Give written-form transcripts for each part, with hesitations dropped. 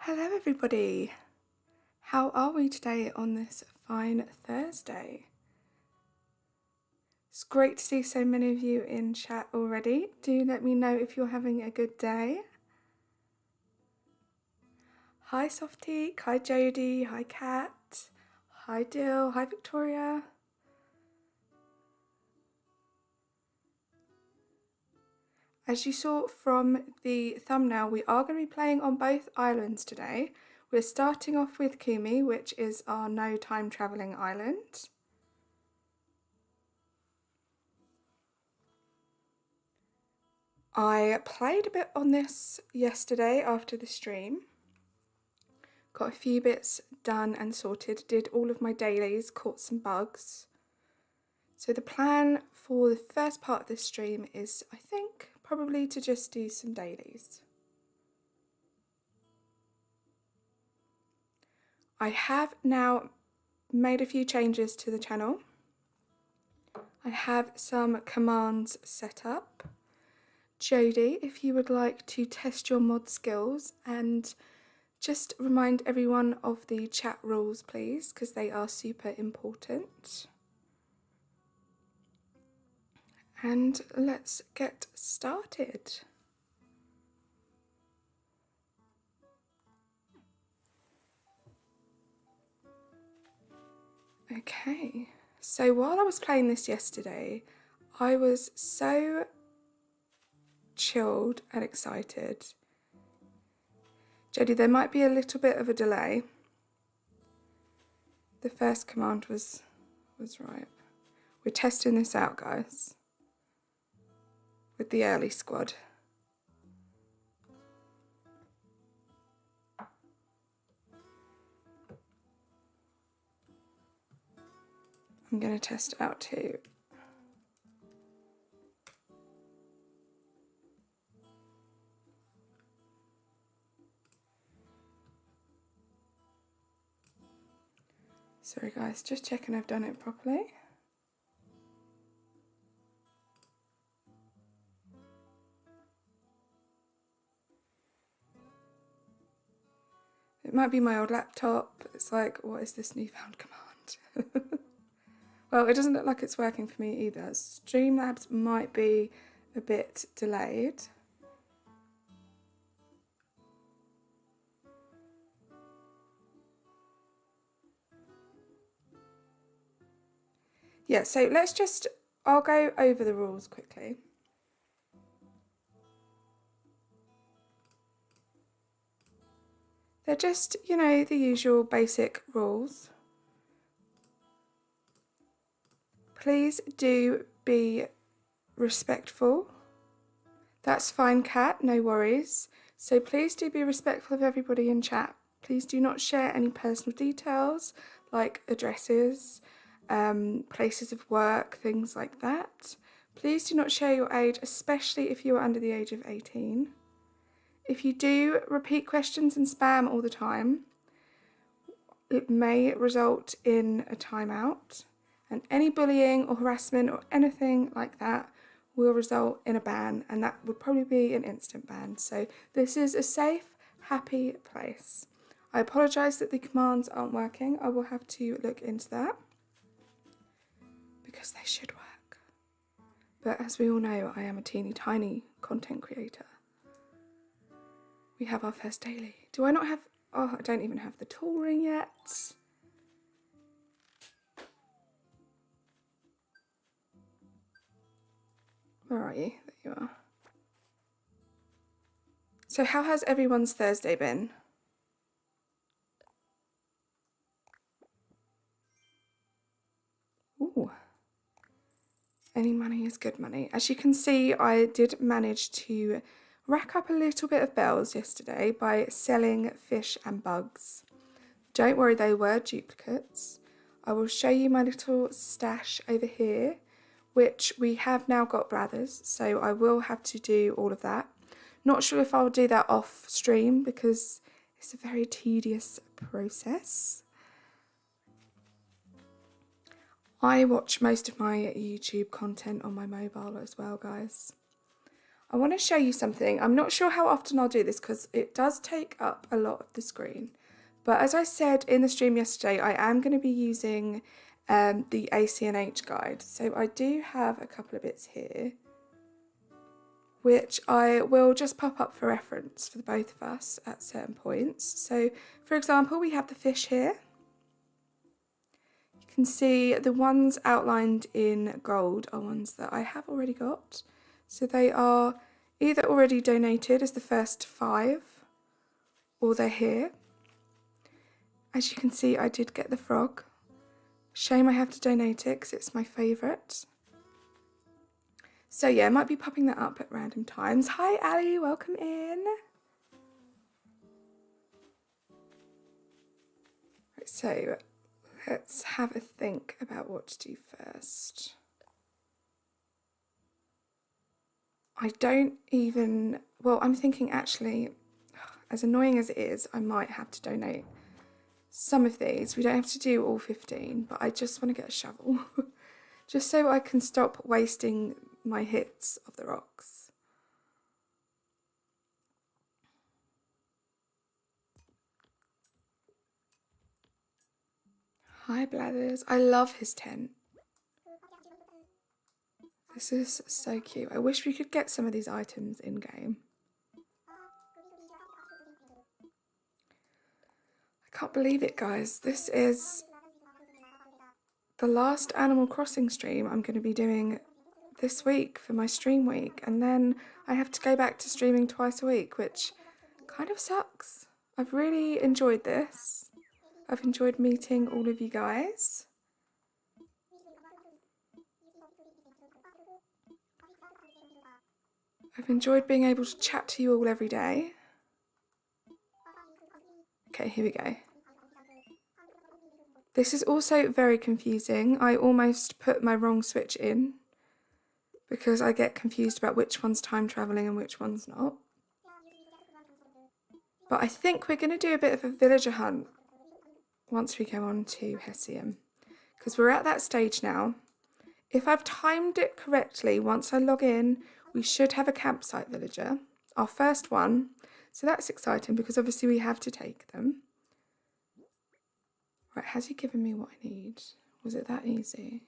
Hello everybody, how are we today on this fine Thursday? It's great to see so many of you in chat already. Do let me know if you're having a good day. Hi Softique, hi Jodie, hi Kat, hi Dill, hi Victoria. As you saw from the thumbnail, we are going to be playing on both islands today. We're starting off with Kumi, which is our no time travelling island. I played a bit on this yesterday after the stream. Got a few bits done and sorted, did all of my dailies, caught some bugs. So the plan for the first part of this stream is, I think, probably to just do some dailies. I have now made a few changes to the channel. I have some commands set up. Jodie, if you would like to test your mod skills and just remind everyone of the chat rules, please, because they are super important. And let's get started. Okay, so while I was playing this yesterday, I was so chilled and excited. Jodie, there might be a little bit of a delay. The first command was right. We're testing this out, guys, with the early squad. I'm going to test it out too. Sorry guys, just checking I've done it properly. It might be my old laptop. It's like, what is this newfound command? Well, it doesn't look like it's working for me either. Streamlabs might be a bit delayed. Yeah, so I'll go over the rules quickly. They're just, you know, the usual basic rules. Please do be respectful. That's fine, Kat, no worries. So please do be respectful of everybody in chat. Please do not share any personal details like addresses, places of work, things like that. Please do not share your age, especially if you are under the age of 18. If you do repeat questions and spam all the time, it may result in a timeout, and any bullying or harassment or anything like that will result in a ban, and that would probably be an instant ban. So this is a safe, happy place. I apologise that the commands aren't working. I will have to look into that because they should work. But as we all know, I am a teeny tiny content creator. We have our first daily. Do I not have... Oh, I don't even have the tool ring yet. Where are you? There you are. So how has everyone's Thursday been? Ooh. Any money is good money. As you can see, I did manage to rack up a little bit of bells yesterday by selling fish and bugs. Don't worry, they were duplicates. I will show you my little stash over here, which we have now got blathers, so I will have to do all of that. Not sure if I'll do that off stream because it's a very tedious process. I watch most of my YouTube content on my mobile as well, guys. I want to show you something. I'm not sure how often I'll do this because it does take up a lot of the screen. But as I said in the stream yesterday, I am going to be using the ACNH guide. So I do have a couple of bits here, which I will just pop up for reference for the both of us at certain points. So for example, we have the fish here. You can see the ones outlined in gold are ones that I have already got. So they are either already donated as the first 5, or they're here. As you can see, I did get the frog. Shame I have to donate it because it's my favourite. So yeah, I might be popping that up at random times. Hi Ali, welcome in. Right, so let's have a think about what to do first. I don't even, well, I'm thinking actually, as annoying as it is, I might have to donate some of these. We don't have to do all 15, but I just want to get a shovel just so I can stop wasting my hits of the rocks. Hi Blathers, I love his tent. This is so cute. I wish we could get some of these items in game. I can't believe it, guys. This is the last Animal Crossing stream I'm going to be doing this week for my stream week, and then I have to go back to streaming twice a week, which kind of sucks. I've really enjoyed this. I've enjoyed meeting all of you guys. I've enjoyed being able to chat to you all every day. Okay, here we go. This is also very confusing. I almost put my wrong switch in because I get confused about which one's time travelling and which one's not. But I think we're going to do a bit of a villager hunt once we go on to Hessium, because we're at that stage now. If I've timed it correctly, once I log in, we should have a campsite villager, our first one. So that's exciting because obviously we have to take them. Right, has he given me what I need? Was it that easy?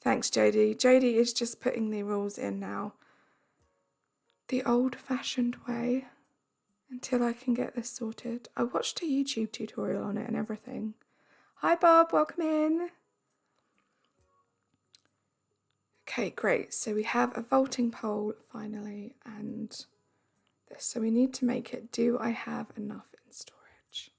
Thanks, Jodie. Jodie is just putting the rules in now. The old-fashioned way, until I can get this sorted. I watched a YouTube tutorial on it and everything. Hi Bob, welcome in. Okay, great. So we have a vaulting pole finally, and this. So we need to make it. Do I have enough in storage?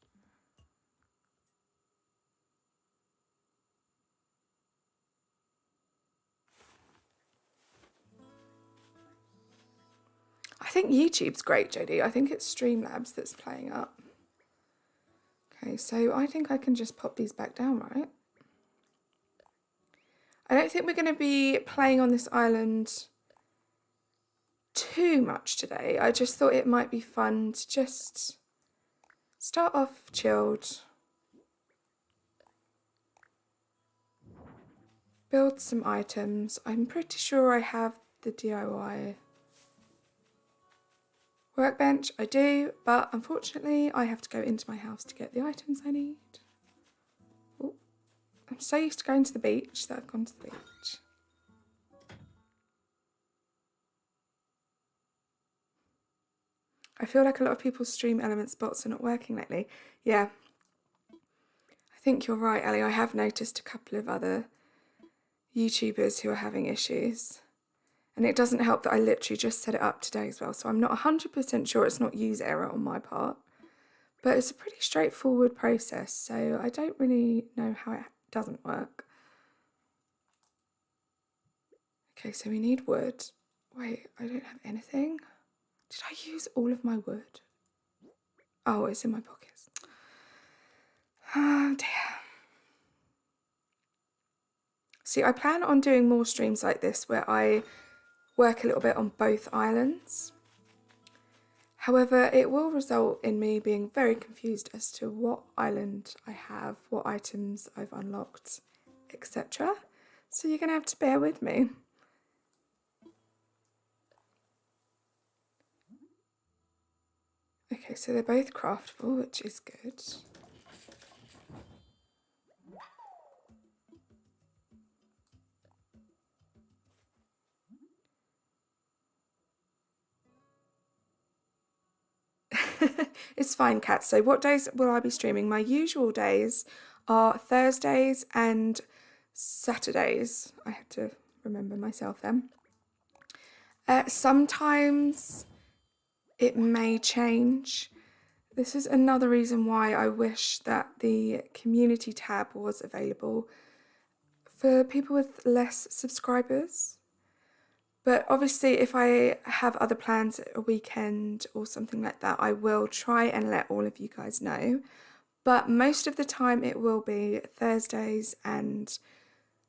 I think YouTube's great, Jodie. I think it's Streamlabs that's playing up. Okay, so I think I can just pop these back down, right? I don't think we're going to be playing on this island too much today. I just thought it might be fun to just start off chilled, build some items. I'm pretty sure I have the DIY workbench. I do, but unfortunately I have to go into my house to get the items I need. Ooh, I'm so used to going to the beach that I've gone to the beach. I feel like a lot of people's stream element spots are not working lately. Yeah, I think you're right, Ellie. I have noticed a couple of other YouTubers who are having issues. And it doesn't help that I literally just set it up today as well. So I'm not 100% sure it's not user error on my part. But it's a pretty straightforward process. So I don't really know how it doesn't work. Okay, so we need wood. Wait, I don't have anything. Did I use all of my wood? Oh, it's in my pockets. Oh dear. See, I plan on doing more streams like this where I work a little bit on both islands. However, it will result in me being very confused as to what island I have, what items I've unlocked, etc. So you're going to have to bear with me. Okay, so they're both craftable, which is good. It's fine, Kat. So what days will I be streaming? My usual days are Thursdays and Saturdays. I had to remember myself then. Sometimes it may change. This is another reason why I wish that the community tab was available for people with less subscribers. But obviously, if I have other plans a weekend or something like that, I will try and let all of you guys know. But most of the time it will be Thursdays and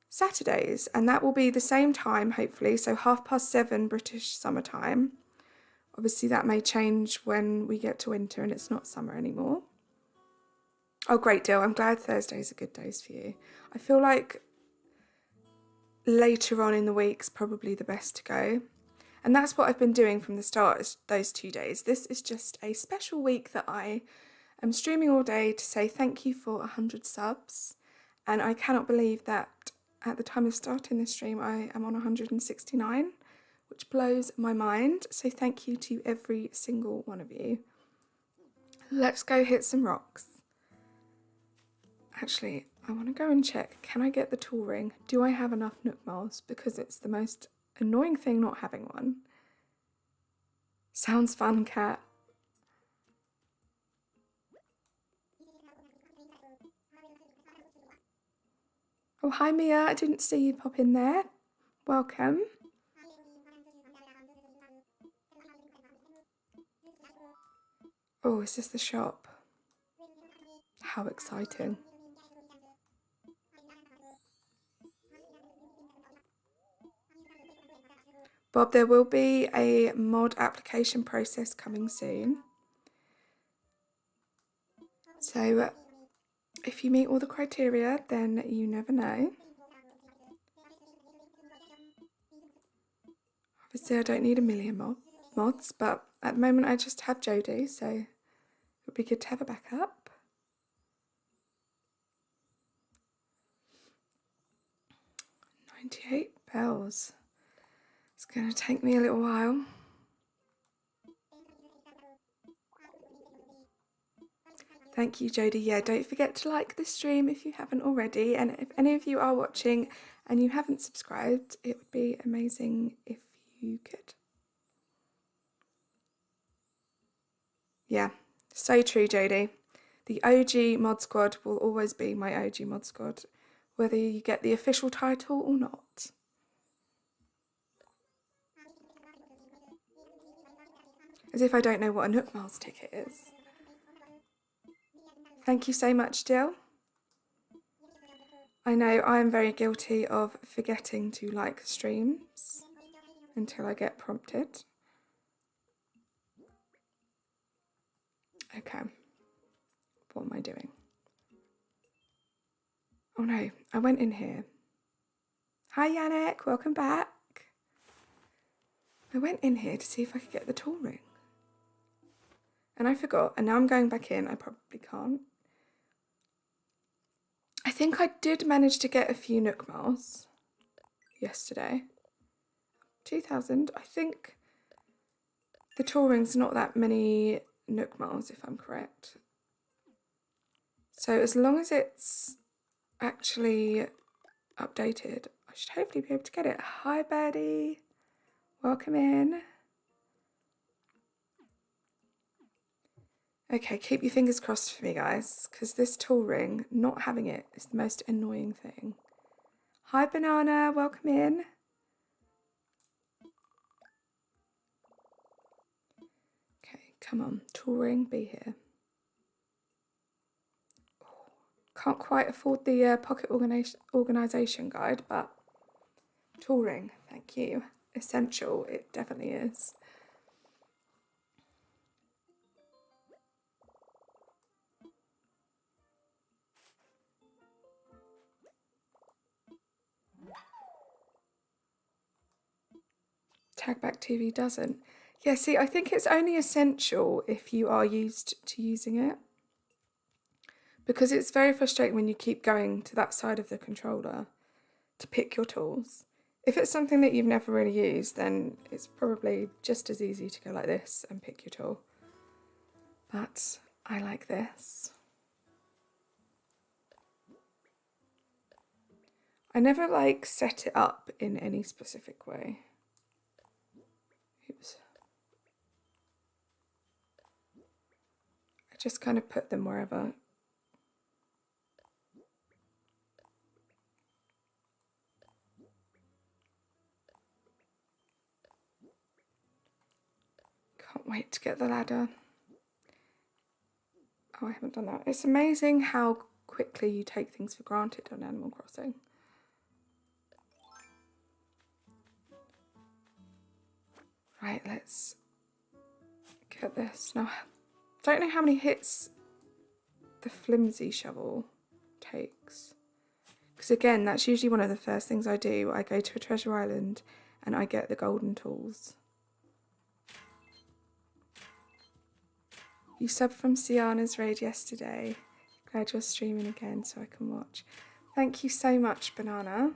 Saturdays, and that will be the same time, hopefully, so 7:30 British summertime. Obviously that may change when we get to winter and it's not summer anymore. Oh, great deal. I'm glad Thursdays are good days for you. I feel like later on in the week's probably the best to go. And that's what I've been doing from the start, is those 2 days. This is just a special week that I am streaming all day to say thank you for 100 subs. And I cannot believe that at the time of starting this stream, I am on 169, which blows my mind. So thank you to every single one of you. Let's go hit some rocks. Actually, I want to go and check. Can I get the tool ring? Do I have enough nook miles? Because it's the most annoying thing not having one. Sounds fun, Kat. Oh, hi Mia. I didn't see you pop in there. Welcome. Oh, is this the shop? How exciting. Bob, there will be a mod application process coming soon. So if you meet all the criteria, then you never know. Obviously, I don't need a million mods, but at the moment I just have Jodie, so it would be good to have a backup. $98 bells. It's going to take me a little while. Thank you, Jodie. Yeah, don't forget to like the stream if you haven't already. And if any of you are watching and you haven't subscribed, it would be amazing if you could. Yeah, so true, Jodie. The OG mod squad will always be my OG mod squad, whether you get the official title or not. As if I don't know what a Nook Miles ticket is. Thank you so much, Dill. I know I am very guilty of forgetting to like streams until I get prompted. Okay, what am I doing? Oh no, I went in here. Hi Yannick, welcome back. I went in here to see if I could get the tool ring. And I forgot, and now I'm going back in. I probably can't. I think I did manage to get a few Nook Miles yesterday. 2,000. I think the tool ring's not that many Nook Miles, if I'm correct. So as long as it's actually updated, I should hopefully be able to get it. Hi, Birdie. Welcome in. Okay, keep your fingers crossed for me, guys, because this tool ring, not having it, is the most annoying thing. Hi, Banana. Welcome in. Okay, come on. Tool ring, be here. Can't quite afford the pocket organisation guide, but tool ring, thank you. Essential, it definitely is. Tagback TV doesn't. Yeah, see, I think it's only essential if you are used to using it, because it's very frustrating when you keep going to that side of the controller to pick your tools. If it's something that you've never really used, then it's probably just as easy to go like this and pick your tool. But I like this. I never like set it up in any specific way. Oops. I just kind of put them wherever. Can't wait to get the ladder. Oh, I haven't done that. It's amazing how quickly you take things for granted on Animal Crossing. Right, let's get this. Now, I don't know how many hits the flimsy shovel takes. Because again, that's usually one of the first things I do. I go to a treasure island and I get the golden tools. You subbed from Sienna's raid yesterday. Glad you're streaming again so I can watch. Thank you so much, Banana.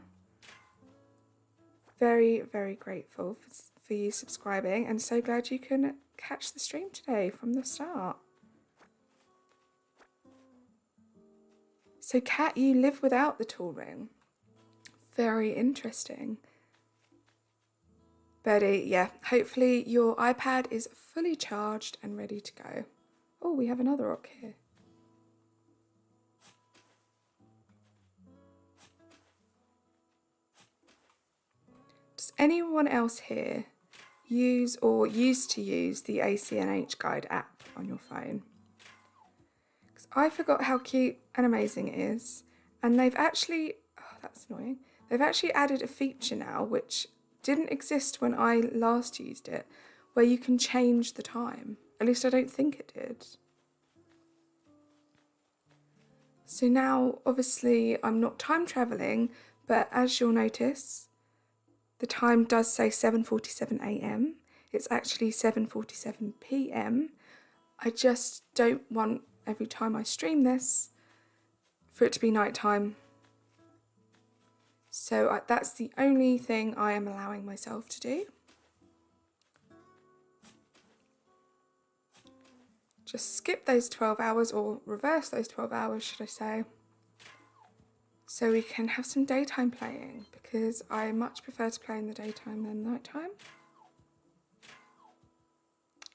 Very, very grateful for you subscribing, and so glad you can catch the stream today from the start. So Kat, you live without the tool ring. Very interesting. Betty, yeah, hopefully your iPad is fully charged and ready to go. Oh, we have another rock here. Does anyone else here use or used to use the ACNH Guide app on your phone? Because I forgot how cute and amazing it is. And they've actually, oh, that's annoying. They've actually added a feature now which didn't exist when I last used it, where you can change the time. At least I don't think it did. So now, obviously, I'm not time traveling, but as you'll notice, the time does say 7:47 AM. It's actually 7:47 PM. I just don't want every time I stream this for it to be nighttime. So that's the only thing I am allowing myself to do. Just skip those 12 hours, or reverse those 12 hours, should I say, so we can have some daytime playing, because I much prefer to play in the daytime than nighttime.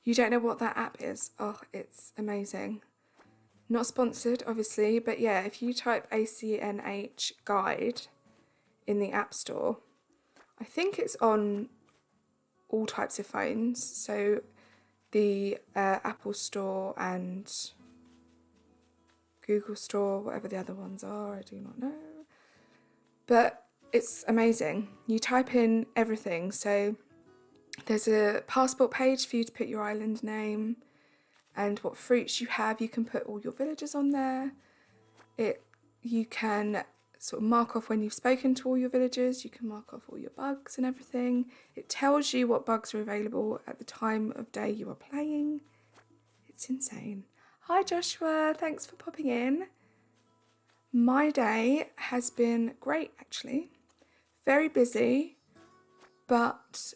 You don't know what that app is? Oh, it's amazing. Not sponsored, obviously, but yeah, if you type ACNH Guide in the App Store, I think it's on all types of phones, so the Apple Store and Google Store, whatever the other ones are, I do not know. But it's amazing. You type in everything, so there's a passport page for you to put your island name and what fruits you have. You can put all your villagers on there. You can sort of mark off when you've spoken to all your villagers. You can mark off all your bugs and everything. It tells you what bugs are available at the time of day you are playing. It's insane. Hi Joshua, thanks for popping in. My day has been great, actually. Very busy, but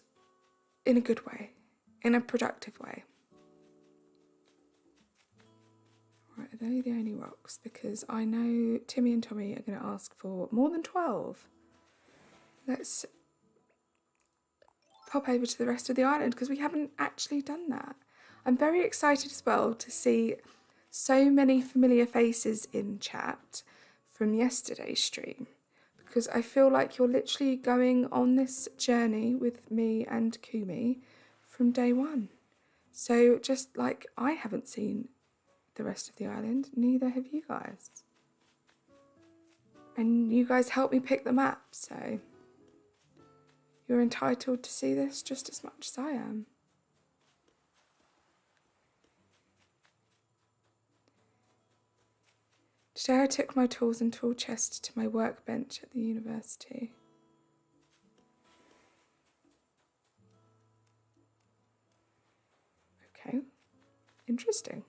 in a good way, in a productive way. Right, are they the only rocks? Because I know Timmy and Tommy are going to ask for more than 12. Let's pop over to the rest of the island, because we haven't actually done that. I'm very excited as well to see so many familiar faces in chat from yesterday's stream, because I feel like you're literally going on this journey with me and Kumi from day one. So just like I haven't seen the rest of the island, neither have you guys. And you guys helped me pick the map, so you're entitled to see this just as much as I am. Today I took my tools and tool chest to my workbench at the university. Okay, interesting.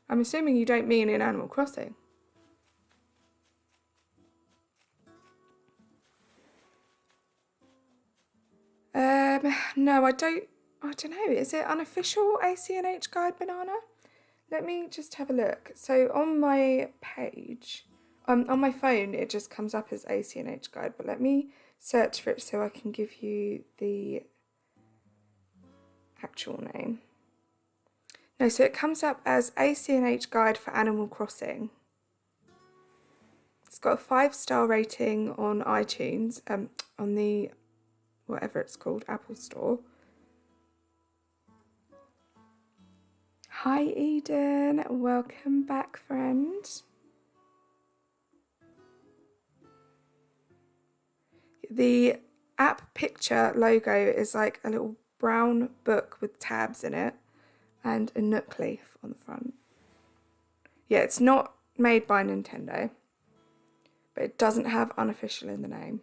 I'm assuming you don't mean in Animal Crossing. No, I don't know. Is it unofficial ACNH guide, Banana? Let me just have a look. So on my page, on my phone, it just comes up as ACNH guide, but let me search for it so I can give you the actual name. No, so it comes up as ACNH guide for Animal Crossing. It's got a 5-star rating on iTunes, on the whatever it's called, Apple Store. Hi Eden, welcome back, friend. The app picture logo is like a little brown book with tabs in it and a nook leaf on the front. Yeah, it's not made by Nintendo, but it doesn't have unofficial in the name.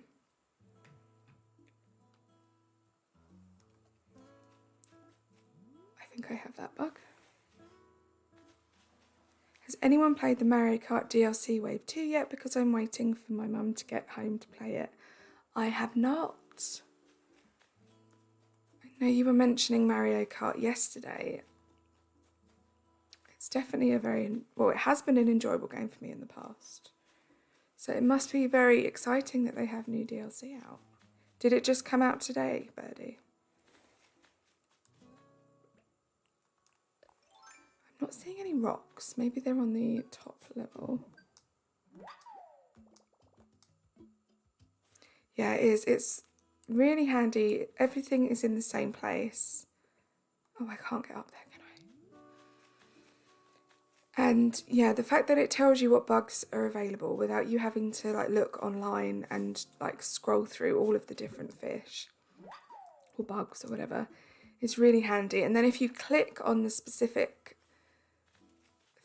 I think I have that bug. Has anyone played the Mario Kart DLC Wave 2 yet? Because I'm waiting for my mum to get home to play it. I have not. I know you were mentioning Mario Kart yesterday. It's definitely it has been an enjoyable game for me in the past. So it must be very exciting that they have new DLC out. Did it just come out today, Birdie? I'm not seeing any rocks. Maybe they're on the top level. Yeah, it is. It's really handy. Everything is in the same place. Oh, I can't get up there, can I? And yeah, the fact that it tells you what bugs are available without you having to like look online and like scroll through all of the different fish or bugs or whatever is really handy. And then if you click on the specific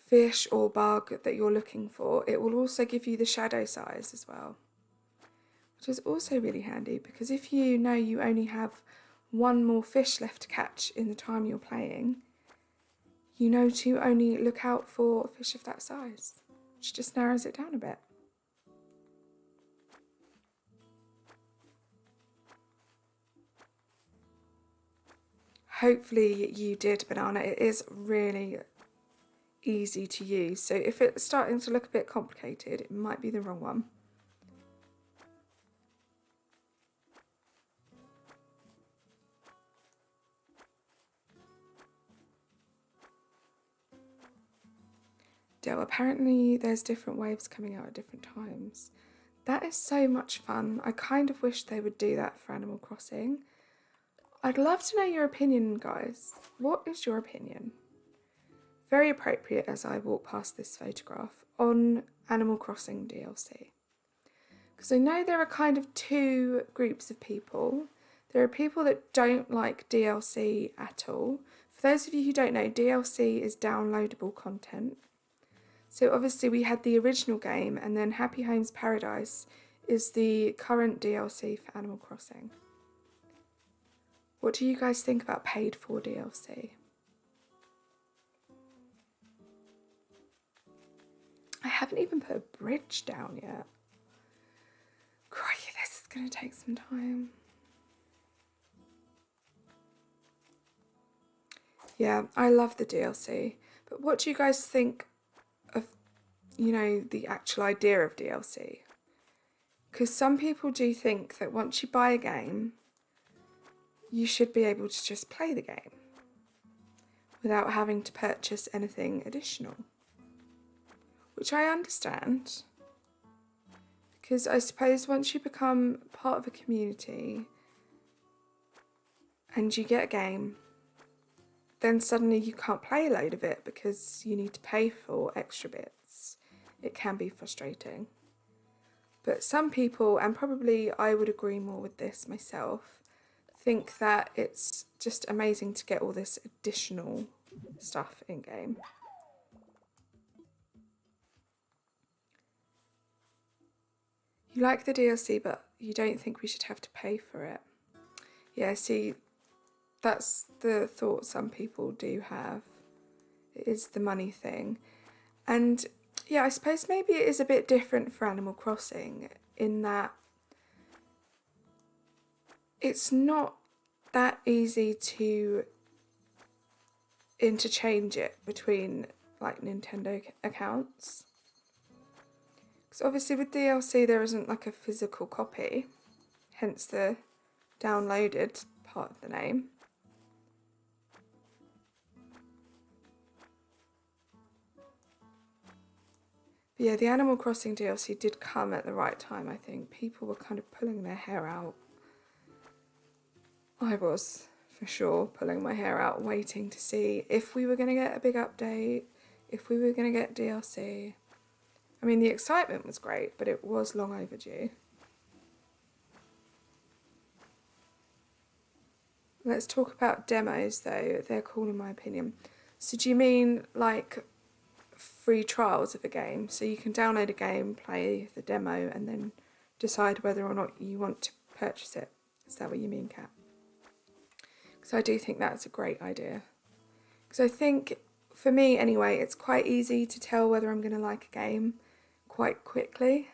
fish or bug that you're looking for, it will also give you the shadow size as well, which is also really handy because if you know you only have one more fish left to catch in the time you're playing, you know to only look out for fish of that size, which just narrows it down a bit. Hopefully you did, Banana. It is really easy to use, so if it's starting to look a bit complicated, it might be the wrong one. Dale, apparently there's different waves coming out at different times. That is so much fun. I kind of wish they would do that for Animal Crossing. I'd love to know your opinion, guys. What is your opinion? Very appropriate as I walk past this photograph on Animal Crossing DLC. Because I know there are kind of two groups of people. There are people that don't like DLC at all. For those of you who don't know, DLC is downloadable content. So obviously we had the original game, and then Happy Homes Paradise is the current DLC for Animal Crossing. What do you guys think about paid for DLC? I haven't even put a bridge down yet. Crikey, this is going to take some time. Yeah, I love the DLC. But what do you guys think of, you know, the actual idea of DLC? Because some people do think that once you buy a game, you should be able to just play the game without having to purchase anything additional. Which I understand, because I suppose once you become part of a community and you get a game, then suddenly you can't play a load of it because you need to pay for extra bits. It can be frustrating. But some people, and probably I would agree more with this myself, think that it's just amazing to get all this additional stuff in game. You like the DLC, but you don't think we should have to pay for it. Yeah, see, That's the thought some people do have. It is the money thing. And yeah, I suppose maybe it is a bit different for Animal Crossing in that it's not that easy to interchange it between like Nintendo accounts. Because obviously with DLC there isn't like a physical copy, hence the downloaded part of the name. But yeah, the Animal Crossing DLC did come at the right time, I think. People were kind of pulling their hair out. I was, for sure, pulling my hair out, waiting to see if we were going to get a big update, if we were going to get DLC. I mean, the excitement was great, but it was long overdue. Let's talk about demos, though. They're cool in my opinion. So do you mean like free trials of a game? So you can download a game, play the demo, and then decide whether or not you want to purchase it. Is that what you mean, Kat? Because I do think that's a great idea. Because I think, for me anyway, it's quite easy to tell whether I'm going to like a game quite quickly.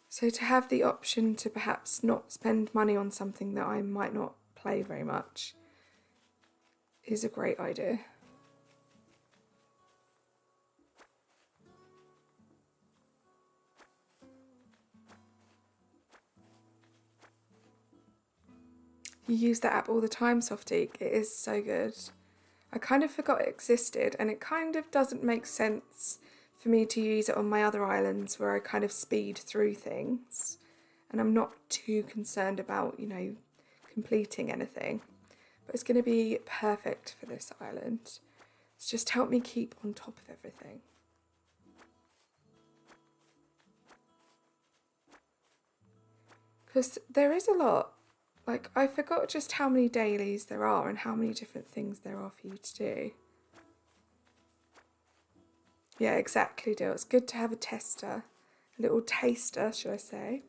So to have the option to perhaps not spend money on something that I might not play very much is a great idea. You use that app all the time, Softique. It is so good. I kind of forgot it existed, and it kind of doesn't make sense for me to use it on my other islands where I kind of speed through things and I'm not too concerned about, you know, completing anything. But it's going to be perfect for this island. It's just helped me keep on top of everything. Because there is a lot. Like, I forgot just how many dailies there are and how many different things there are for you to do. Yeah, exactly, Dill. It's good to have a tester, a little taster, should I say.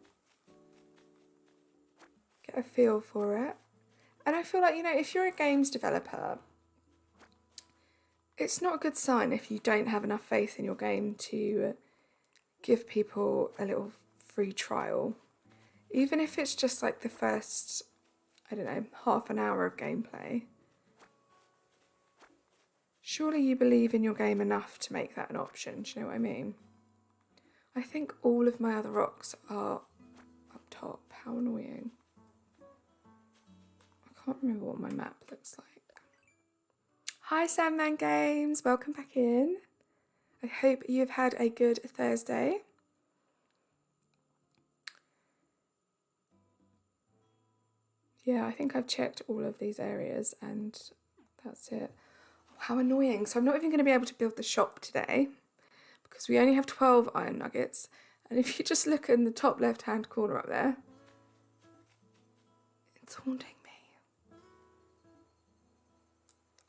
Get a feel for it. And I feel like, you know, if you're a games developer, it's not a good sign if you don't have enough faith in your game to give people a little free trial. Even if it's just like the first, I don't know, half an hour of gameplay. Surely you believe in your game enough to make that an option, do you know what I mean? I think all of my other rocks are up top. How annoying. I can't remember what my map looks like. Hi Sandman Games, welcome back in. I hope you've had a good Thursday. Yeah, I think I've checked all of these areas and that's it. How annoying. So I'm not even going to be able to build the shop today because we only have 12 iron nuggets. And if you just look in the top left hand corner up there, it's haunting me.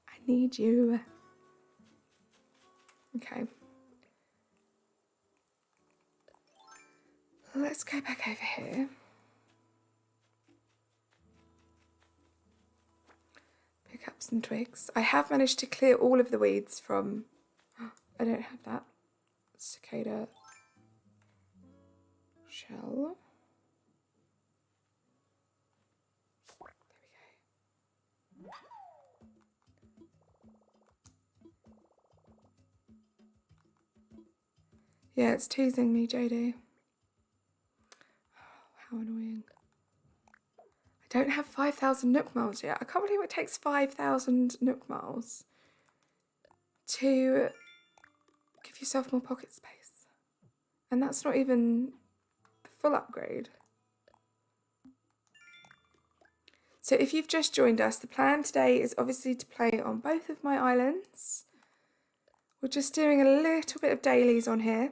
I need you. Okay. Let's go back over here. Pick up some twigs. I have managed to clear all of the weeds from... I don't have that. Cicada shell. There we go. Yeah, it's teasing me, JD. Oh, how annoying. I don't have 5,000 Nook Miles yet. I can't believe it takes 5,000 Nook Miles to give yourself more pocket space. And that's not even the full upgrade. So if you've just joined us, the plan today is obviously to play on both of my islands. We're just doing a little bit of dailies on here.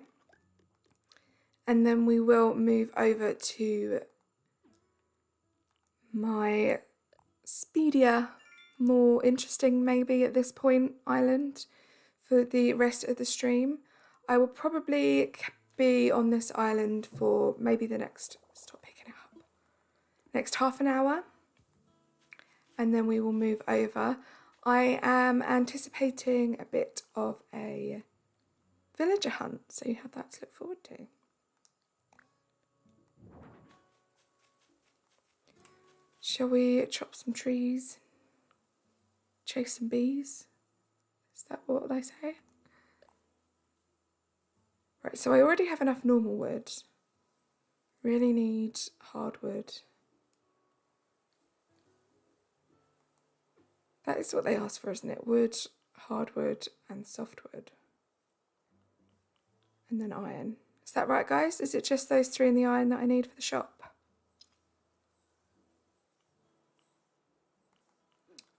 And then we will move over to my speedier, more interesting maybe at this point island for the rest of the stream. I will probably be on this island for maybe the next, stop picking it up, next half an hour. and then we will move over. I am anticipating a bit of a villager hunt, so you have that to look forward to. Shall we chop some trees? Chase some bees? Is that what they say? Right, so I already have enough normal wood. Really need hardwood. That is what they ask for, isn't it? Wood, hardwood, and softwood. And then iron. Is that right, guys? Is it just those three and the iron that I need for the shop?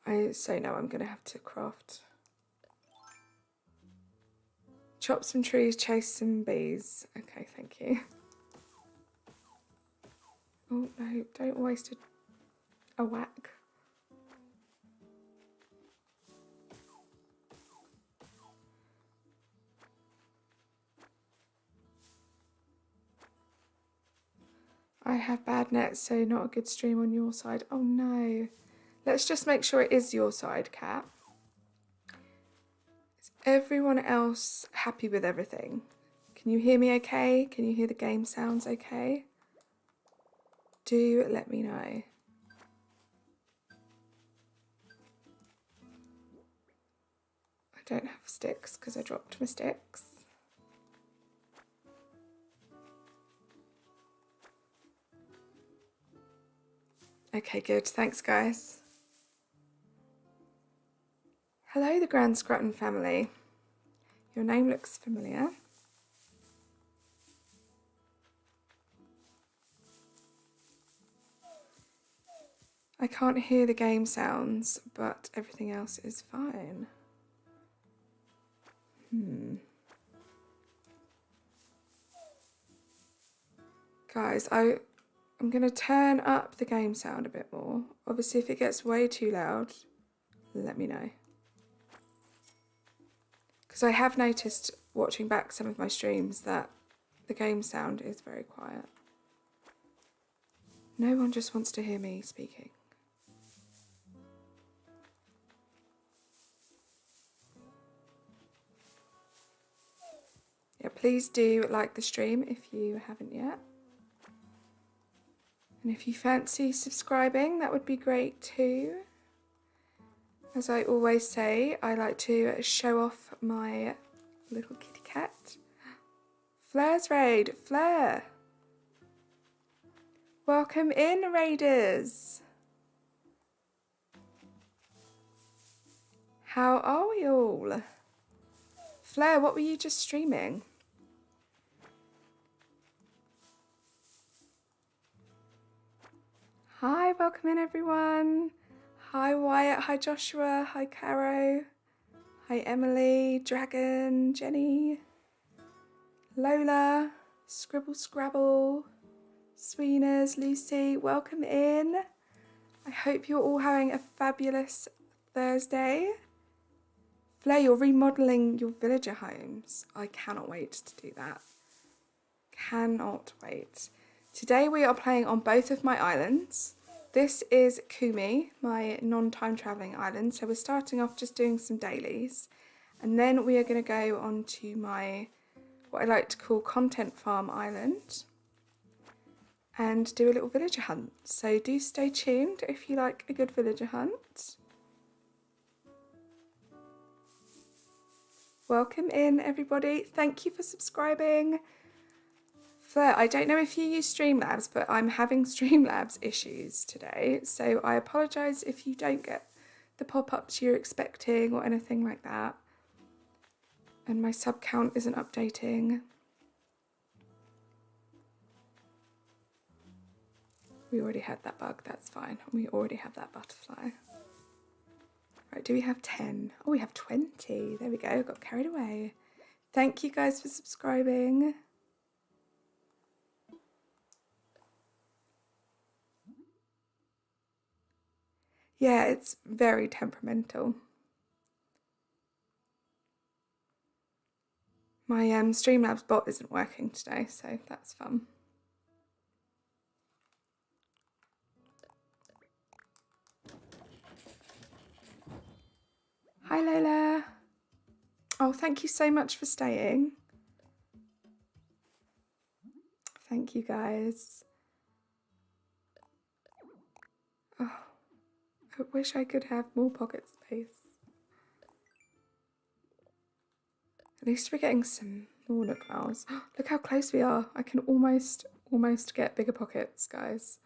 I say no, I'm going to have to craft. Chop some trees, chase some bees. Okay, thank you. Oh no, don't waste a whack. I have bad net, so not a good stream on your side. Oh no. Let's just make sure it is your side, Cat. Is everyone else happy with everything? Can you hear me okay? Can you hear the game sounds okay? Do let me know. I don't have sticks because I dropped my sticks. Okay, good. Thanks, guys. Hello, the Grand Scrutton family. Your name looks familiar. I can't hear the game sounds, but everything else is fine. Guys, I'm going to turn up the game sound a bit more. Obviously, if it gets way too loud, let me know. Because I have noticed, watching back some of my streams, that the game sound is very quiet. No one just wants to hear me speaking. Yeah, please do like the stream if you haven't yet. And if you fancy subscribing, that would be great too. As I always say, I like to show off my little kitty cat. Flair's raid, Flair. Welcome in, raiders. How are we all? Flair, what were you just streaming? Hi, welcome in everyone. Hi Wyatt, hi Joshua, hi Caro, hi Emily, Dragon, Jenny, Lola, Scribble Scrabble, Sweeners, Lucy, welcome in. I hope you're all having a fabulous Thursday. Flair, you're remodelling your villager homes. I cannot wait to do that. Cannot wait. Today we are playing on both of my islands. This is Kumi, my non-time travelling island. So we're starting off just doing some dailies. And then we are going to go on to my, what I like to call content farm island. And do a little villager hunt. So do stay tuned if you like a good villager hunt. Welcome in everybody. Thank you for subscribing. Flair, I don't know if you use Streamlabs, but I'm having Streamlabs issues today, so I apologise if you don't get the pop-ups you're expecting or anything like that. And my sub count isn't updating. We already had that bug, that's fine. We already have that butterfly. Right, do we have 10? Oh, we have 20. There we go, got carried away. Thank you guys for subscribing. Yeah, it's very temperamental. My Streamlabs bot isn't working today, so that's fun. Hi, Lola. Oh, thank you so much for staying. Thank you, guys. Oh, I wish I could have more pocket space. At least we're getting some more Nook Miles. Look how close we are. I can almost get bigger pockets, guys.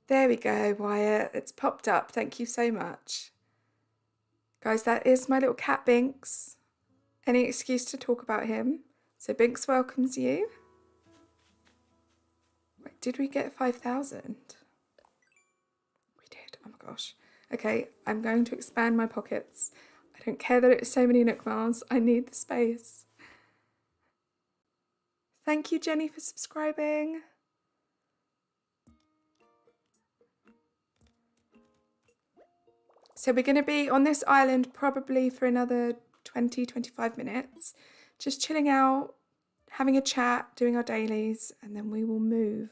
There we go, Wyatt. It's popped up. Thank you so much. Guys, that is my little cat Binks. Any excuse to talk about him. So Binks welcomes you. Wait, did we get 5,000? We did. Oh my gosh. Okay, I'm going to expand my pockets. I don't care that it's so many Nook Miles. I need the space. Thank you, Jenny, for subscribing. So we're going to be on this island probably for another 20-25 minutes, just chilling out, having a chat, doing our dailies, and then we will move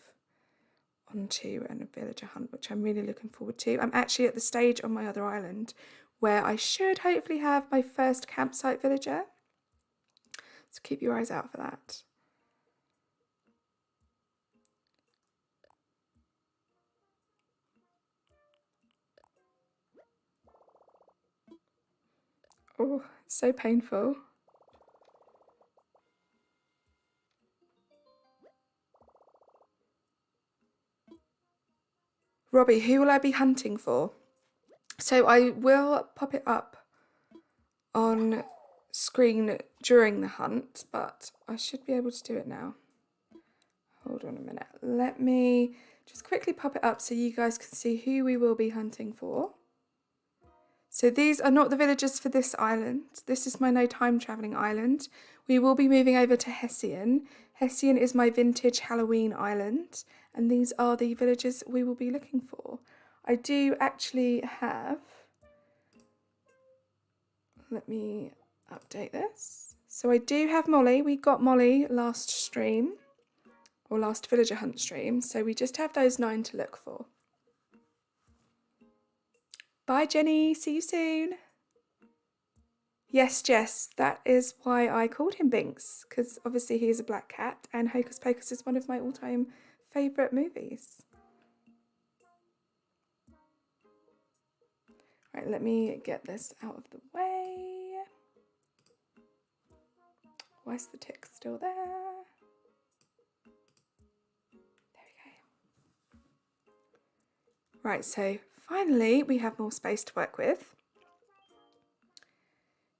onto a villager hunt, which I'm really looking forward to. I'm actually at the stage on my other island where I should hopefully have my first campsite villager. So keep your eyes out for that. Oh, it's so painful. Robbie, who will I be hunting for? So I will pop it up on screen during the hunt, but I should be able to do it now. Hold on a minute. Let me just quickly pop it up so you guys can see who we will be hunting for. So these are not the villagers for this island. This is my no time travelling island. We will be moving over to Hessian. Hessian is my vintage Halloween island, and these are the villagers we will be looking for. I do actually have... Let me update this. So I do have Molly. We got Molly last stream, or last villager hunt stream. So we just have those 9 to look for. Bye, Jenny. See you soon. Yes, Jess, that is why I called him Binks, because obviously he is a black cat, and Hocus Pocus is one of my all-time favourite movies. Right, let me get this out of the way. Why is the tick still there? There we go. Right, so finally we have more space to work with.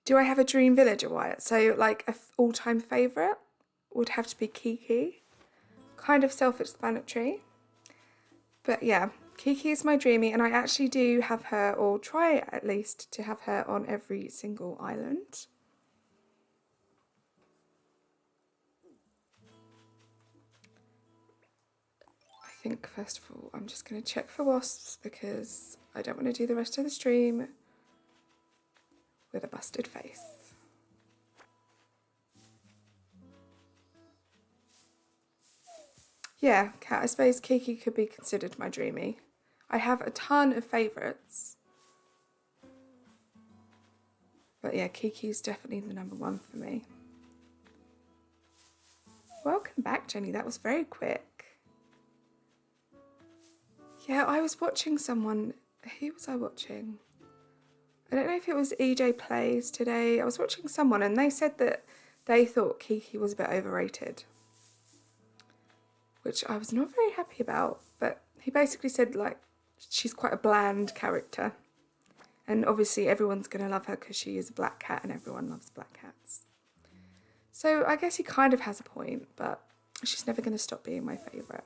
Do I have a dream villager, Wyatt? So like an all-time favourite would have to be Kiki. Kind of self-explanatory. But yeah, Kiki is my dreamie, and I actually do have her, or try at least to have her on every single island. I think first of all I'm just going to check for wasps because I don't want to do the rest of the stream with a busted face. Yeah, cat, I suppose Kiki could be considered my dreamie. I have a ton of favourites. But yeah, Kiki's definitely the number one for me. Welcome back, Jenny. That was very quick. Yeah, I was watching someone. Who was I watching? I don't know if it was EJ Plays today. I was watching someone and they said that they thought Kiki was a bit overrated, which I was not very happy about. But he basically said, like, she's quite a bland character. And obviously everyone's going to love her because she is a black cat and everyone loves black cats. So I guess he kind of has a point, but she's never going to stop being my favourite.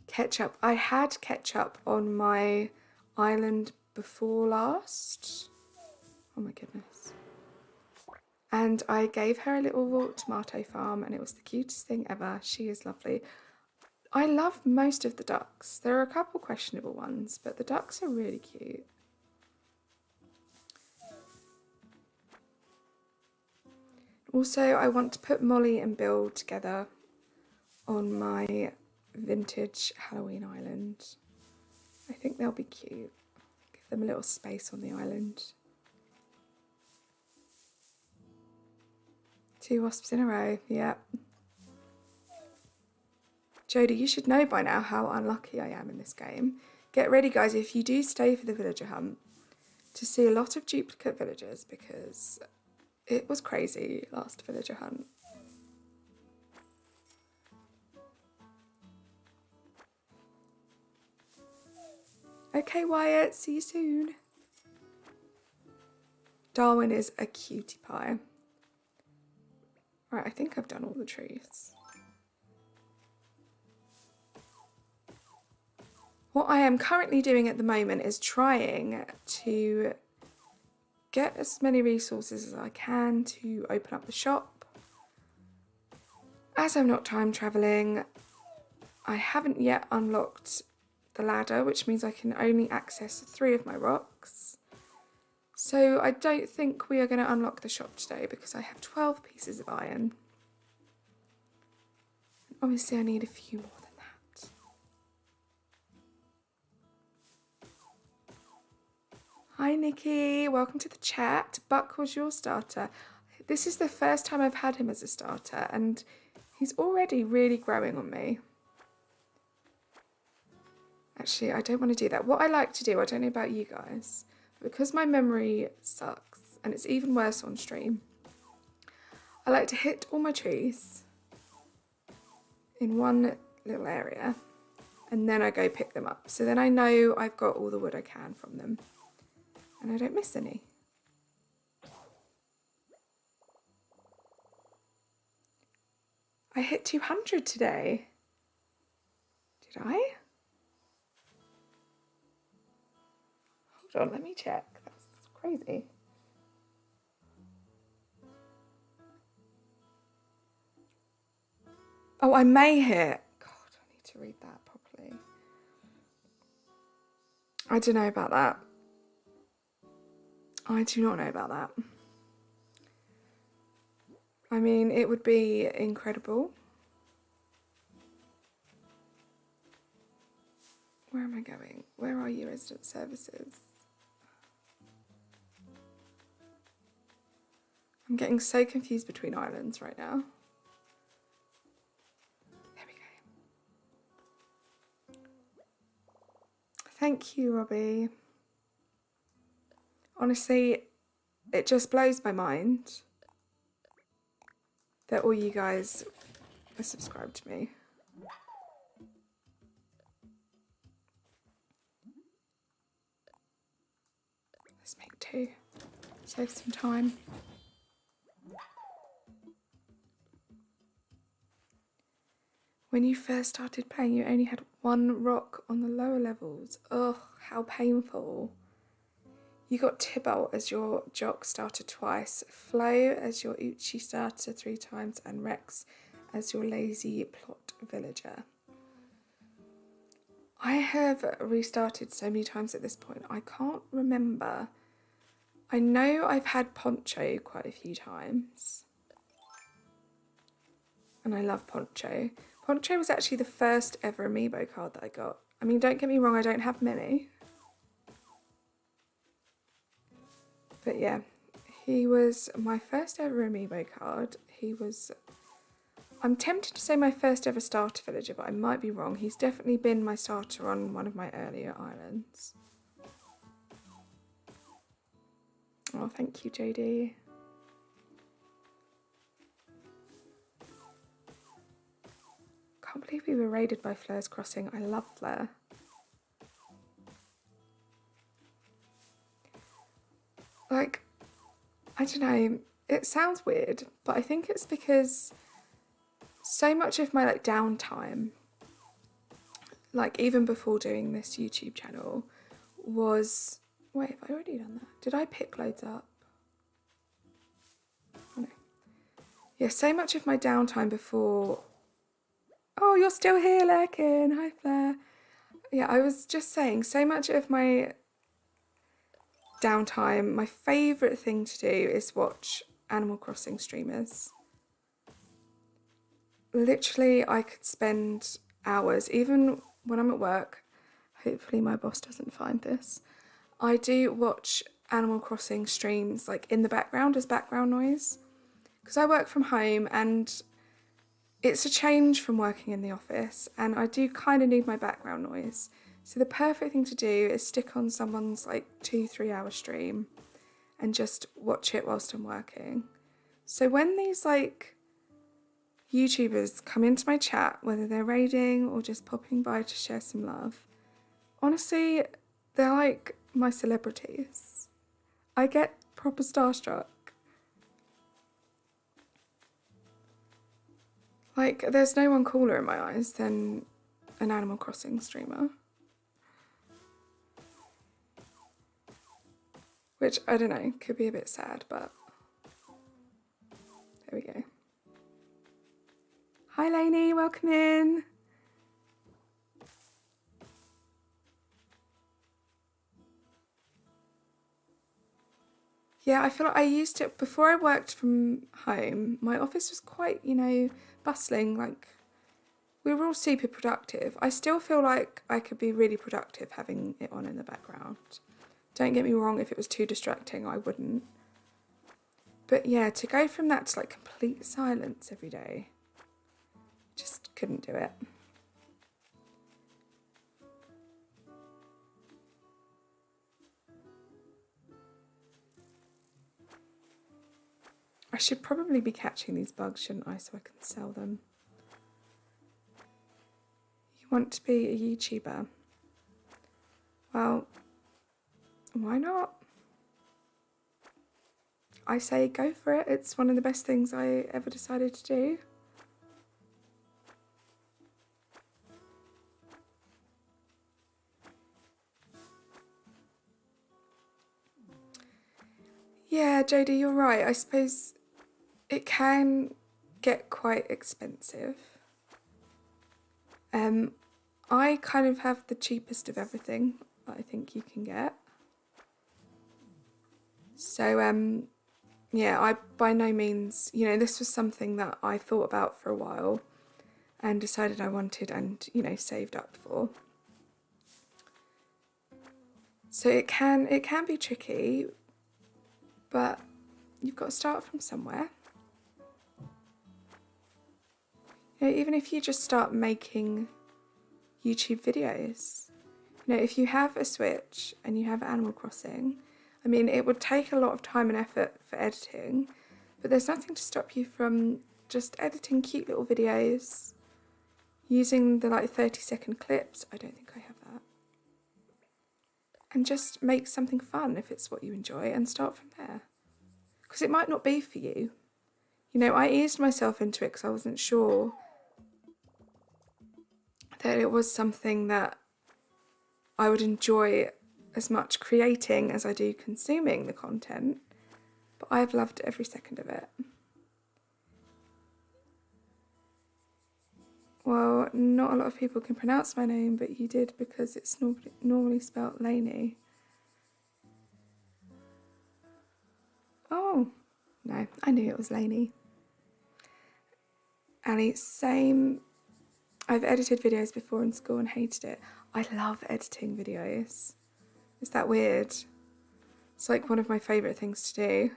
Ketchup. I had Ketchup on my island before last. Oh my goodness. And I gave her a little tomato farm and it was the cutest thing ever. She is lovely. I love most of the ducks. There are a couple questionable ones, but the ducks are really cute. Also, I want to put Molly and Bill together on my vintage Halloween island. I think they'll be cute. Give them a little space on the island. 2 wasps in a row, yep. Jodie, you should know by now how unlucky I am in this game. Get ready, guys, if you do stay for the villager hunt, to see a lot of duplicate villagers, because it was crazy last villager hunt. Okay, Wyatt, see you soon. Darwin is a cutie pie. Right, I think I've done all the trees. What I am currently doing at the moment is trying to get as many resources as I can to open up the shop. As I'm not time traveling, I haven't yet unlocked the ladder, which means I can only access 3 of my rocks. So I don't think we are going to unlock the shop today because I have 12 pieces of iron. Obviously I need a few more than that. Hi Nikki, welcome to the chat. Buck was your starter. This is the first time I've had him as a starter and he's already really growing on me. Actually, I don't want to do that. What I like to do, I don't know about you guys, because my memory sucks and it's even worse on stream, I like to hit all my trees in one little area and then I go pick them up. So then I know I've got all the wood I can from them and I don't miss any. I hit 200 today. Did I? Hold on, let me check. That's crazy. Oh, I may hit. God, I need to read that properly. I don't know about that. I do not know about that. I mean, it would be incredible. Where am I going? Where are you, resident services? I'm getting so confused between islands right now. There we go. Thank you, Robbie. Honestly, it just blows my mind that all you guys are subscribed to me. Let's make 2. Save some time. When you first started playing, you only had 1 rock on the lower levels. Ugh, how painful. You got Tybalt as your jock starter twice, Flo as your Uchi starter 3 times, and Rex as your lazy plot villager. I have restarted so many times at this point, I can't remember. I know I've had Poncho quite a few times. And I love Poncho. Poncho was actually the first ever amiibo card that I got. I mean, don't get me wrong, I don't have many. But yeah, he was my first ever amiibo card. He was, I'm tempted to say my first ever starter villager, but I might be wrong. He's definitely been my starter on one of my earlier islands. Oh, thank you, JD. Can't believe we were raided by Flair's Crossing. I love Flair. Like, I don't know, it sounds weird, but I think it's because so much of my like downtime, like even before doing this YouTube channel, was, wait, have I already done that? Did I pick loads up? Oh no. Yeah, so much of my downtime before, oh, you're still here, Lurkin, hi Flair. Yeah, I was just saying, so much of my downtime, my favourite thing to do is watch Animal Crossing streamers. literally I could spend hours, even when I'm at work. Hopefully my boss doesn't find this. I do watch Animal Crossing streams like in the background as background noise because I work from home and it's a change from working in the office, and I do kind of need my background noise. So the perfect thing to do is stick on someone's like 2-3 hour stream and just watch it whilst I'm working. So when these like YouTubers come into my chat, whether they're raiding or just popping by to share some love, honestly, they're like my celebrities. I get proper starstruck. Like, there's no one cooler in my eyes than an Animal Crossing streamer. Which, I don't know, could be a bit sad, but there we go. Hi Lainey, welcome in. Yeah, I feel like I used it before I worked from home. My office was quite, bustling. Like, we were all super productive. I still feel like I could be really productive having it on in the background. Don't get me wrong, if it was too distracting, I wouldn't. But yeah, to go from that to like complete silence every day, just couldn't do it. I should probably be catching these bugs, shouldn't I, so I can sell them. You want to be a YouTuber? Well, why not? I say go for it. It's one of the best things I ever decided to do. Yeah, Jodie, you're right. I suppose it can get quite expensive. I kind of have the cheapest of everything that I think you can get. So, yeah, I by no means, this was something that I thought about for a while and decided I wanted and, saved up for. So it can be tricky, but you've got to start from somewhere. Even if you just start making YouTube videos. If you have a Switch and you have Animal Crossing, I mean, it would take a lot of time and effort for editing, but there's nothing to stop you from just editing cute little videos, using the like 30-second clips. I don't think I have that. And just make something fun if it's what you enjoy and start from there. Because it might not be for you. I eased myself into it because I wasn't sure that it was something that I would enjoy as much creating as I do consuming the content, but I've loved every second of it. Well, not a lot of people can pronounce my name, but you did because it's normally spelt Lainey. Oh, no, I knew it was Lainey. Ali, same. I've edited videos before in school and hated it. I love editing videos. Is that weird? It's like one of my favourite things to do.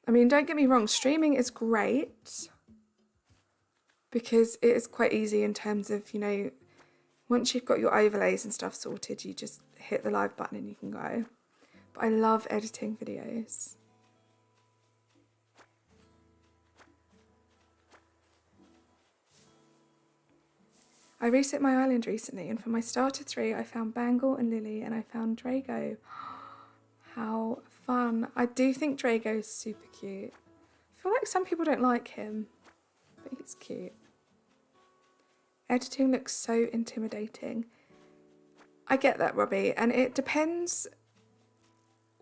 I mean, don't get me wrong, streaming is great because it is quite easy in terms of, once you've got your overlays and stuff sorted, you just hit the live button and you can go. But I love editing videos. I reset my island recently, and for my starter 3, I found Bangle and Lily, and I found Drago. How fun. I do think Drago is super cute. I feel like some people don't like him, but he's cute. Editing looks so intimidating. I get that, Robbie, and it depends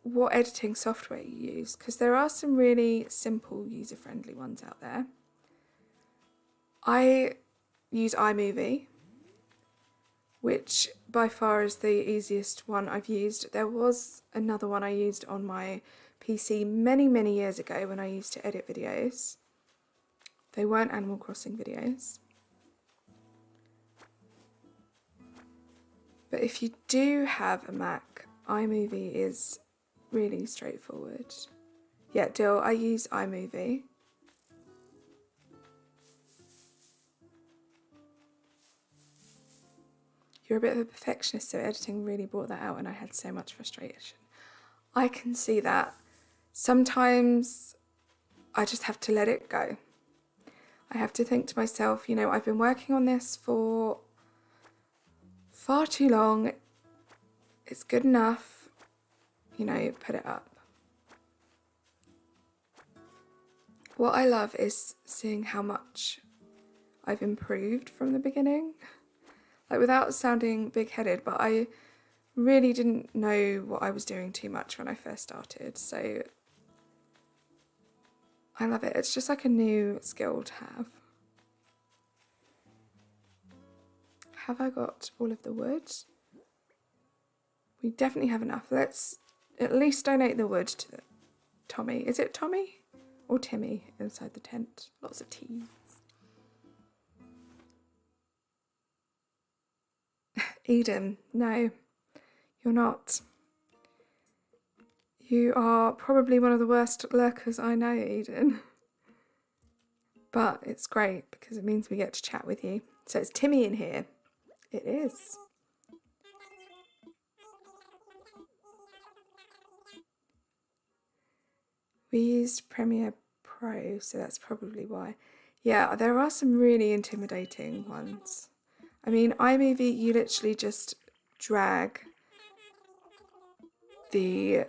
what editing software you use, because there are some really simple, user-friendly ones out there. I use iMovie, which by far is the easiest one I've used. There was another one I used on my PC many, many years ago when I used to edit videos. They weren't Animal Crossing videos. But if you do have a Mac, iMovie is really straightforward. Yeah, Dill, I use iMovie. You're a bit of a perfectionist, so editing really brought that out and I had so much frustration. I can see that. Sometimes I just have to let it go. I have to think to myself, you know, I've been working on this for far too long. It's good enough, you know, put it up. What I love is seeing how much I've improved from the beginning. Like, without sounding big-headed, but I really didn't know what I was doing too much when I first started, so I love it. It's just like a new skill to have. Have I got all of the wood? We definitely have enough. Let's at least donate the wood to Tommy. Is it Tommy or Timmy inside the tent? Lots of T's. Eden, no, you're not. You are probably one of the worst lurkers I know, Eden. But it's great because it means we get to chat with you. So it's Timmy in here. It is. We used Premiere Pro, so that's probably why. Yeah, there are some really intimidating ones. I mean, iMovie, you literally just drag the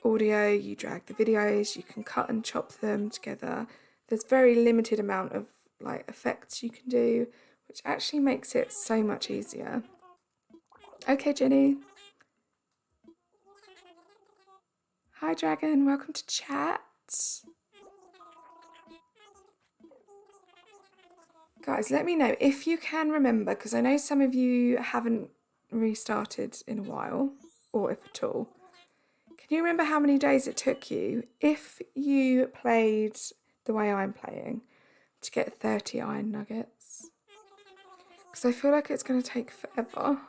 audio, you drag the videos, you can cut and chop them together. There's very limited amount of like effects you can do, which actually makes it so much easier. Okay, Jenny. Hi, Dragon. Welcome to chat. Guys, let me know if you can remember, because I know some of you haven't restarted in a while, or if at all. Can you remember how many days it took you, if you played the way I'm playing, to get 30 iron nuggets? Because I feel like it's going to take forever.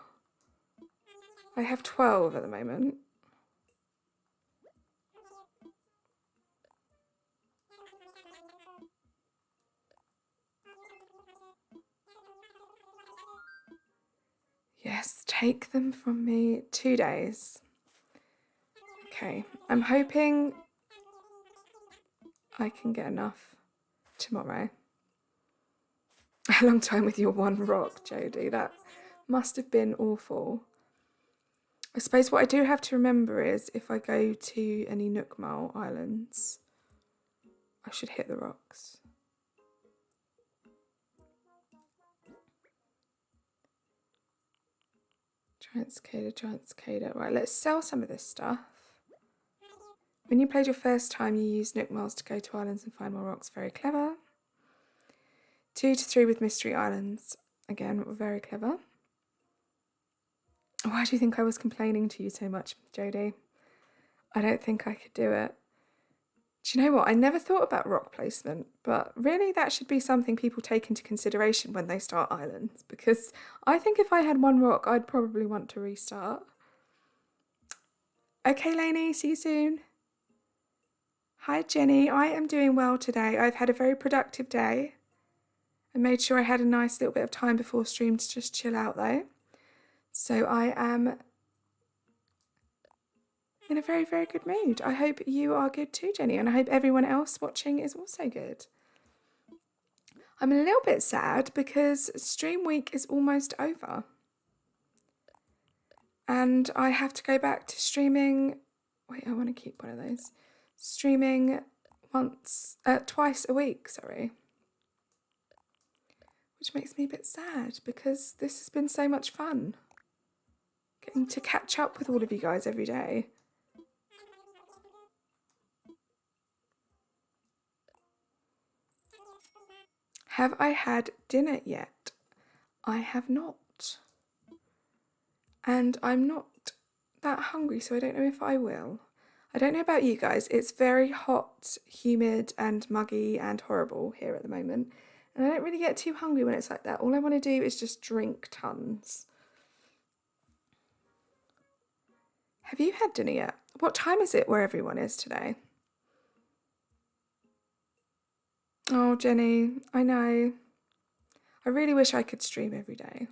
I have 12 at the moment. Yes, take them from me. 2 days. Okay, I'm hoping I can get enough tomorrow. A long time with your one rock, Jodie. That must have been awful. I suppose what I do have to remember is if I go to any Nook Mile islands, I should hit the rocks. Giant cicada. Right, let's sell some of this stuff. When you played your first time, you used Nook Miles to go to islands and find more rocks. Very clever. 2 to 3 with mystery islands. Again, very clever. Why do you think I was complaining to you so much, Jodie? I don't think I could do it. Do you know what? I never thought about rock placement, but really that should be something people take into consideration when they start islands, because I think if I had one rock, I'd probably want to restart. Okay, Lainey, see you soon. Hi, Jenny. I am doing well today. I've had a very productive day. I made sure I had a nice little bit of time before stream to just chill out though. So I am in a very, very good mood. I hope you are good too, Jenny, and I hope everyone else watching is also good. I'm a little bit sad because stream week is almost over. And I have to go back to streaming. Wait, I want to keep one of those. Streaming twice a week, sorry. Which makes me a bit sad because this has been so much fun. Getting to catch up with all of you guys every day. Have I had dinner yet? I have not. And I'm not that hungry, so I don't know if I will. I don't know about you guys, it's very hot, humid and muggy and horrible here at the moment. And I don't really get too hungry when it's like that. All I want to do is just drink tons. Have you had dinner yet? What time is it where everyone is today? Oh, Jenny, I know. I really wish I could stream every day.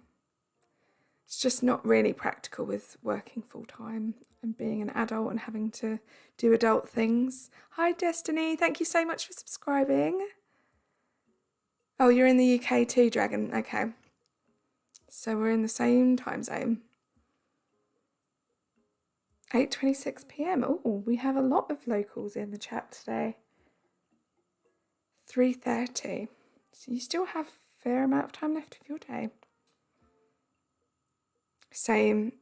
It's just not really practical with working full time and being an adult and having to do adult things. Hi, Destiny. Thank you so much for subscribing. Oh, you're in the UK too, Dragon. Okay. So we're in the same time zone. 8:26 p.m. Oh, we have a lot of locals in the chat today. 3:30. So you still have a fair amount of time left of your day. Same.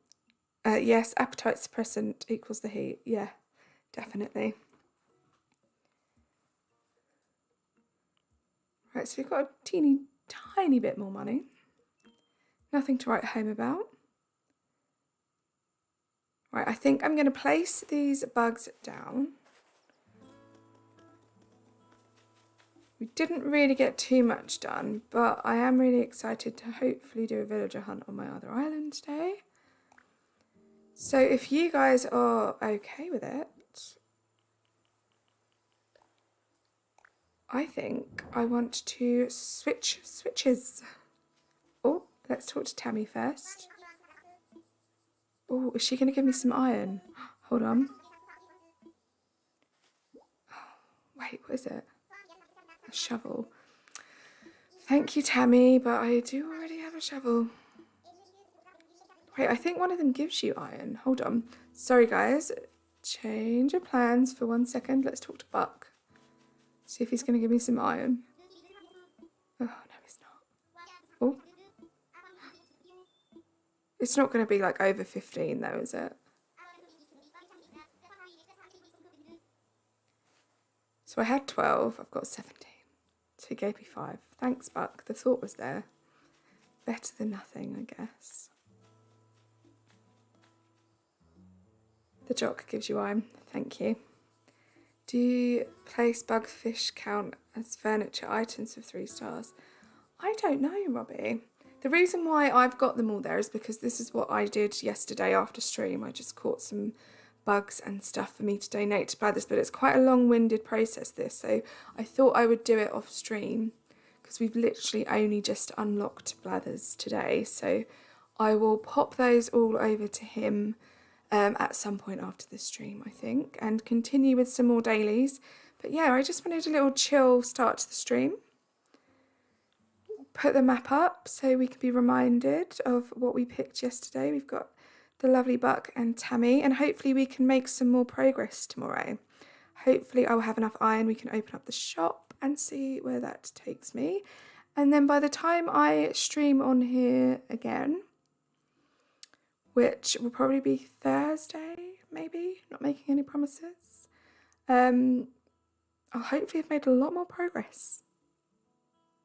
Yes, appetite suppressant equals the heat. Yeah, definitely. Right, so we've got a teeny tiny bit more money. Nothing to write home about. Right, I think I'm going to place these bugs down. We didn't really get too much done, but I am really excited to hopefully do a villager hunt on my other island today. So if you guys are okay with it, I think I want to switch switches. Oh, let's talk to Tammy first. Oh, is she going to give me some iron? Hold on. Wait, what is it? A shovel. Thank you, Tammy, but I do already have a shovel. Wait, I think one of them gives you iron. Hold on. Sorry, guys. Change of plans for 1 second. Let's talk to Buck. See if he's going to give me some iron. Oh, no, he's not. Oh. It's not going to be like over 15 though, is it? So I had 12. I've got 17. So he gave me 5. Thanks, Buck. The thought was there. Better than nothing, I guess. The jock gives you iron. Thank you. Do you place bug fish count as furniture items of 3 stars? I don't know, Robbie. The reason why I've got them all there is because this is what I did yesterday after stream. I just caught some bugs and stuff for me to donate to Blathers, but it's quite a long-winded process, this, so I thought I would do it off stream because we've literally only just unlocked Blathers today, so I will pop those all over to him at some point after the stream, I think, and continue with some more dailies. But yeah, I just wanted a little chill start to the stream. Put the map up so we can be reminded of what we picked yesterday. We've got the lovely Buck and Tammy, and hopefully we can make some more progress tomorrow. Hopefully I will have enough iron, we can open up the shop and see where that takes me. And then by the time I stream on here again, which will probably be Thursday, maybe, not making any promises, I'll hopefully have made a lot more progress.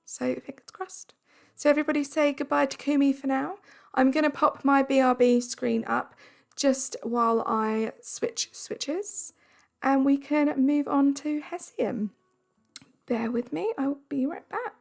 So fingers crossed. So everybody say goodbye to Kumi for now. I'm going to pop my BRB screen up just while I switch switches and we can move on to Hessium. Bear with me, I'll be right back.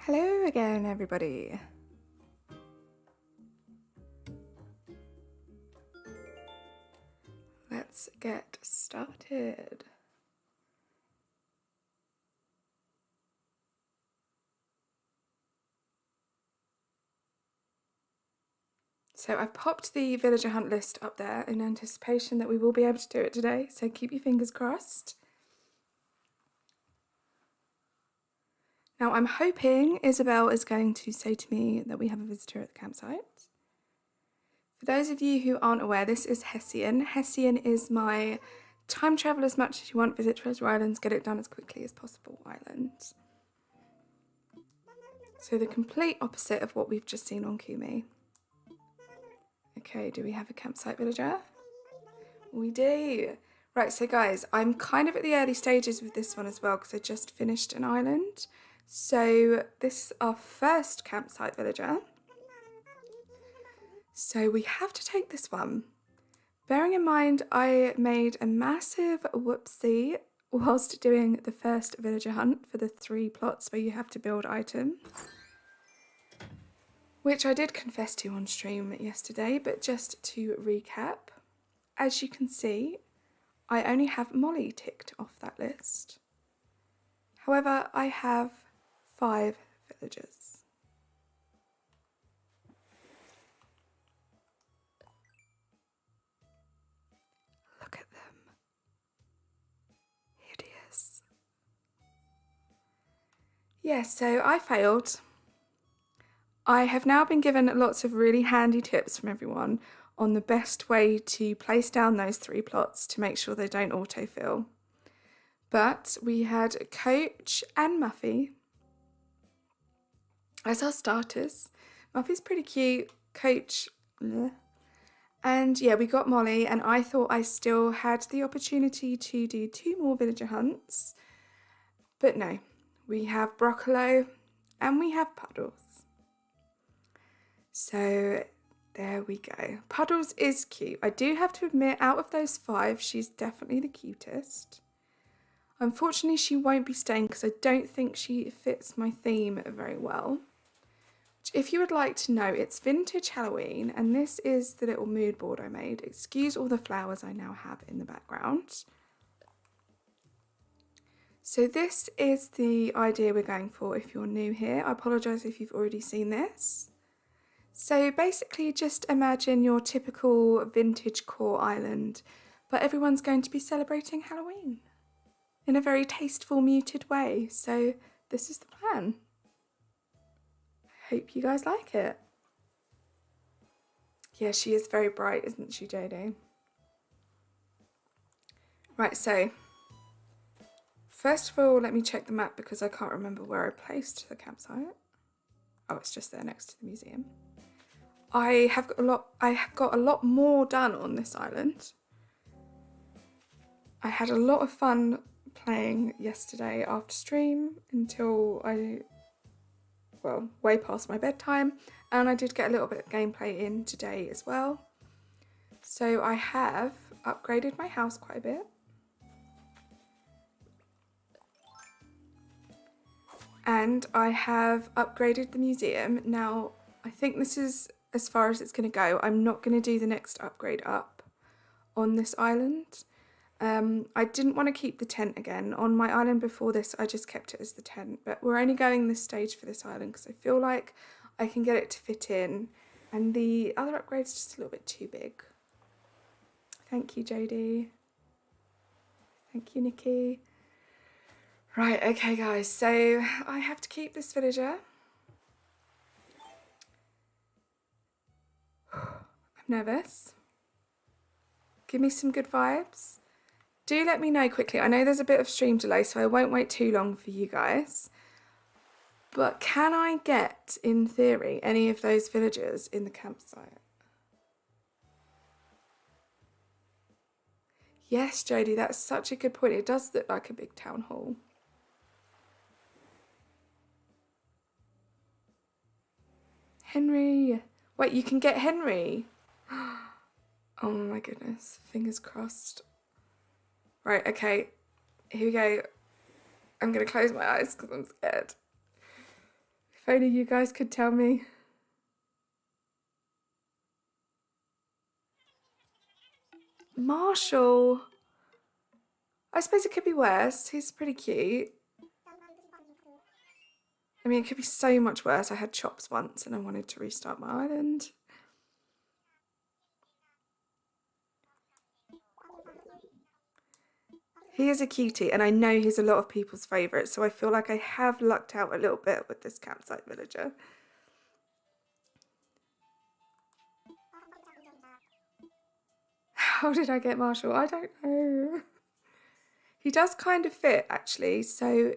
Hello again, everybody. Let's get started. So I've popped the villager hunt list up there in anticipation that we will be able to do it today, so keep your fingers crossed. Now I'm hoping Isabel is going to say to me that we have a visitor at the campsite. For those of you who aren't aware, this is Hessian. Hessian is my time travel as much as you want, visit Treasure Islands, get it done as quickly as possible island. So the complete opposite of what we've just seen on Kumi. Okay, do we have a campsite villager? We do. Right, so guys, I'm kind of at the early stages with this one as well because I just finished an island. So this is our first campsite villager. So we have to take this one. Bearing in mind I made a massive whoopsie whilst doing the first villager hunt for the 3 plots where you have to build items. Which I did confess to on stream yesterday, but just to recap, as you can see, I only have Molly ticked off that list. However, I have 5 villagers. Look at them. Hideous. Yes, so I failed. I have now been given lots of really handy tips from everyone on the best way to place down those 3 plots to make sure they don't autofill. But we had Coach and Muffy as our starters. Muffy's pretty cute, Coach, bleh. And yeah, we got Molly, and I thought I still had the opportunity to do 2 more villager hunts. But no, we have Broccolo and we have Puddles. So there we go. Puddles is cute. I do have to admit, out of those 5, she's definitely the cutest. Unfortunately, she won't be staying because I don't think she fits my theme very well. If you would like to know, it's vintage Halloween, and this is the little mood board I made. Excuse all the flowers I now have in the background. So this is the idea we're going for if you're new here. I apologise if you've already seen this. So basically just imagine your typical vintage core island, but everyone's going to be celebrating Halloween in a very tasteful, muted way. So this is the plan. Hope you guys like it. Yeah, she is very bright, isn't she, JD? Right, so first of all, let me check the map because I can't remember where I placed the campsite. Oh, it's just there next to the museum. I have got a lot more done on this island. I had a lot of fun playing yesterday after stream until way past my bedtime, and I did get a little bit of gameplay in today as well. So I have upgraded my house quite a bit. And I have upgraded the museum. Now, I think this is as far as it's going to go. I'm not going to do the next upgrade up on this island. I didn't want to keep the tent again. On my island before this, I just kept it as the tent, but we're only going this stage for this island because I feel like I can get it to fit in, and the other upgrade's just a little bit too big. Thank you, JD. Thank you, Nikki. Right, okay guys, so I have to keep this villager. I'm nervous. Give me some good vibes. Do let me know quickly. I know there's a bit of stream delay, so I won't wait too long for you guys. But can I get, in theory, any of those villagers in the campsite? Yes, Jodie, that's such a good point. It does look like a big town hall. Henry. Wait, you can get Henry. Oh my goodness. Fingers crossed. Right, okay. Here we go. I'm going to close my eyes because I'm scared. If only you guys could tell me. Marshall. I suppose it could be worse. He's pretty cute. I mean, it could be so much worse. I had chops once and I wanted to restart my island. He is a cutie, and I know he's a lot of people's favourite, so I feel like I have lucked out a little bit with this campsite villager. How did I get Marshall? I don't know. He does kind of fit, actually, so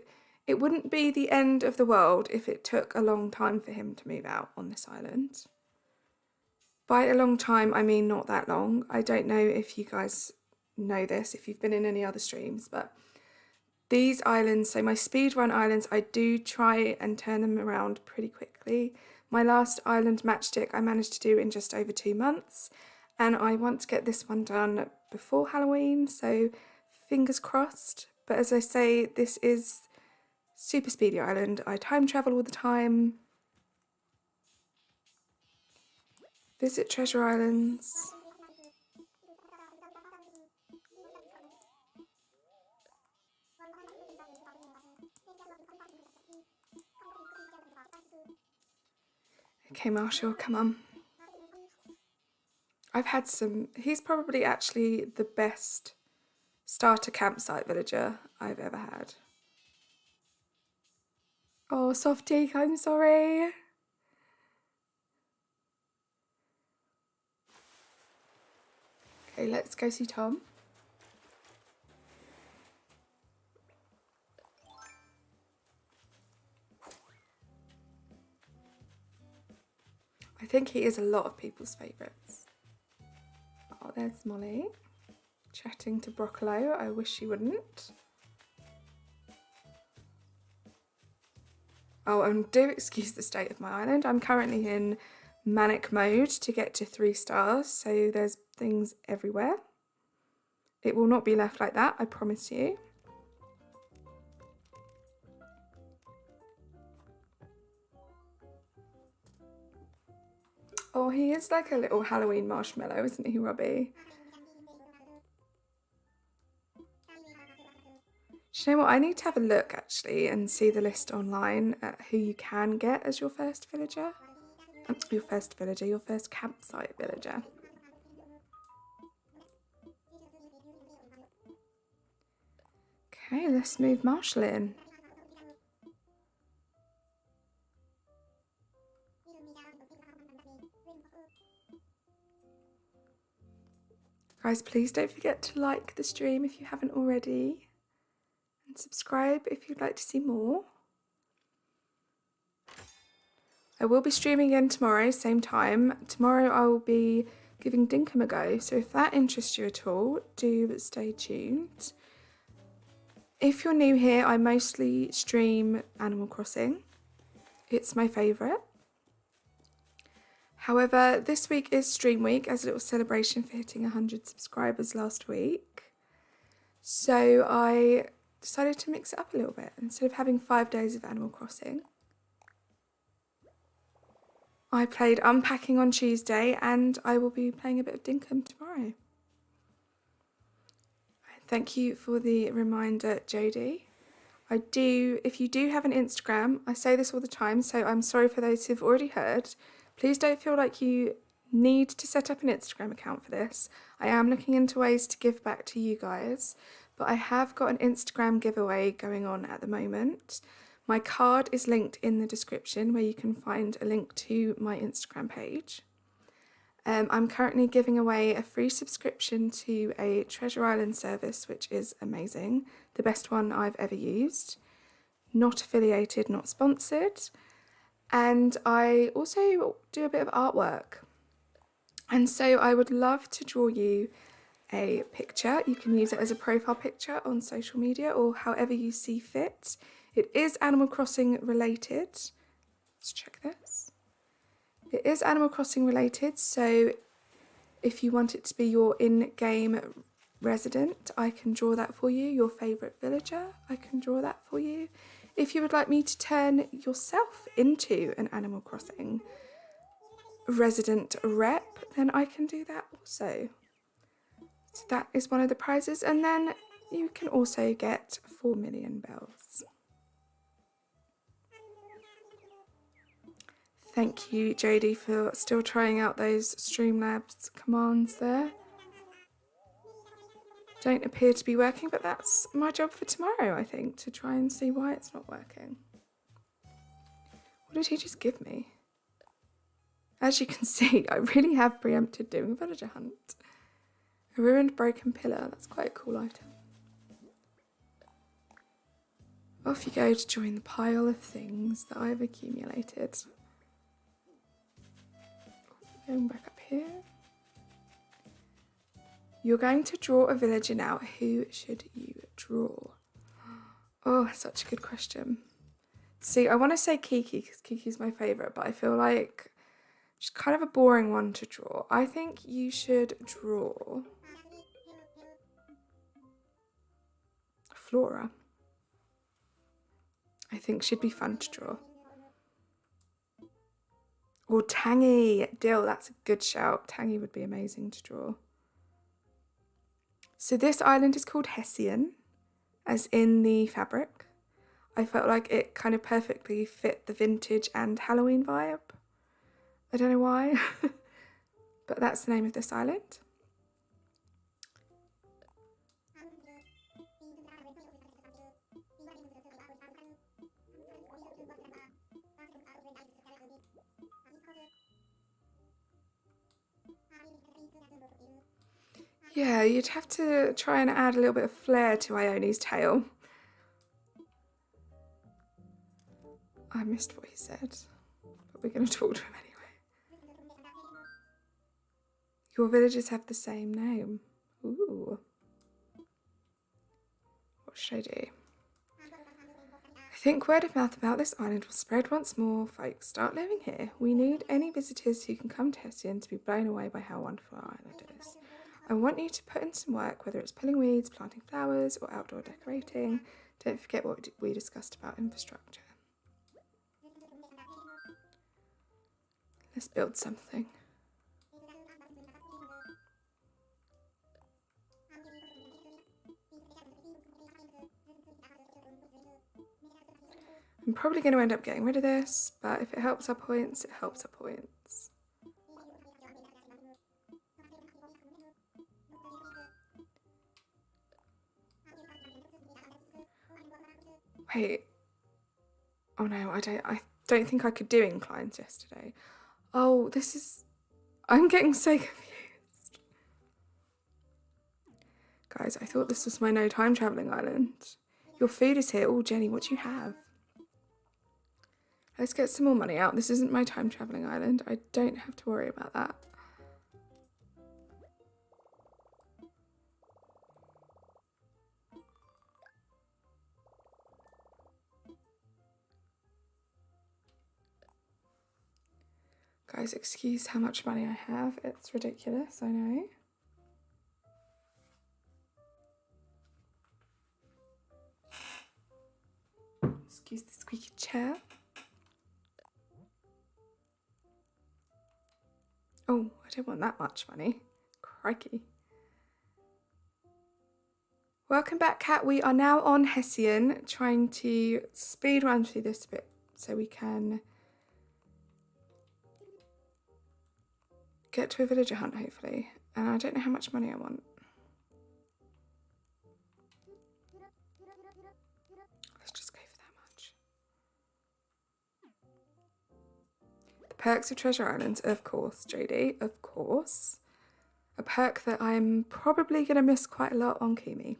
it wouldn't be the end of the world if it took a long time for him to move out on this island. By a long time, I mean not that long. I don't know if you guys know this, if you've been in any other streams, but these islands, so my speedrun islands, I do try and turn them around pretty quickly. My last island matchstick I managed to do in just over 2 months, and I want to get this one done before Halloween, so fingers crossed. But as I say, this is super speedy island. I time travel all the time. Visit treasure islands. Okay, Marshall, come on. I've had some... He's probably actually the best starter campsite villager I've ever had. Oh, Softy, I'm sorry. Okay, let's go see Tom. I think he is a lot of people's favourites. Oh, there's Molly, chatting to Broccolo. I wish she wouldn't. Oh, and do excuse the state of my island. I'm currently in manic mode to get to 3 stars, so there's things everywhere. It will not be left like that, I promise you. Oh, he is like a little Halloween marshmallow, isn't he, Robbie? Do you know what? I need to have a look, actually, and see the list online at who you can get as your first villager. Your first campsite villager. Okay, let's move Marshall in. Guys, please don't forget to like the stream if you haven't already, and subscribe if you'd like to see more. I will be streaming again tomorrow, same time. Tomorrow I will be giving Dinkum a go, so if that interests you at all, do stay tuned. If you're new here, I mostly stream Animal Crossing. It's my favourite. However, this week is stream week as a little celebration for hitting 100 subscribers last week. So I decided to mix it up a little bit. Instead of having 5 days of Animal Crossing, I played Unpacking on Tuesday, and I will be playing a bit of Dinkum tomorrow. Thank you for the reminder, Jodie. If you do have an Instagram, I say this all the time, so I'm sorry for those who've already heard. Please don't feel like you need to set up an Instagram account for this. I am looking into ways to give back to you guys, but I have got an Instagram giveaway going on at the moment. My card is linked in the description where you can find a link to my Instagram page. I'm currently giving away a free subscription to a Treasure Island service, which is amazing. The best one I've ever used. Not affiliated, not sponsored. And I also do a bit of artwork. And so I would love to draw you a picture. You can use it as a profile picture on social media or however you see fit. It is Animal Crossing related. Let's check this. It is Animal Crossing related, so if you want it to be your in-game resident, I can draw that for you. Your favourite villager, I can draw that for you. If you would like me to turn yourself into an Animal Crossing resident rep, then I can do that also. So that is one of the prizes, and then you can also get 4 million bells. Thank you, Jodie, for still trying out those Streamlabs commands there. Don't appear to be working, but that's my job for tomorrow, I think, to try and see why it's not working. What did he just give me? As you can see, I really have preempted doing a villager hunt. A ruined broken pillar, that's quite a cool item. Off you go to join the pile of things that I've accumulated. Going back up here. You're going to draw a villager now. Who should you draw? Oh, such a good question. See, I want to say Kiki because Kiki's my favourite, but I feel like she's kind of a boring one to draw. I think you should draw Flora. I think she'd be fun to draw. Or Tangy. Dill, that's a good shout. Tangy would be amazing to draw. So this island is called Hessian, as in the fabric. I felt like it kind of perfectly fit the vintage and Halloween vibe. I don't know why, but that's the name of this island. Yeah, you'd have to try and add a little bit of flair to Ione's tail. I missed what he said, but we're going to talk to him anyway. Your villagers have the same name. Ooh. What should I do? I think word of mouth about this island will spread once more folks start living here. We need any visitors who can come to Hessian to be blown away by how wonderful our island is. I want you to put in some work, whether it's pulling weeds, planting flowers, or outdoor decorating. Don't forget what we discussed about infrastructure. Let's build something. I'm probably going to end up getting rid of this, but if it helps our points, it helps our points. Wait. Oh no, I don't think I could do inclines yesterday. Oh, this is... I'm getting so confused. Guys, I thought this was my no time travelling island. Your food is here. Oh, Jenny, what do you have? Let's get some more money out. This isn't my time travelling island. I don't have to worry about that. Guys, excuse how much money I have. It's ridiculous, I know. Excuse the squeaky chair. Oh, I don't want that much money. Crikey. Welcome back, Kat. We are now on Hessian, trying to speed run through this a bit so we can get to a villager hunt, hopefully. And I don't know how much money I want. Let's just go for that much. The perks of Treasure Islands, of course, JD, of course. A perk that I'm probably going to miss quite a lot on Kimi.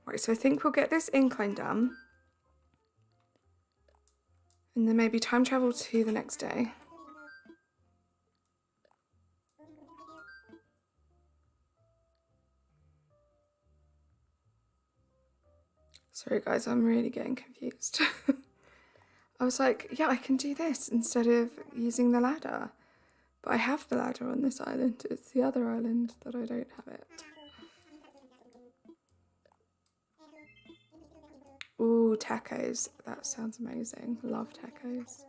Right, so I think we'll get this incline done. And then maybe time travel to the next day. Sorry guys, I'm really getting confused. I was like, yeah, I can do this instead of using the ladder. But I have the ladder on this island. It's the other island that I don't have it. Ooh, tacos. That sounds amazing. Love tacos.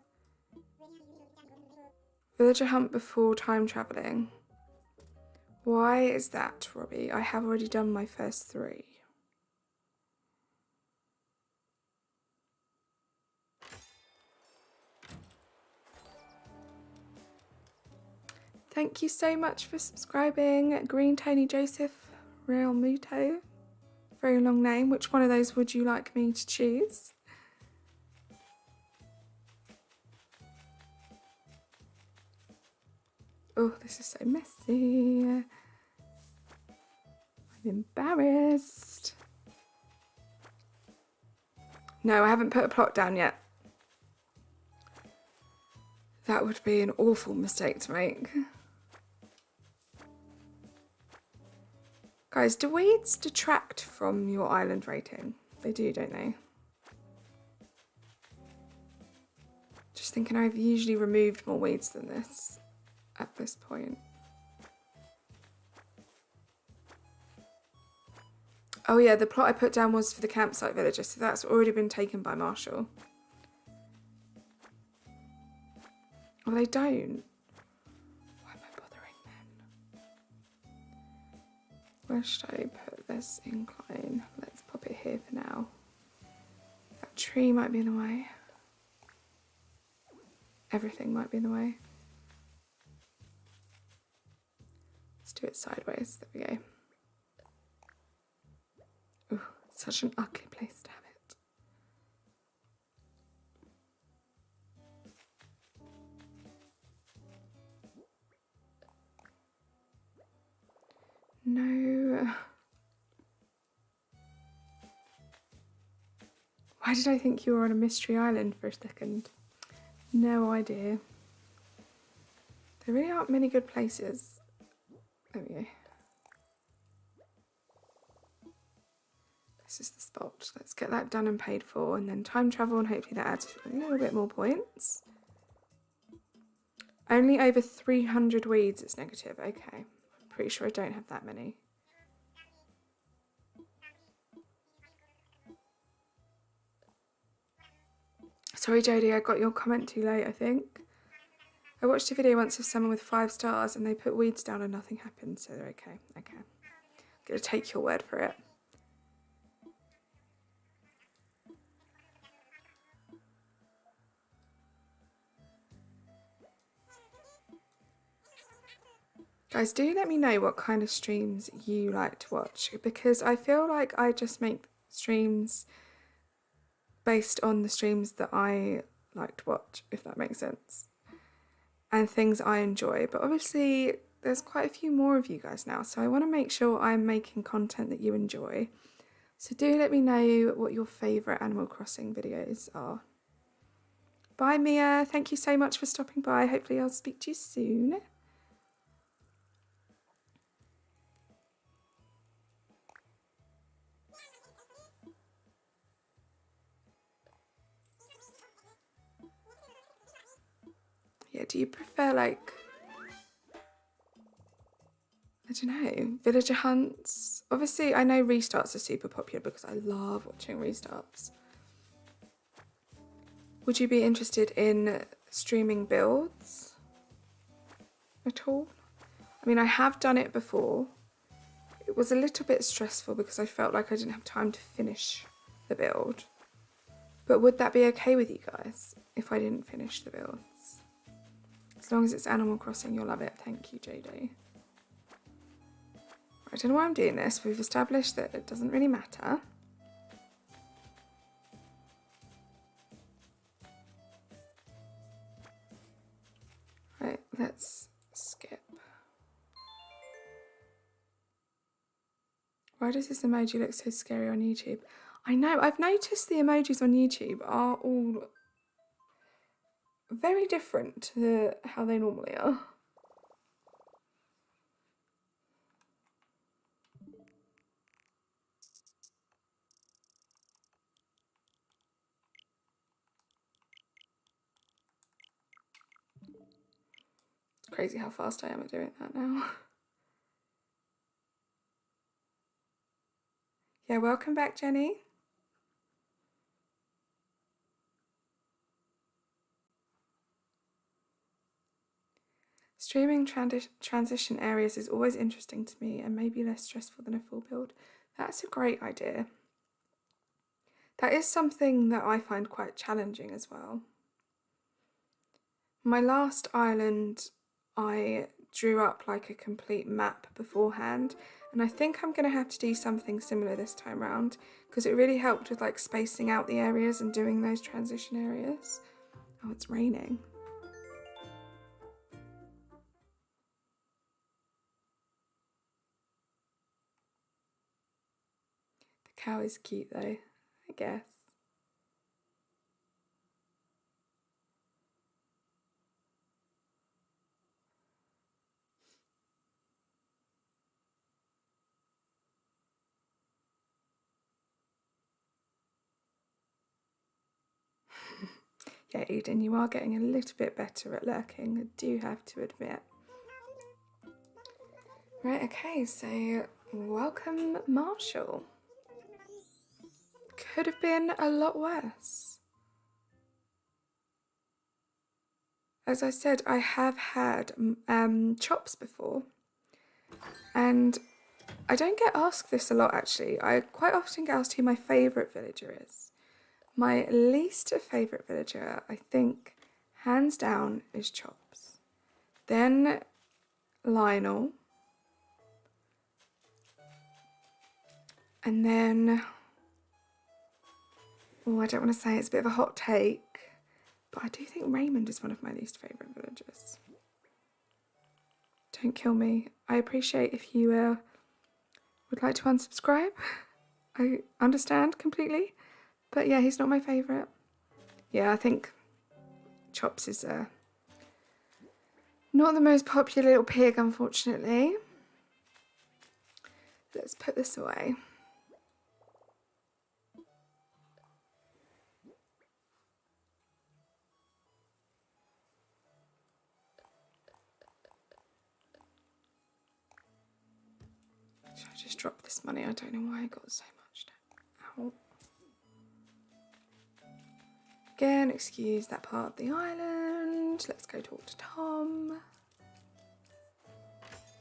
Villager hunt before time travelling. Why is that, Robbie? I have already done my first 3. Thank you so much for subscribing. Green Tony Joseph Real Muto. Very long name. Which one of those would you like me to choose? Oh, this is so messy. I'm embarrassed. No, I haven't put a plot down yet. That would be an awful mistake to make. Guys, do weeds detract from your island rating? They do, don't they? Just thinking I've usually removed more weeds than this at this point. Oh yeah, the plot I put down was for the campsite villager, so that's already been taken by Marshall. Oh, they don't. Why am I bothering then? Where should I put this incline? Let's pop it here for now. That tree might be in the way. Everything might be in the way. Let's do it sideways. There we go. Ooh, such an ugly place to have it. No. Why did I think you were on a mystery island for a second? No idea. There really aren't many good places. There we go. This is the spot. Let's get that done and paid for, and then time travel, and hopefully that adds a little bit more points. Only over 300 weeds it's negative. Okay. I'm pretty sure I don't have that many. Sorry, Jodie, I got your comment too late, I think. I watched a video once of someone with 5 stars and they put weeds down and nothing happened, so they're okay. Okay. I'm going to take your word for it. Guys, do let me know what kind of streams you like to watch, because I feel like I just make streams based on the streams that I like to watch, if that makes sense, and things I enjoy. But obviously there's quite a few more of you guys now, so I want to make sure I'm making content that you enjoy. So do let me know what your favourite Animal Crossing videos are. Bye Mia, thank you so much for stopping by. Hopefully I'll speak to you soon. Yeah, do you prefer, like, I don't know, villager hunts? Obviously, I know restarts are super popular because I love watching restarts. Would you be interested in streaming builds at all? I mean, I have done it before. It was a little bit stressful because I felt like I didn't have time to finish the build. But would that be okay with you guys if I didn't finish the builds? As long as it's Animal Crossing, you'll love it. Thank you, JD. I don't know why I'm doing this. We've established that it doesn't really matter. Right, let's skip. Why does this emoji look so scary on YouTube? I know, I've noticed the emojis on YouTube are all very different to how they normally are. It's crazy how fast I am at doing that now. Yeah, welcome back, Jenny. Streaming transition areas is always interesting to me and maybe less stressful than a full build. That's a great idea. That is something that I find quite challenging as well. My last island, I drew up like a complete map beforehand, and I think I'm going to have to do something similar this time around because it really helped with like spacing out the areas and doing those transition areas. Oh, it's raining. The cow is cute though, I guess. Yeah, Eden, you are getting a little bit better at lurking, I do have to admit. Right, okay, so welcome Marshall. Could have been a lot worse. As I said, I have had chops before, and I don't get asked this a lot actually. I quite often get asked who my favourite villager is. My least favourite villager, I think, hands down, is Chops. Then Lionel. And then, oh, I don't want to say it's a bit of a hot take, but I do think Raymond is one of my least favourite villagers. Don't kill me. I appreciate if you would like to unsubscribe. I understand completely. But yeah, he's not my favourite. Yeah, I think Chops is not the most popular little pig, unfortunately. Let's put this away. Should I just drop this money? I don't know why I got so much. Ow. Again, excuse that part of the island. Let's go talk to Tom.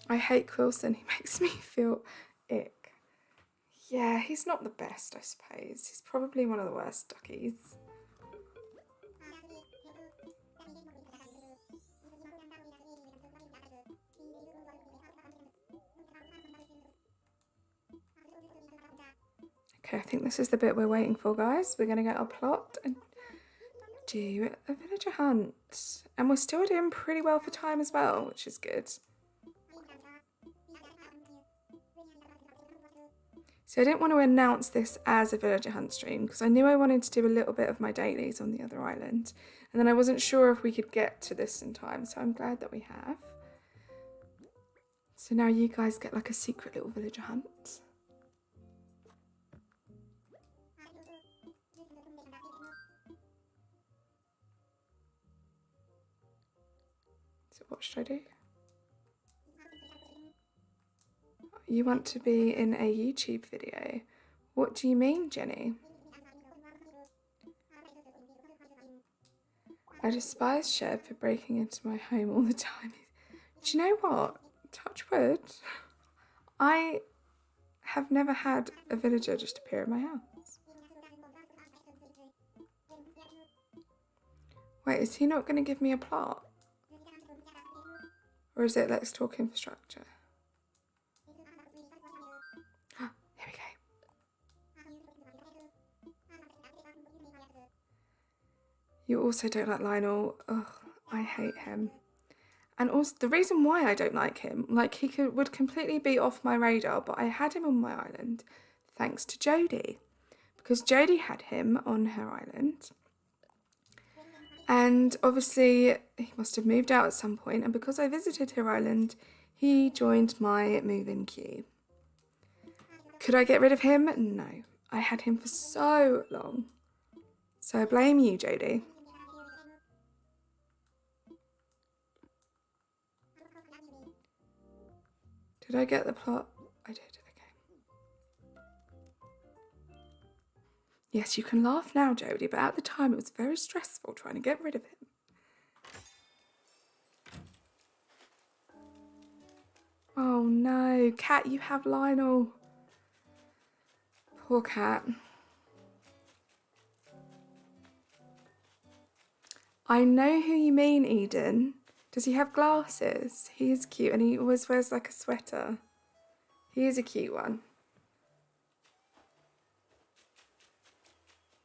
I hate Quilson. He makes me feel ick. Yeah, he's not the best, I suppose. He's probably one of the worst duckies. Okay, I think this is the bit we're waiting for, guys. We're going to get our plot and do a villager hunt. And we're still doing pretty well for time as well, which is good. So I didn't want to announce this as a villager hunt stream because I knew I wanted to do a little bit of my dailies on the other island. And then I wasn't sure if we could get to this in time, so I'm glad that we have. So now you guys get like a secret little villager hunt. So what should I do? You want to be in a YouTube video? What do you mean, Jenny? I despise Sheb for breaking into my home all the time. Do you know what? Touch wood. I have never had a villager just appear in my house. Wait, is he not going to give me a plot? Or is it let's talk infrastructure? Here we go. You also don't like Lionel. Ugh, I hate him. And also, the reason why I don't like him, like he would completely be off my radar, but I had him on my island thanks to Jodie. Because Jodie had him on her island. And obviously, he must have moved out at some point, and because I visited her island, he joined my move-in queue. Could I get rid of him? No. I had him for so long. So I blame you, Jodie. Did I get the plot? I did, okay. Yes, you can laugh now, Jodie, but at the time it was very stressful trying to get rid of him. Oh no, Cat, you have Lionel. Poor Cat. I know who you mean, Eden. Does he have glasses? He is cute and he always wears like a sweater. He is a cute one.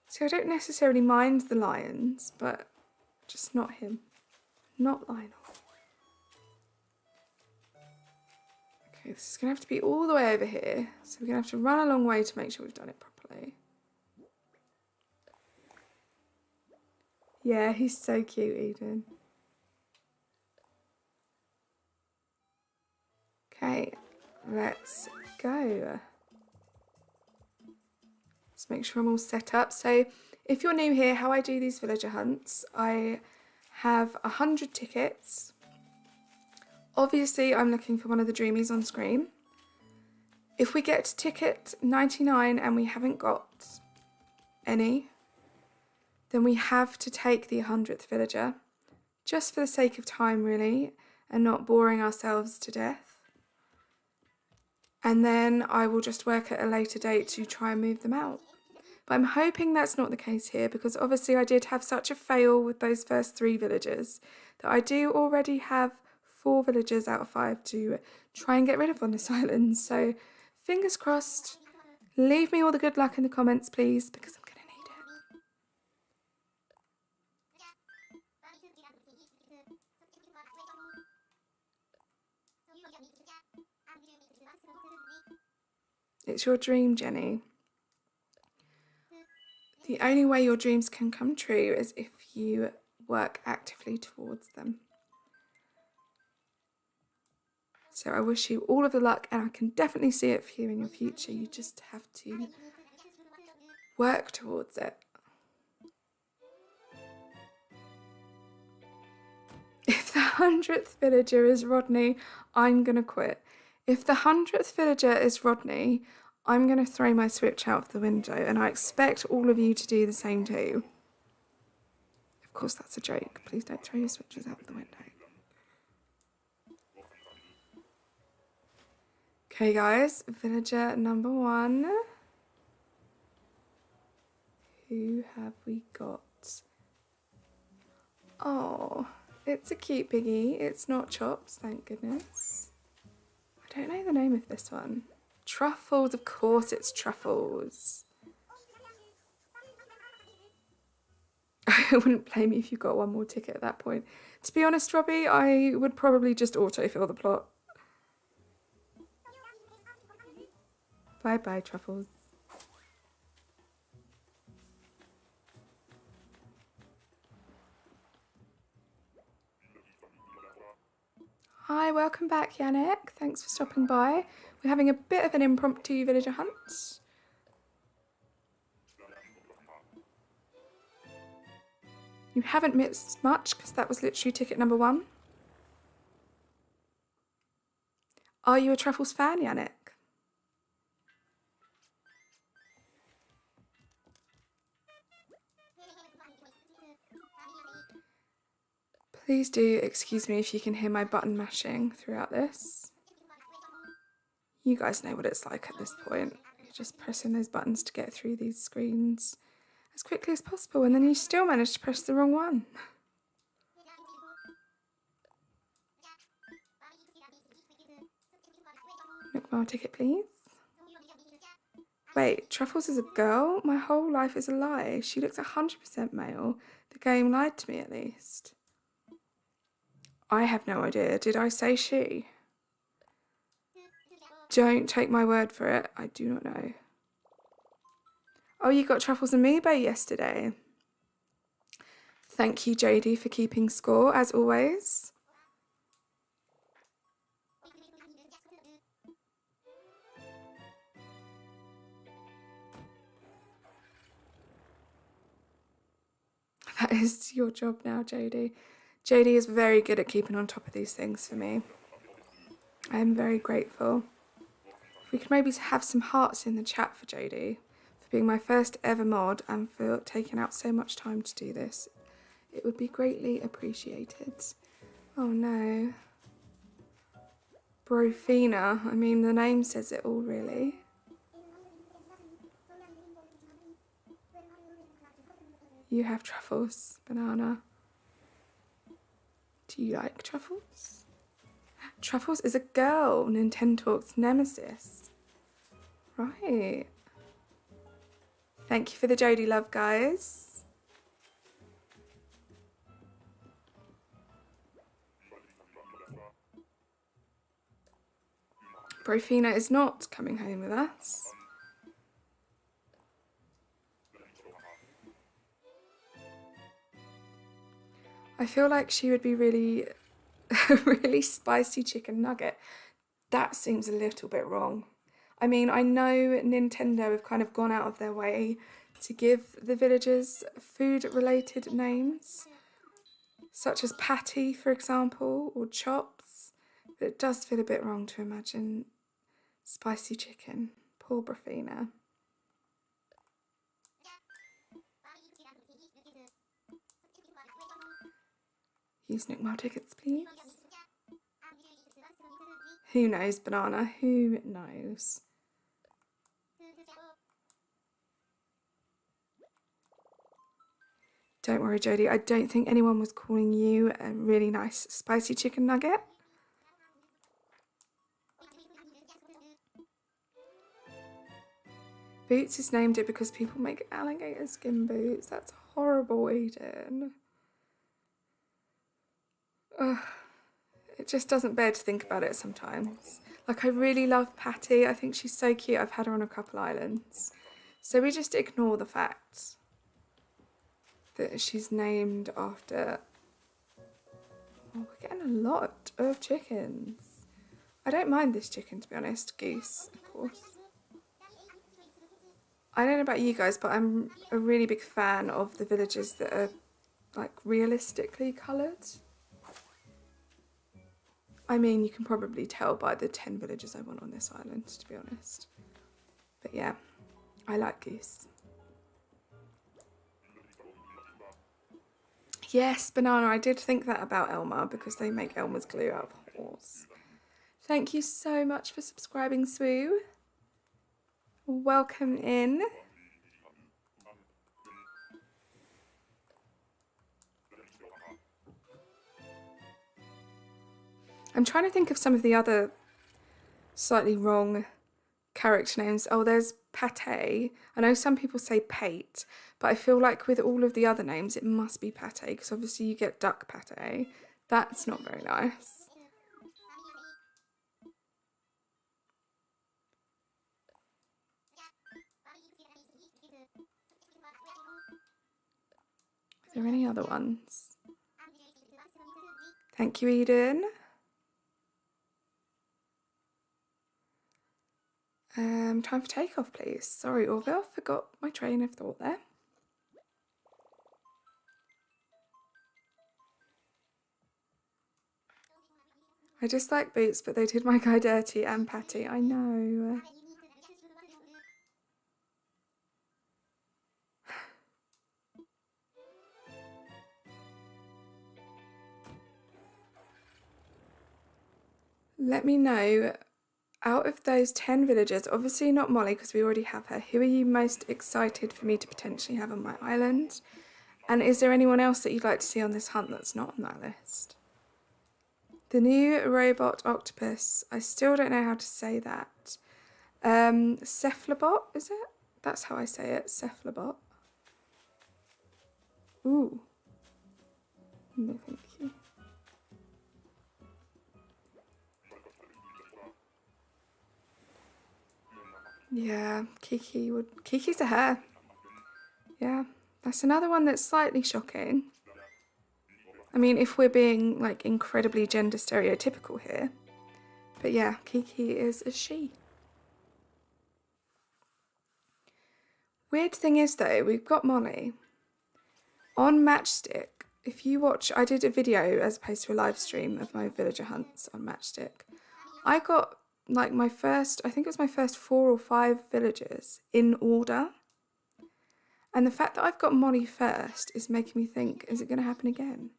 So I don't necessarily mind the lions, but just not him. Not Lionel. Okay, this is going to have to be all the way over here. So we're going to have to run a long way to make sure we've done it properly. Yeah, he's so cute, Eden. Okay, let's go. Let's make sure I'm all set up. So if you're new here, how I do these villager hunts, I have 100 tickets. Obviously, I'm looking for one of the dreamies on screen. If we get to ticket 99 and we haven't got any, then we have to take the 100th villager, just for the sake of time really, and not boring ourselves to death. And then I will just work at a later date to try and move them out. But I'm hoping that's not the case here, because obviously I did have such a fail with those first 3 villagers that I do already have 4 villagers out of 5 to try and get rid of on this island. So fingers crossed. Leave me all the good luck in the comments, please, because I'm going to need it. It's your dream, Jenny. The only way your dreams can come true is if you work actively towards them. So I wish you all of the luck, and I can definitely see it for you in your future. You just have to work towards it. If the 100th villager is Rodney, I'm going to quit. If the 100th villager is Rodney, I'm going to throw my Switch out of the window, and I expect all of you to do the same too. Of course, that's a joke. Please don't throw your Switches out of the window. Okay, guys, villager number 1. Who have we got? Oh, it's a cute piggy. It's not Chops, thank goodness. I don't know the name of this one. Truffles, of course it's Truffles. I wouldn't blame you if you got one more ticket at that point. To be honest, Robbie, I would probably just autofill the plot. Bye-bye, Truffles. Hi, welcome back, Yannick. Thanks for stopping by. We're having a bit of an impromptu villager hunt. You haven't missed much because that was literally ticket number 1. Are you a Truffles fan, Yannick? Please do excuse me if you can hear my button mashing throughout this. You guys know what it's like at this point. You're just pressing those buttons to get through these screens as quickly as possible, and then you still manage to press the wrong one. McMahon ticket, please. Wait, Truffles is a girl? My whole life is a lie. She looks 100% male. The game lied to me, at least. I have no idea. Did I say she? Don't take my word for it. I do not know. Oh, you got Truffles and Meebay yesterday. Thank you, JD, for keeping score, as always. That is your job now, JD. JD is very good at keeping on top of these things for me. I am very grateful. If we could maybe have some hearts in the chat for JD, for being my first ever mod and for taking out so much time to do this. It would be greatly appreciated. Oh no. Brofina. I mean, the name says it all, really. You have truffles, banana. Do you like truffles? Truffles is a girl, Nintendo's nemesis. Right. Thank you for the Jodie love, guys. Brofina is not coming home with us. I feel like she would be really, really spicy chicken nugget. That seems a little bit wrong. I mean, I know Nintendo have kind of gone out of their way to give the villagers food-related names, such as Patty, for example, or Chops, but it does feel a bit wrong to imagine spicy chicken. Poor Brofina. Use Nookmail tickets, please. Who knows, banana? Who knows? Don't worry, Jodie. I don't think anyone was calling you a really nice spicy chicken nugget. Boots is named it because people make alligator skin boots. That's horrible, Eden. Ugh. It just doesn't bear to think about it sometimes. Like, I really love Patty. I think she's so cute. I've had her on a couple islands. So we just ignore the fact that she's named after... Oh, we're getting a lot of chickens. I don't mind this chicken, to be honest. Goose, of course. I don't know about you guys, but I'm a really big fan of the villages that are, like, realistically coloured. I mean, you can probably tell by the 10 villages I want on this island, to be honest. But yeah, I like goose. Yes, banana, I did think that about Elma because they make Elma's glue out of horse. Thank you so much for subscribing, Swoo. Welcome in. I'm trying to think of some of the other slightly wrong character names. Oh, there's Pate. I know some people say Pate, but I feel like with all of the other names, it must be Pate, because obviously you get duck pate. That's not very nice. Are there any other ones? Thank you, Eden. Time for takeoff, please. Sorry, Orville, forgot my train of thought there. I just like boots, but they did my guy dirty, and Patty, I know. Let me know, out of those 10 villagers, obviously not Molly because we already have her, who are you most excited for me to potentially have on my island? And is there anyone else that you'd like to see on this hunt that's not on that list? The new robot octopus, I still don't know how to say that. Cephalobot, is it? That's how I say it, Cephalobot. Ooh. No, thank you. Yeah, Kiki's a hare. Yeah, that's another one that's slightly shocking. I mean, if we're being, like, incredibly gender stereotypical here. But yeah, Kiki is a she. Weird thing is, though, we've got Molly. On Matchstick, if you watch, I did a video as opposed to a live stream of my villager hunts on Matchstick. I got, like, my first, I think it was my first 4 or 5 villagers in order. And the fact that I've got Molly first is making me think, is it going to happen again?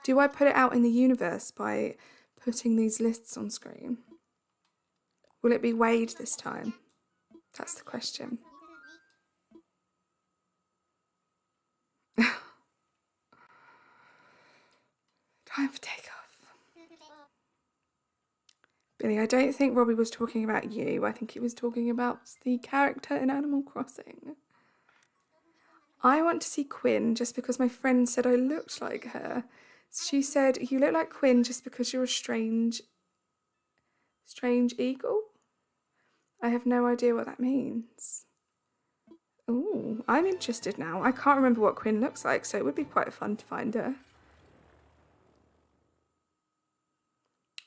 Do I put it out in the universe by putting these lists on screen? Will it be Wade this time? That's the question. Time for takeoff. Billy, I don't think Robbie was talking about you. I think he was talking about the character in Animal Crossing. I want to see Quinn just because my friend said I looked like her. She said, you look like Quinn just because you're a strange eagle? I have no idea what that means. Ooh, I'm interested now. I can't remember what Quinn looks like, so it would be quite fun to find her.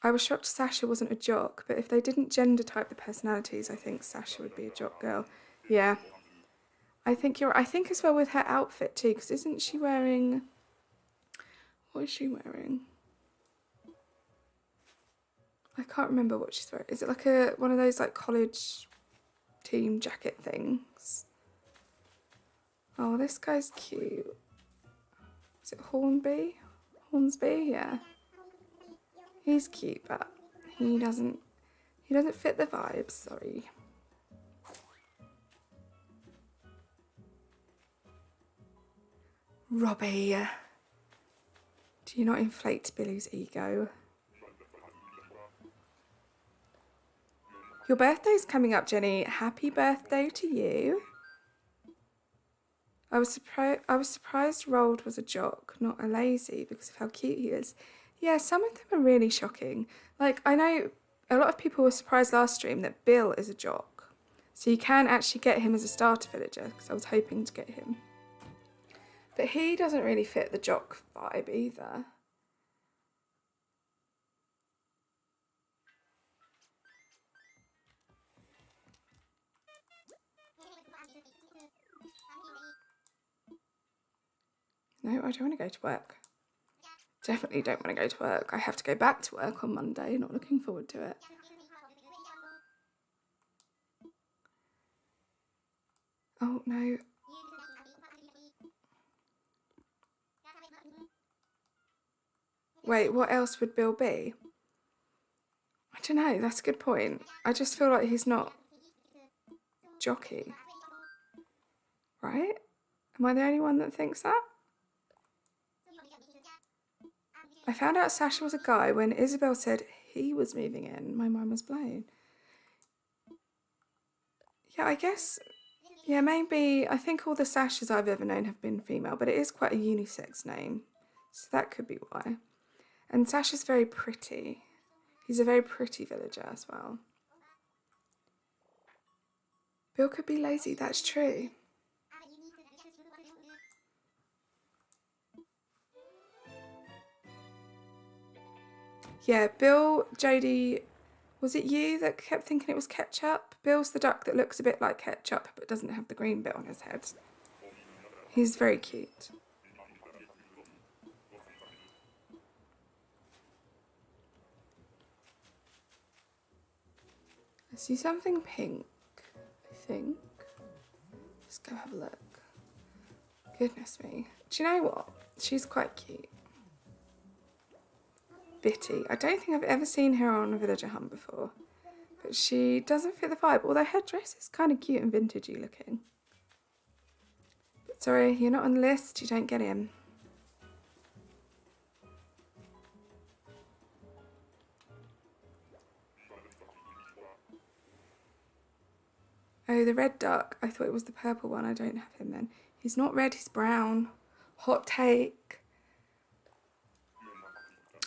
I was shocked Sasha wasn't a jock, but if they didn't gender type the personalities, I think Sasha would be a jock girl. Yeah. I think as well with her outfit too, because isn't she wearing... What is she wearing? I can't remember what she's wearing. Is it like one of those like college team jacket things? Oh, this guy's cute. Is it Hornsby? Hornsby, yeah. He's cute, but he doesn't fit the vibes, sorry. Robbie, do you not inflate Billy's ego? Your birthday's coming up, Jenny. Happy birthday to you. I was surprised Roald was a jock, not a lazy, because of how cute he is. Yeah, some of them are really shocking. Like, I know a lot of people were surprised last stream that Bill is a jock. So you can actually get him as a starter villager, because I was hoping to get him. But he doesn't really fit the jock vibe either. No, I don't want to go to work. Definitely don't want to go to work. I have to go back to work on Monday. Not looking forward to it. Oh, no. Wait, what else would Bill be? I don't know. That's a good point. I just feel like he's not jockey. Right? Am I the only one that thinks that? I found out Sasha was a guy when Isabel said he was moving in. My mind was blown. Yeah, I guess... Yeah, maybe... I think all the Sashas I've ever known have been female, but it is quite a unisex name. So that could be why. And Sasha's very pretty. He's a very pretty villager as well. Bill could be lazy, that's true. Yeah, Bill, Jodie, was it you that kept thinking it was ketchup? Bill's the duck that looks a bit like ketchup but doesn't have the green bit on his head. He's very cute. I see something pink, I think. Let's go have a look. Goodness me. Do you know what? She's quite cute. Bitty. I don't think I've ever seen her on a villager hunt before. But she doesn't fit the vibe, although her dress is kind of cute and vintagey looking. But sorry, you're not on the list, you don't get in. Oh, the red duck. I thought it was the purple one. I don't have him then. He's not red, he's brown. Hot take.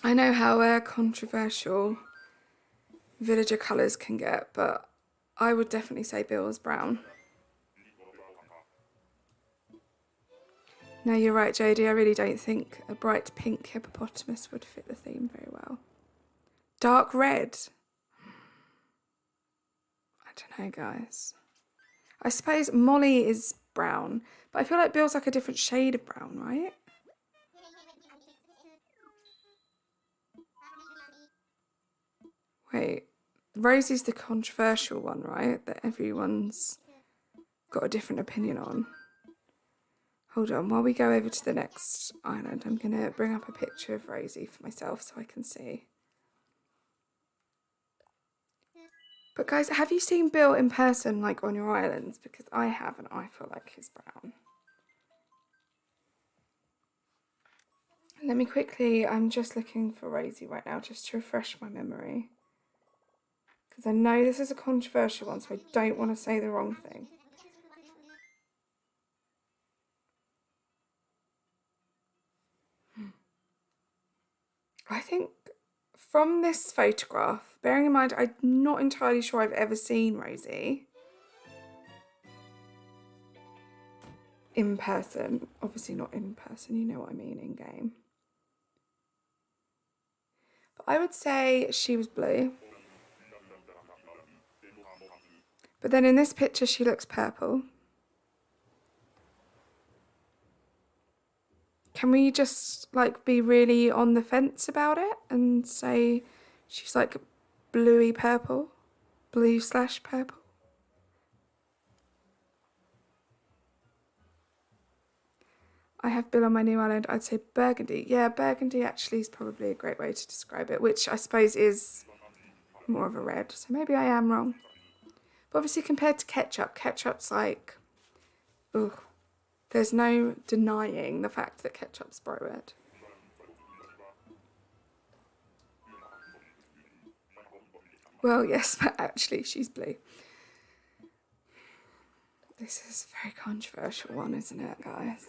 I know how controversial villager colours can get, but I would definitely say Bill's brown. No, you're right, Jodie. I really don't think a bright pink hippopotamus would fit the theme very well. Dark red. I don't know, guys. I suppose Molly is brown, but I feel like Bill's like a different shade of brown, right? Wait, Rosie's the controversial one, right? That everyone's got a different opinion on. Hold on, while we go over to the next island, I'm going to bring up a picture of Rosie for myself so I can see. But guys, have you seen Bill in person, like on your islands? Because I have, and I feel like he's brown. Let me quickly, I'm just looking for Rosie right now, just to refresh my memory. Because I know this is a controversial one, so I don't want to say the wrong thing. I think from this photograph, bearing in mind I'm not entirely sure I've ever seen Rosie in person. Obviously not in person, you know what I mean, in game. But I would say she was blue. But then in this picture she looks purple. Can we just like be really on the fence about it and say she's like bluey purple? Blue/purple? I have Bill on my new island. I'd say burgundy. Yeah, burgundy actually is probably a great way to describe it, which I suppose is more of a red. So maybe I am wrong. But obviously compared to ketchup, ketchup's like, ugh. There's no denying the fact that ketchup's bright red. Well, yes, but actually she's blue. This is a very controversial one, isn't it, guys?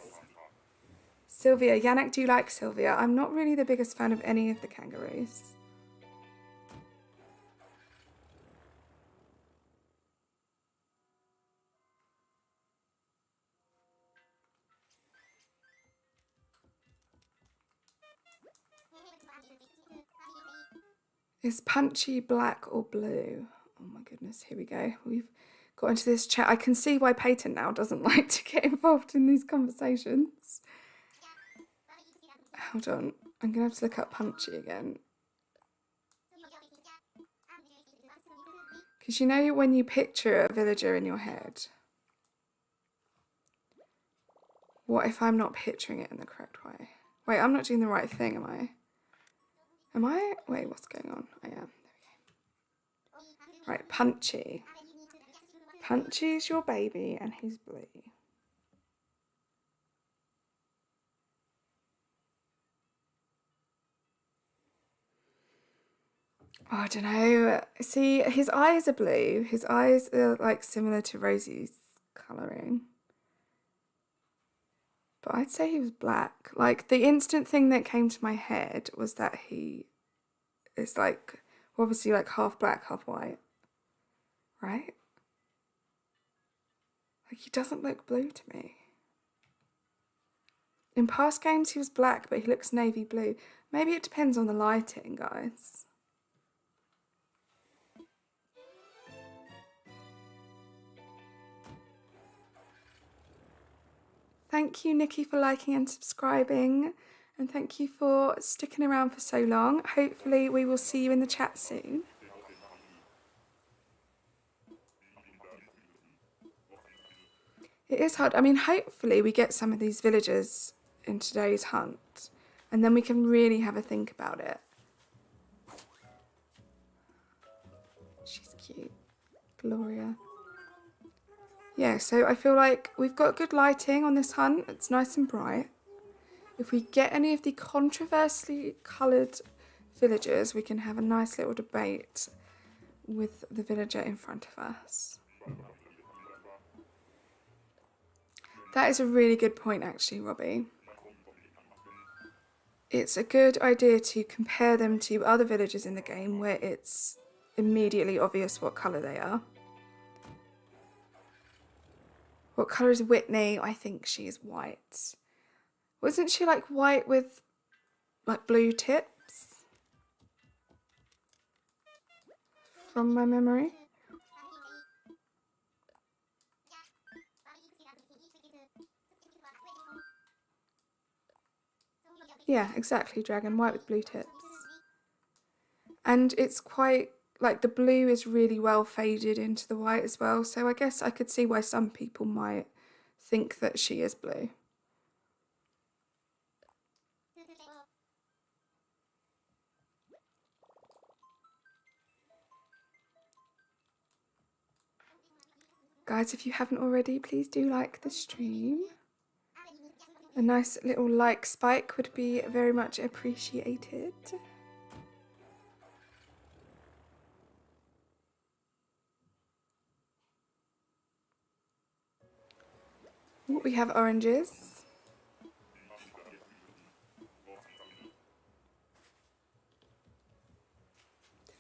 Sylvia. Yannick, do you like Sylvia? I'm not really the biggest fan of any of the kangaroos. Is Punchy black or blue? Oh my goodness, here we go. We've got into this chat. I can see why Peyton now doesn't like to get involved in these conversations. Hold on, I'm gonna have to look up Punchy again. Because you know when you picture a villager in your head, what if I'm not picturing it in the correct way? Wait, I'm not doing the right thing, am I? Am I? Wait, what's going on? I am. There we go. Right, Punchy. Punchy's your baby and he's blue. Oh, I don't know. See, his eyes are blue. His eyes are like similar to Rosie's colouring. But I'd say he was black. Like the instant thing that came to my head was that he is like obviously like half black, half white. Right? Like he doesn't look blue to me. In past games he was black, but he looks navy blue. Maybe it depends on the lighting, guys. Thank you, Nikki, for liking and subscribing. And thank you for sticking around for so long. Hopefully we will see you in the chat soon. It is hard. I mean, hopefully we get some of these villagers in today's hunt. And then we can really have a think about it. She's cute. Gloria. Yeah, so I feel like we've got good lighting on this hunt. It's nice and bright. If we get any of the controversially coloured villagers, we can have a nice little debate with the villager in front of us. That is a really good point, actually, Robbie. It's a good idea to compare them to other villagers in the game where it's immediately obvious what colour they are. What colour is Whitney? I think she is white. Wasn't she like white with like blue tips? From my memory. Yeah, exactly, Dragon. White with blue tips. And it's quite, like the blue is really well faded into the white as well. So I guess I could see why some people might think that she is blue. Guys, if you haven't already, please do like the stream. A nice little like spike would be very much appreciated. Ooh, we have oranges.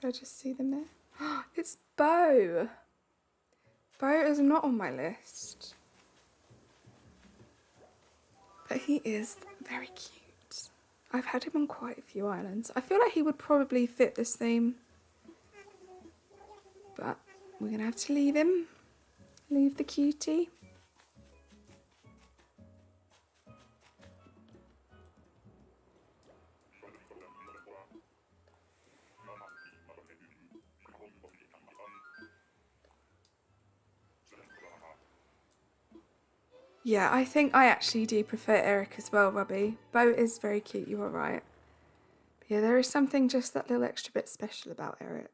Did I just see them there? It's Bo. Bo is not on my list. But he is very cute. I've had him on quite a few islands. I feel like he would probably fit this theme. But we're going to have to leave him. Leave the cutie. Yeah, I think I actually do prefer Eric as well, Robbie. Bo is very cute, you are right. But yeah, there is something just that little extra bit special about Eric.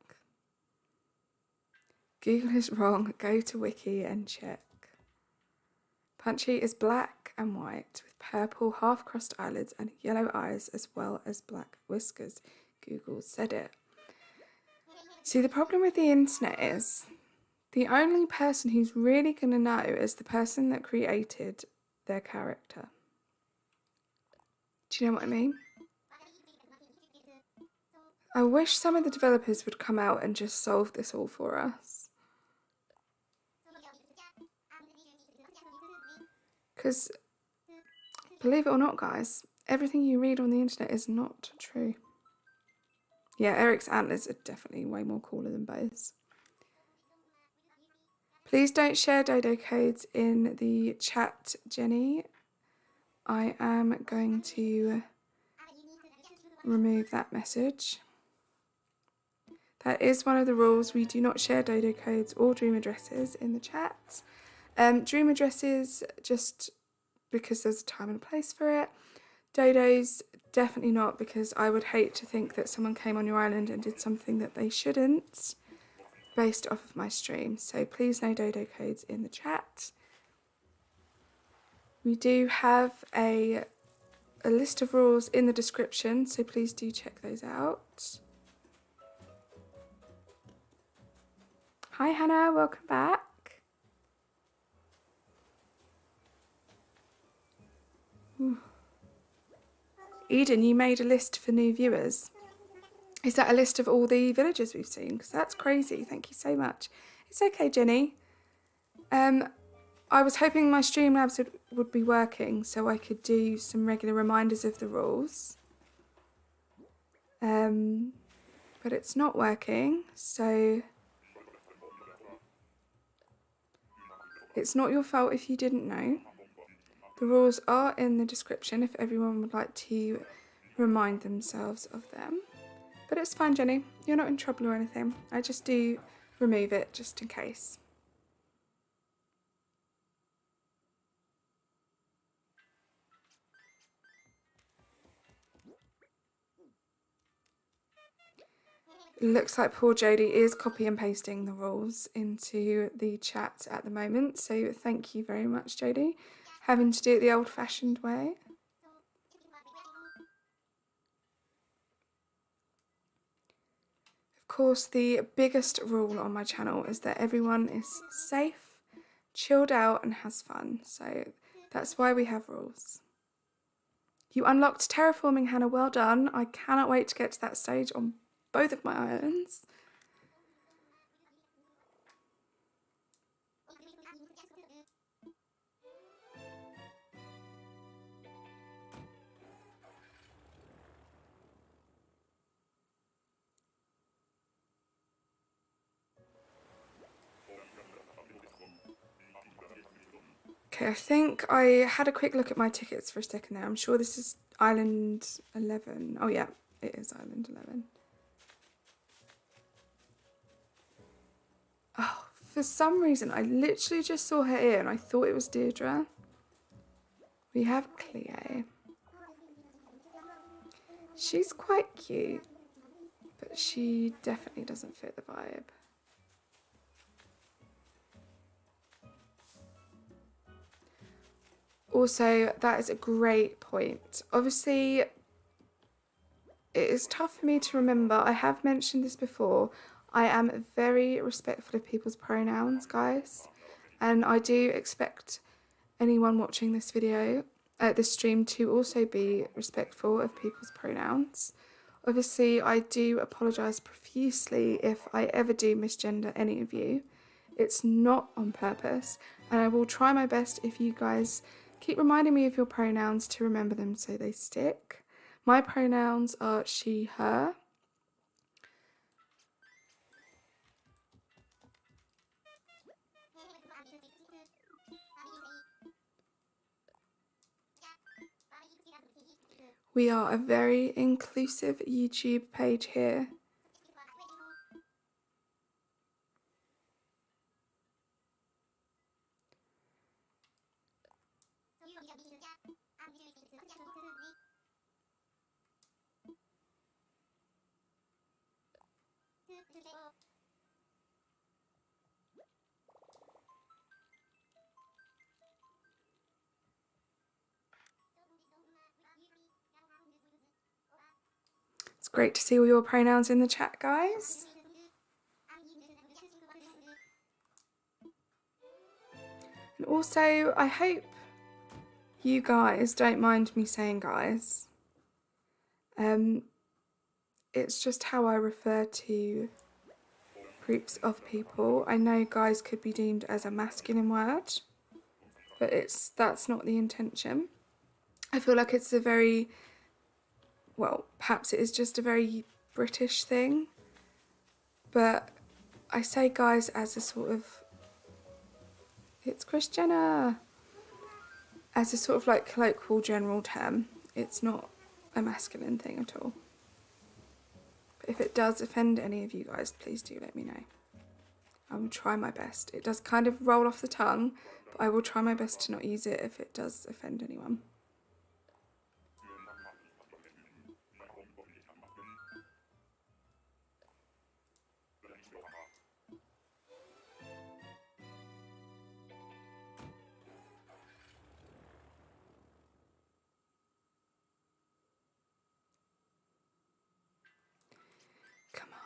Google is wrong. Go to Wiki and check. Punchy is black and white with purple half-crossed eyelids and yellow eyes as well as black whiskers. Google said it. See, the problem with the internet is the only person who's really going to know is the person that created their character. Do you know what I mean? I wish some of the developers would come out and just solve this all for us. Because, believe it or not, guys, everything you read on the internet is not true. Yeah, Eric's antlers are definitely way more cooler than Bo's. Please don't share Dodo codes in the chat, Jenny. I am going to remove that message. That is one of the rules. We do not share Dodo codes or dream addresses in the chat. Dream addresses, just because there's a time and a place for it. Dodos, definitely not, because I would hate to think that someone came on your island and did something that they shouldn't based off of my stream. So please no Dodo codes in the chat. We do have a list of rules in the description, so please do check those out. Hi Hannah, welcome back. Ooh. Eden, you made a list for new viewers. Is that a list of all the villagers we've seen? Because that's crazy. Thank you so much. It's okay, Jenny. I was hoping my Streamlabs would be working so I could do some regular reminders of the rules. But it's not working, so it's not your fault if you didn't know. The rules are in the description if everyone would like to remind themselves of them. But it's fine, Jenny. You're not in trouble or anything. I just do remove it just in case. Looks like poor Jodie is copy and pasting the rules into the chat at the moment. So thank you very much, Jodie. Having to do it the old-fashioned way. Of course, the biggest rule on my channel is that everyone is safe, chilled out and has fun. So that's why we have rules. You unlocked terraforming, Hannah. Well done. I cannot wait to get to that stage on both of my islands. Okay, I think I had a quick look at my tickets for a second there. I'm sure this is Island 11. Oh yeah, it is Island 11. Oh, for some reason, I literally just saw her ear and I thought it was Deirdre. We have Cleo. She's quite cute, but she definitely doesn't fit the vibe. Also, that is a great point. Obviously, it is tough for me to remember. I have mentioned this before. I am very respectful of people's pronouns, guys. And I do expect anyone watching this video, this stream, to also be respectful of people's pronouns. Obviously, I do apologise profusely if I ever do misgender any of you. It's not on purpose, and I will try my best if you guys keep reminding me of your pronouns to remember them so they stick. My pronouns are she, her. We are a very inclusive YouTube page here. It's great to see all your pronouns in the chat, guys. And also, I hope you guys don't mind me saying guys. It's just how I refer to groups of people. I know guys could be deemed as a masculine word, but that's not the intention. I feel like it's a very, well, perhaps it is just a very British thing, but I say guys as a sort of, it's Kris Jenner, as a sort of like colloquial general term. It's not a masculine thing at all. But if it does offend any of you guys, please do let me know. I will try my best. It does kind of roll off the tongue, but I will try my best to not use it if it does offend anyone. Come on.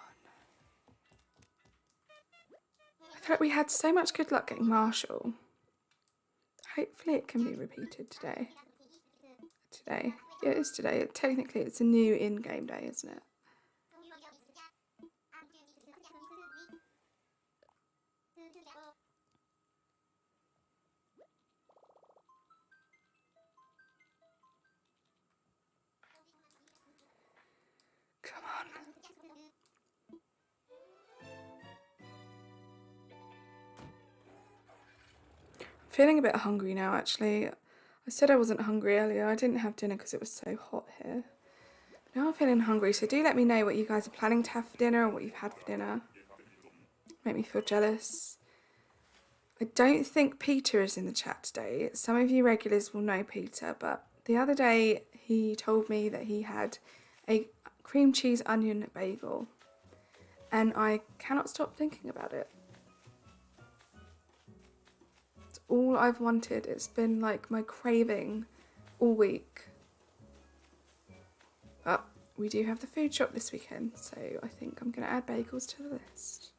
I feel like we had so much good luck getting Marshall. Hopefully it can be repeated today. Today. Yeah, it is today. Technically it's a new in-game day, isn't it? Come on. I'm feeling a bit hungry now, actually. I said I wasn't hungry earlier. I didn't have dinner because it was so hot here. But now I'm feeling hungry, so do let me know what you guys are planning to have for dinner and what you've had for dinner. Make me feel jealous. I don't think Peter is in the chat today. Some of you regulars will know Peter, but the other day he told me that he had a cream cheese onion bagel, and I cannot stop thinking about it. It's all I've wanted. It's been like my craving all week. But we do have the food shop this weekend, so I think I'm going to add bagels to the list.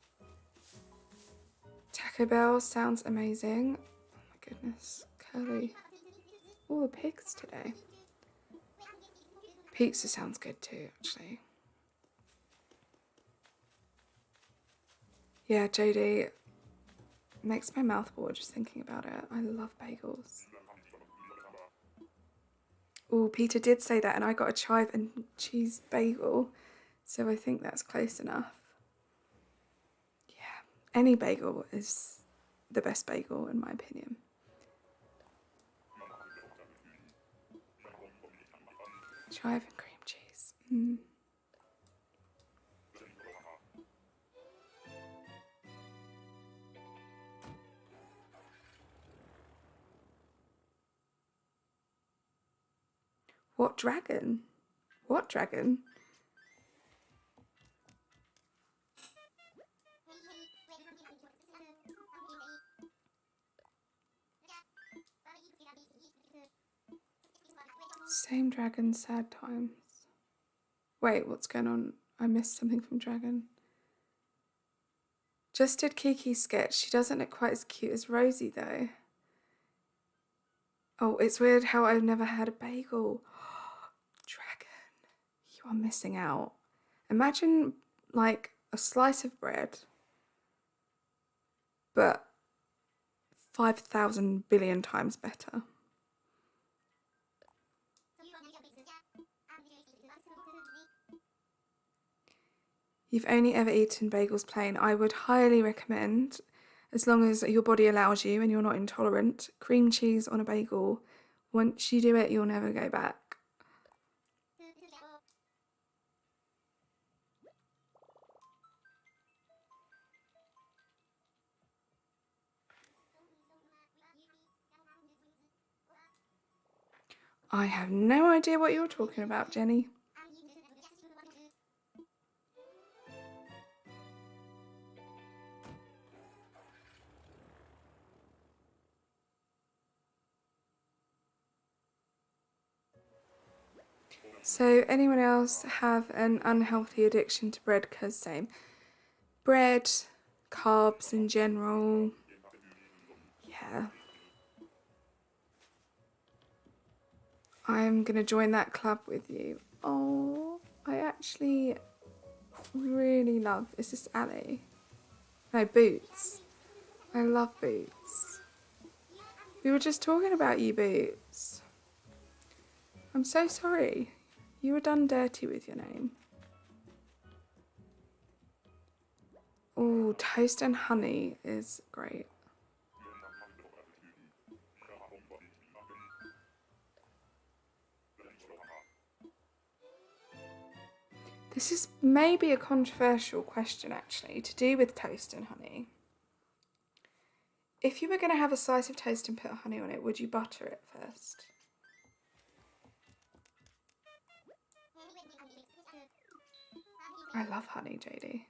Taco Bell sounds amazing. Oh my goodness, curly. All the pigs today. Pizza sounds good too, actually. Yeah, Jodie, makes my mouth water just thinking about it. I love bagels. Oh, Peter did say that, and I got a chive and cheese bagel, so I think that's close enough. Yeah, any bagel is the best bagel in my opinion. Chive and cream cheese. What dragon? What dragon? Same dragon, sad times. Wait, what's going on? I missed something from Dragon. Just did Kiki's sketch. She doesn't look quite as cute as Rosie though. Oh, it's weird how I've never had a bagel. Dragon, you are missing out. Imagine like a slice of bread, but 5,000 billion times better. You've only ever eaten bagels plain. I would highly recommend, as long as your body allows you and you're not intolerant, cream cheese on a bagel. Once you do it, you'll never go back. I have no idea what you're talking about, Jenny. So anyone else have an unhealthy addiction to bread? Because same. Bread, carbs in general. Yeah. I'm going to join that club with you. Oh, I actually really love... Is this Ali? No, Boots. I love Boots. We were just talking about you, Boots. I'm so sorry. You were done dirty with your name. Oh, toast and honey is great. This is maybe a controversial question actually, to do with toast and honey. If you were going to have a slice of toast and put honey on it, would you butter it first? I love honey, JD.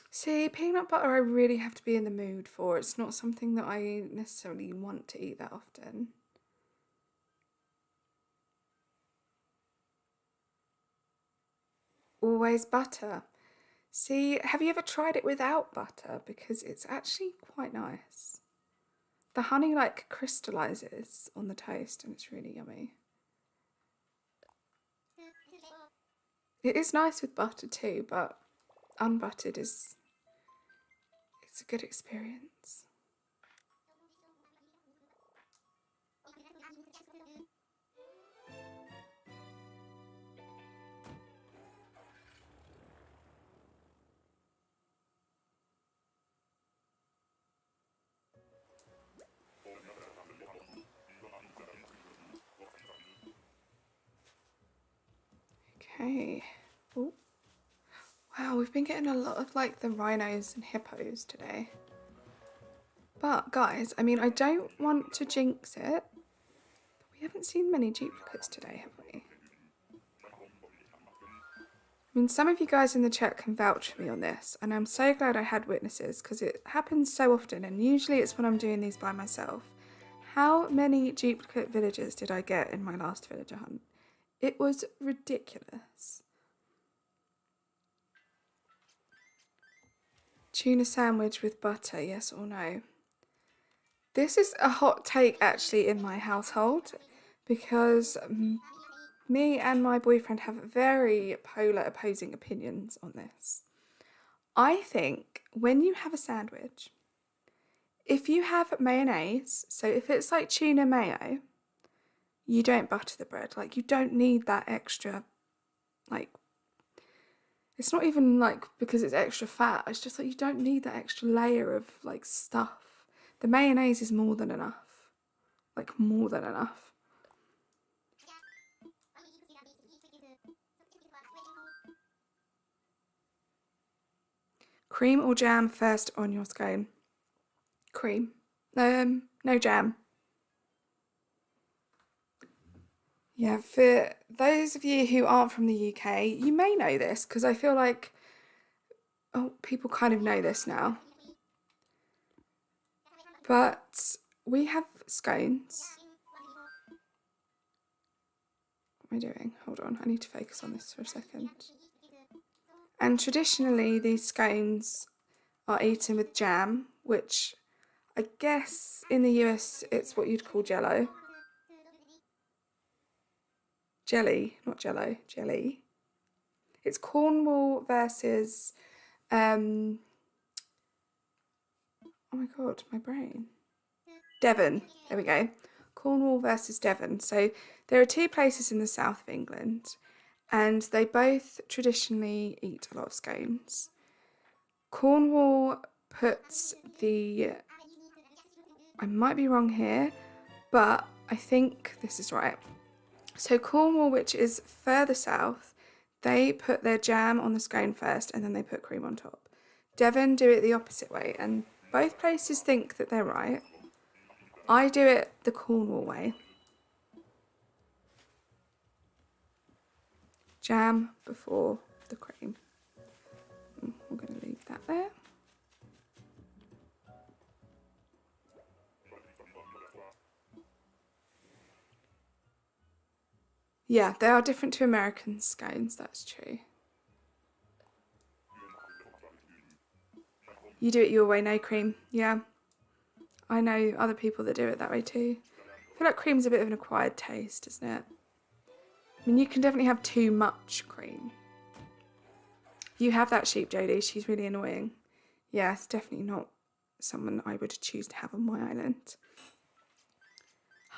See, peanut butter I really have to be in the mood for. It's not something that I necessarily want to eat that often. Always butter. See, have you ever tried it without butter? Because it's actually quite nice. The honey like crystallizes on the toast and it's really yummy. It is nice with butter too, but unbuttered it's a good experience. Okay. Ooh. Wow, we've been getting a lot of like the rhinos and hippos today. But guys, I mean, I don't want to jinx it, but we haven't seen many duplicates today, have we? I mean, some of you guys in the chat can vouch for me on this, and I'm so glad I had witnesses because it happens so often, and usually it's when I'm doing these by myself. How many duplicate villagers did I get in my last villager hunt? It was ridiculous. Tuna sandwich with butter, yes or no? This is a hot take actually in my household because me and my boyfriend have very polar opposing opinions on this. I think when you have a sandwich, if you have mayonnaise, so if it's like tuna mayo, you don't butter the bread. Like, you don't need that extra, like, it's not even like because it's extra fat. It's just like you don't need that extra layer of like stuff. The mayonnaise is more than enough. Like, more than enough. Cream or jam first on your scone? Cream. No jam. Yeah, for those of you who aren't from the UK, you may know this because I feel like people kind of know this now. But we have scones. What am I doing? Hold on, I need to focus on this for a second. And traditionally, these scones are eaten with jam, which I guess in the US it's what you'd call jello. Jelly, not jello, jelly. It's Cornwall versus, oh my god, my brain. Devon, there we go. Cornwall versus Devon. So there are two places in the south of England and they both traditionally eat a lot of scones. Cornwall puts the, I might be wrong here, but I think this is right. So Cornwall, which is further south, they put their jam on the scone first and then they put cream on top. Devon do it the opposite way, and both places think that they're right. I do it the Cornwall way. Jam before the cream. We're going to leave that there. Yeah, they are different to American scones, that's true. You do it your way, no cream. Yeah. I know other people that do it that way too. I feel like cream's a bit of an acquired taste, isn't it? I mean, you can definitely have too much cream. You have that sheep, Jodie. She's really annoying. Yeah, it's definitely not someone I would choose to have on my island.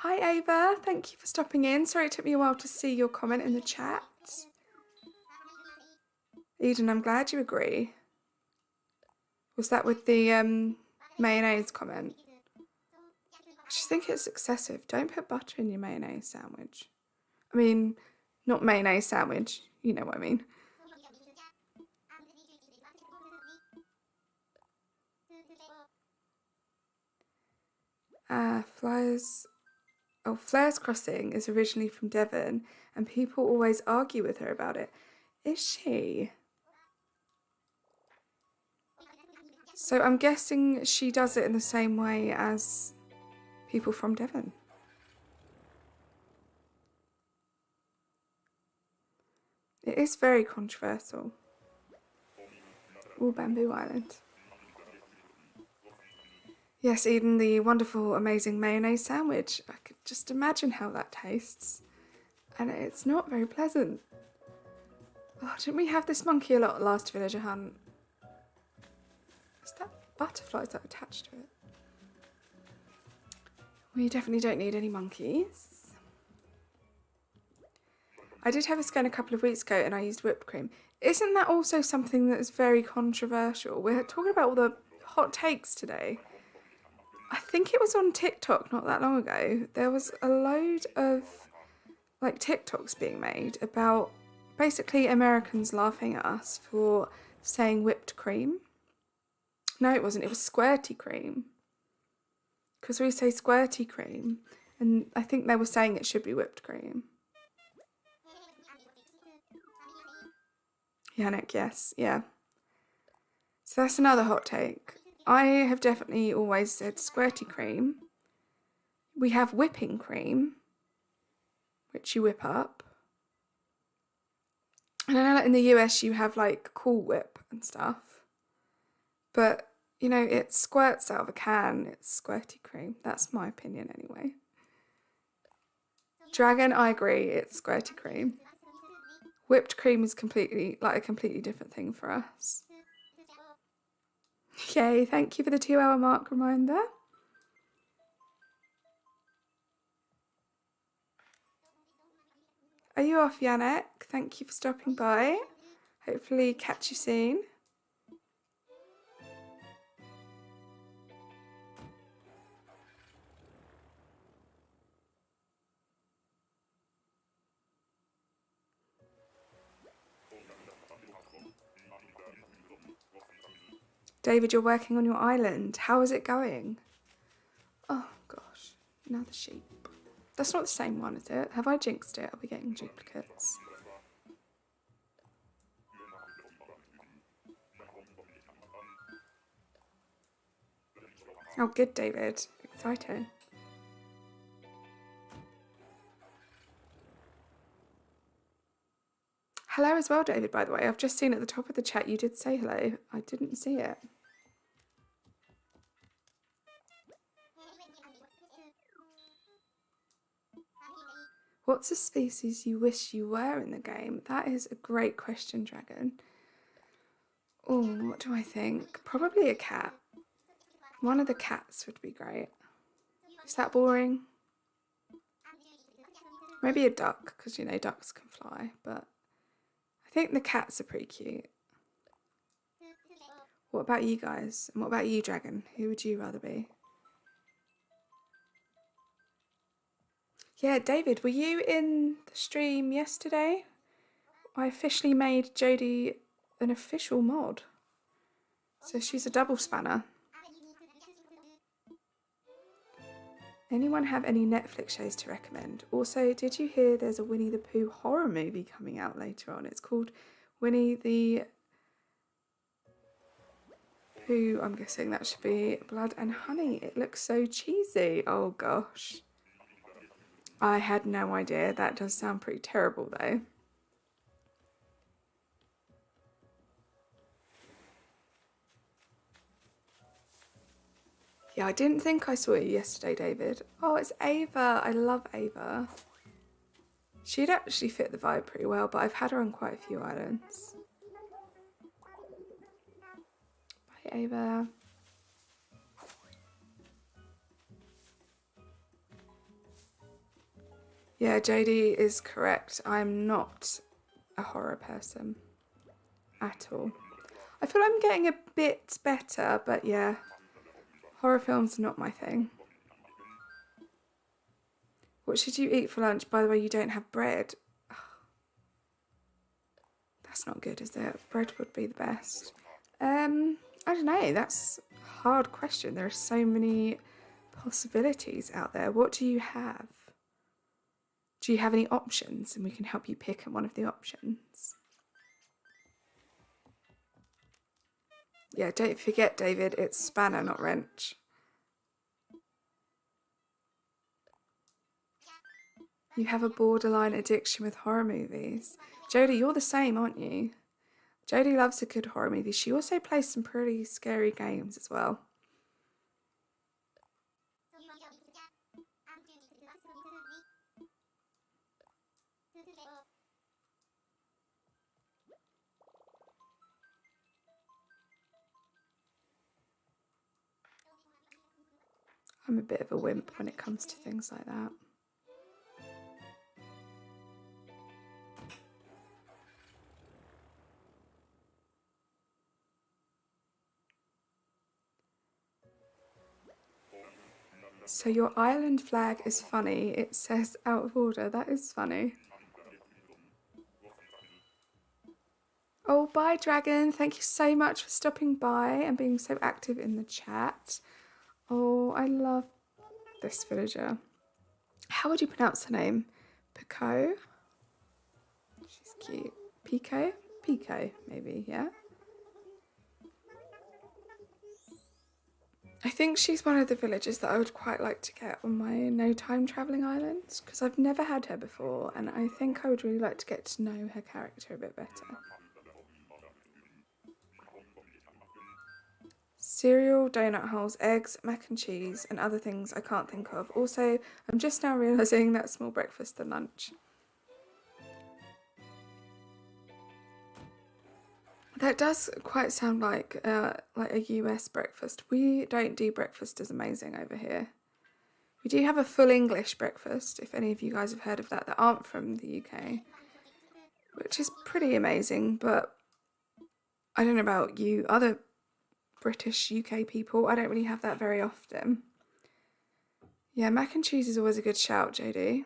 Hi, Ava. Thank you for stopping in. Sorry it took me a while to see your comment in the chat. Eden, I'm glad you agree. Was that with the mayonnaise comment? I just think it's excessive. Don't put butter in your mayonnaise sandwich. I mean, not mayonnaise sandwich. You know what I mean. Flair's Crossing is originally from Devon and people always argue with her about it. Is she? So I'm guessing she does it in the same way as people from Devon. It is very controversial. Ooh, Bamboo Island. Yes, Eden, the wonderful, amazing mayonnaise sandwich. I could just imagine how that tastes. And it's not very pleasant. Oh, didn't we have this monkey a lot last villager hunt? Is that butterflies that are attached to it? We definitely don't need any monkeys. I did have a scone a couple of weeks ago and I used whipped cream. Isn't that also something that is very controversial? We're talking about all the hot takes today. I think it was on TikTok not that long ago. There was a load of like TikToks being made about basically Americans laughing at us for saying whipped cream. No, it wasn't. It was squirty cream. Because we say squirty cream, and I think they were saying it should be whipped cream. Yannick, yes, yeah. So that's another hot take. I have definitely always said squirty cream. We have whipping cream, which you whip up. And I know that in the US you have like Cool Whip and stuff. But, you know, it squirts out of a can. It's squirty cream. That's my opinion anyway. Dragon, I agree. It's squirty cream. Whipped cream is completely, like a completely different thing for us. Yay, thank you for the 2-hour mark reminder. Are you off, Yannick? Thank you for stopping by. Hopefully catch you soon. David, you're working on your island. How is it going? Oh gosh, another sheep. That's not the same one, is it? Have I jinxed it? Are we getting duplicates? Oh, good, David. Exciting. Hello as well, David, by the way. I've just seen at the top of the chat you did say hello. I didn't see it. What's a species you wish you were in the game? That is a great question, Dragon. Oh, what do I think? Probably a cat. One of the cats would be great. Is that boring? Maybe a duck, because, you know, ducks can fly, but I think the cats are pretty cute. What about you guys? And what about you, Dragon? Who would you rather be? Yeah, David, were you in the stream yesterday? I officially made Jodie an official mod. So she's a double spanner. Anyone have any Netflix shows to recommend? Also, did you hear there's a Winnie the Pooh horror movie coming out later on? It's called Winnie the Pooh. I'm guessing that should be Blood and Honey. It looks so cheesy. Oh gosh. I had no idea. That does sound pretty terrible though. Yeah, I didn't think I saw you yesterday, David. Oh, it's Ava. I love Ava. She'd actually fit the vibe pretty well, but I've had her on quite a few islands. Bye, Ava. Yeah, JD is correct. I'm not a horror person at all. I feel I'm getting a bit better, but yeah, horror films are not my thing. What should you eat for lunch? By the way, you don't have bread. Oh, that's not good, is it? Bread would be the best. I don't know. That's a hard question. There are so many possibilities out there. What do you have? Do you have any options? And we can help you pick one of the options. Yeah, don't forget, David, it's spanner, not wrench. You have a borderline addiction with horror movies. Jodie, you're the same, aren't you? Jodie loves a good horror movie. She also plays some pretty scary games as well. I'm a bit of a wimp when it comes to things like that. So your island flag is funny. It says out of order. That is funny. Oh, bye, Dragon. Thank you so much for stopping by and being so active in the chat. Oh, I love this villager. How would you pronounce her name? Pico? She's cute. Pico? Pico, maybe, yeah? I think she's one of the villagers that I would quite like to get on my no time travelling islands, because I've never had her before and I think I would really like to get to know her character a bit better. Cereal, donut holes, eggs, mac and cheese and other things I can't think of. Also, I'm just now realising that's more breakfast than lunch. That does quite sound like a US breakfast. We don't do breakfast as amazing over here. We do have a full English breakfast, if any of you guys have heard of that aren't from the UK, which is pretty amazing, but I don't know about you other British UK people, I don't really have that very often. Yeah, mac and cheese is always a good shout, JD.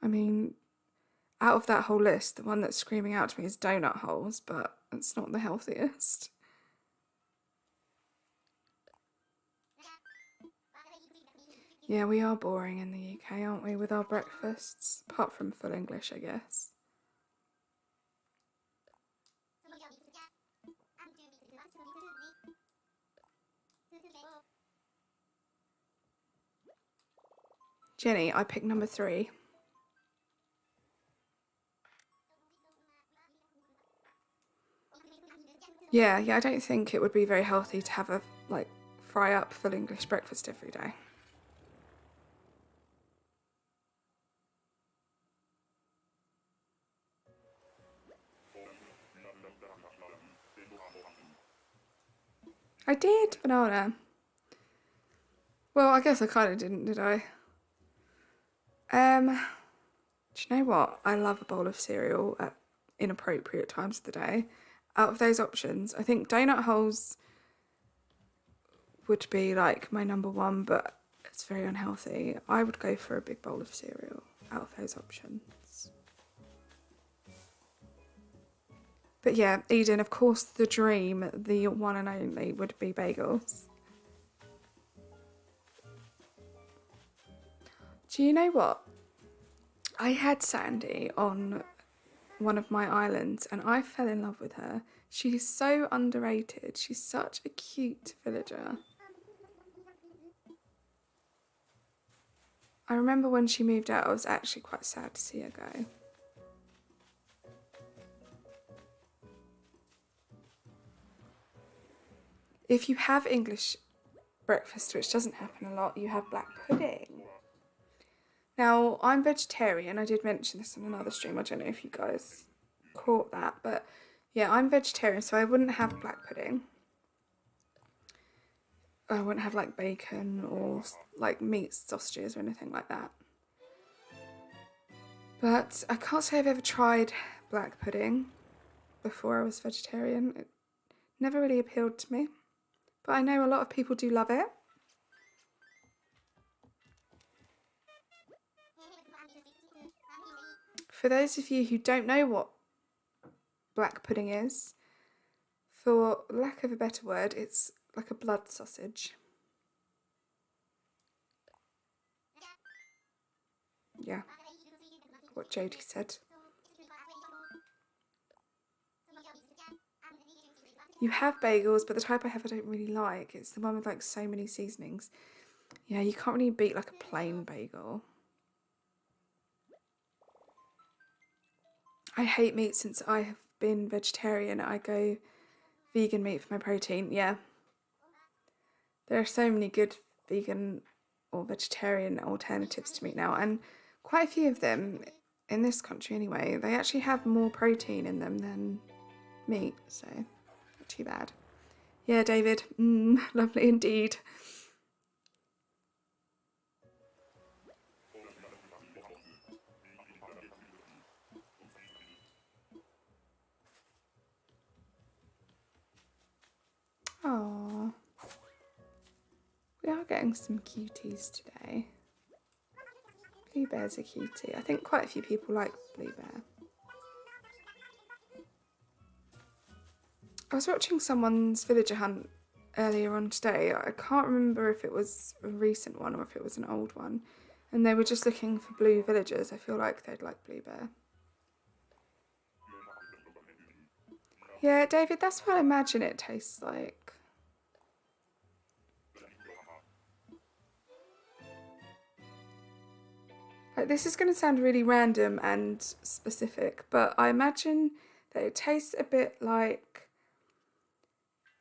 I mean, out of that whole list, the one that's screaming out to me is donut holes, but it's not the healthiest. Yeah, we are boring in the UK, aren't we, with our breakfasts? Apart from full English, I guess. Jenny, I picked number 3. Yeah, I don't think it would be very healthy to have a, like, fry up full English breakfast every day. I did, banana. Well, I guess I kind of didn't, did I? Do you know what? I love a bowl of cereal at inappropriate times of the day. Out of those options, I think donut holes would be like my number 1, but it's very unhealthy. I would go for a big bowl of cereal out of those options. But yeah, Eden, of course, the dream, the one and only, would be bagels. Do you know what? I had Sandy on one of my islands and I fell in love with her. She's so underrated. She's such a cute villager. I remember when she moved out, I was actually quite sad to see her go. If you have English breakfast, which doesn't happen a lot, you have black pudding. Now, I'm vegetarian. I did mention this on another stream. I don't know if you guys caught that, but yeah, I'm vegetarian, so I wouldn't have black pudding. I wouldn't have like bacon or like meat sausages or anything like that. But I can't say I've ever tried black pudding before I was vegetarian. It never really appealed to me, but I know a lot of people do love it. For those of you who don't know what black pudding is, for lack of a better word, it's like a blood sausage. Yeah, what Jodie said. You have bagels, but the type I have I don't really like. It's the one with like so many seasonings. Yeah, you can't really beat like a plain bagel. I hate meat since I have been vegetarian. I go vegan meat for my protein. Yeah. There are so many good vegan or vegetarian alternatives to meat now, and quite a few of them in this country anyway, they actually have more protein in them than meat, so not too bad. Yeah, David, lovely indeed. Oh, we are getting some cuties today. Blue Bear's a cutie. I think quite a few people like Blue Bear. I was watching someone's villager hunt earlier on today. I can't remember if it was a recent one or if it was an old one. And they were just looking for blue villagers. I feel like they'd like Blue Bear. Yeah, David, that's what I imagine it tastes like. Like, this is going to sound really random and specific, but I imagine that it tastes a bit like...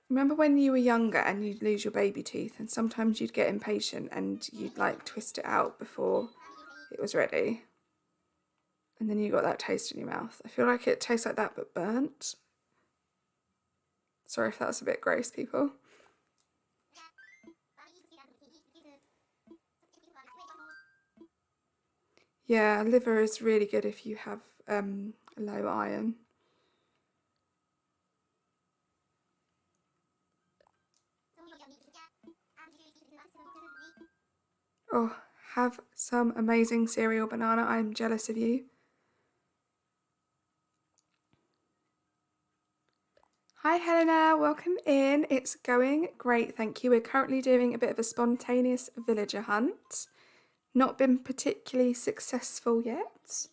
Remember when you were younger and you'd lose your baby teeth and sometimes you'd get impatient and you'd like twist it out before it was ready? And then you got that taste in your mouth. I feel like it tastes like that but burnt. Sorry if that's a bit gross, people. Yeah, liver is really good if you have low iron. Oh, have some amazing cereal, banana. I'm jealous of you. Hi Helena, welcome in. It's going great, thank you. We're currently doing a bit of a spontaneous villager hunt. Not been particularly successful yet.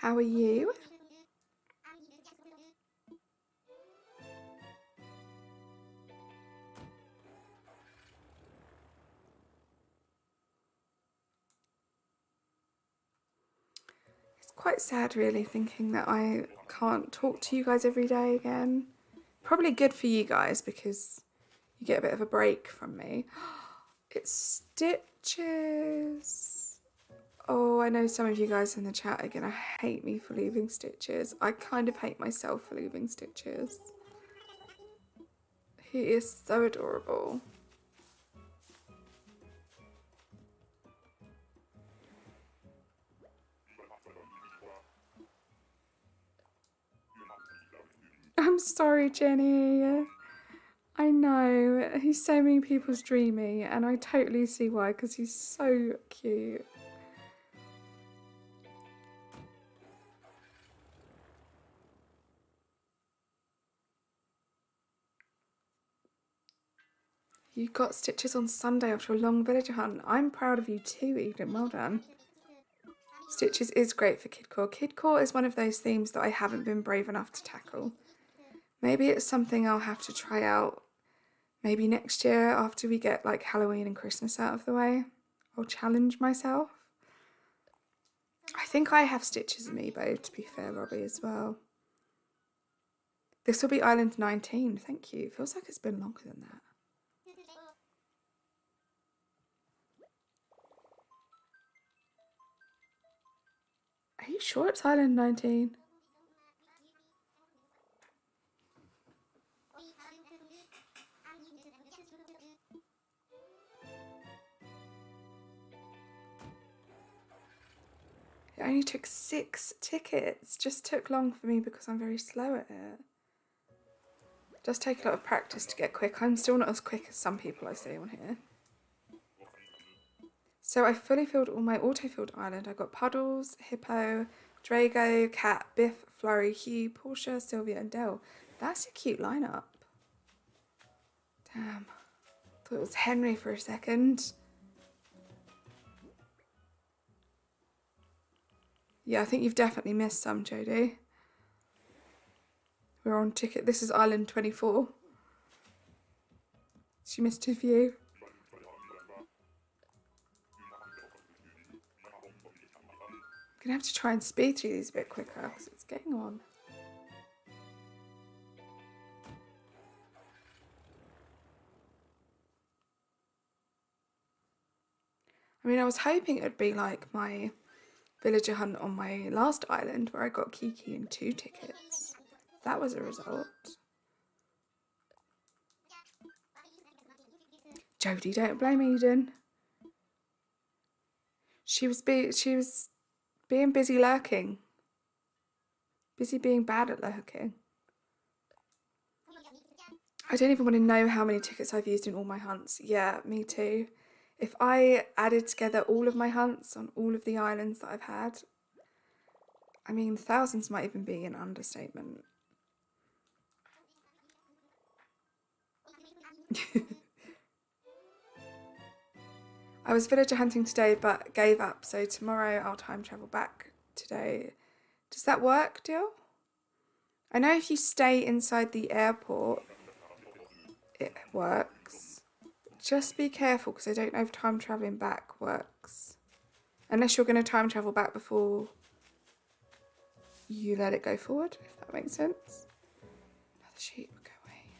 How are you? It's quite sad really thinking that I can't talk to you guys every day again. Probably good for you guys because you get a bit of a break from me. It's stitches. Oh, I know some of you guys in the chat are gonna hate me for leaving stitches. I kind of hate myself for leaving stitches. He is so adorable. I'm sorry, Jenny. I know, he's so many people's dreamy, and I totally see why, because he's so cute. You got stitches on Sunday after a long villager hunt. I'm proud of you too, Eden. Well done. Stitches is great for kidcore. Kidcore is one of those themes that I haven't been brave enough to tackle. Maybe it's something I'll have to try out maybe next year after we get like Halloween and Christmas out of the way. I'll challenge myself. I think I have stitches amiibo, to be fair, Robbie, as well. This will be Island 19, thank you. Feels like it's been longer than that. Are you sure it's Island 19? It only took 6 tickets. Just took long for me because I'm very slow at it. It does take a lot of practice to get quick. I'm still not as quick as some people I see on here. So I fully filled all my auto-filled island. I got Puddles, Hippo, Drago, Cat, Biff, Flurry, Hugh, Portia, Sylvia and Dell. That's a cute lineup. Damn. Thought it was Henry for a second. Yeah, I think you've definitely missed some, Jodie. We're on ticket. This is Island 24. She missed a few. I'm gonna have to try and speed through these a bit quicker because it's getting on. I mean, I was hoping it would be like my villager hunt on my last island where I got Kiki and 2 tickets. That was a result. Jodie, don't blame Eden. She was being busy lurking. Busy being bad at lurking. I don't even want to know how many tickets I've used in all my hunts. Yeah, me too. If I added together all of my hunts on all of the islands that I've had, I mean, thousands might even be an understatement. I was villager hunting today but gave up, so tomorrow I'll time travel back today. Does that work, Dill? I know if you stay inside the airport, it works. Just be careful because I don't know if time travelling back works. Unless you're going to time travel back before you let it go forward, if that makes sense. Another sheep, go away.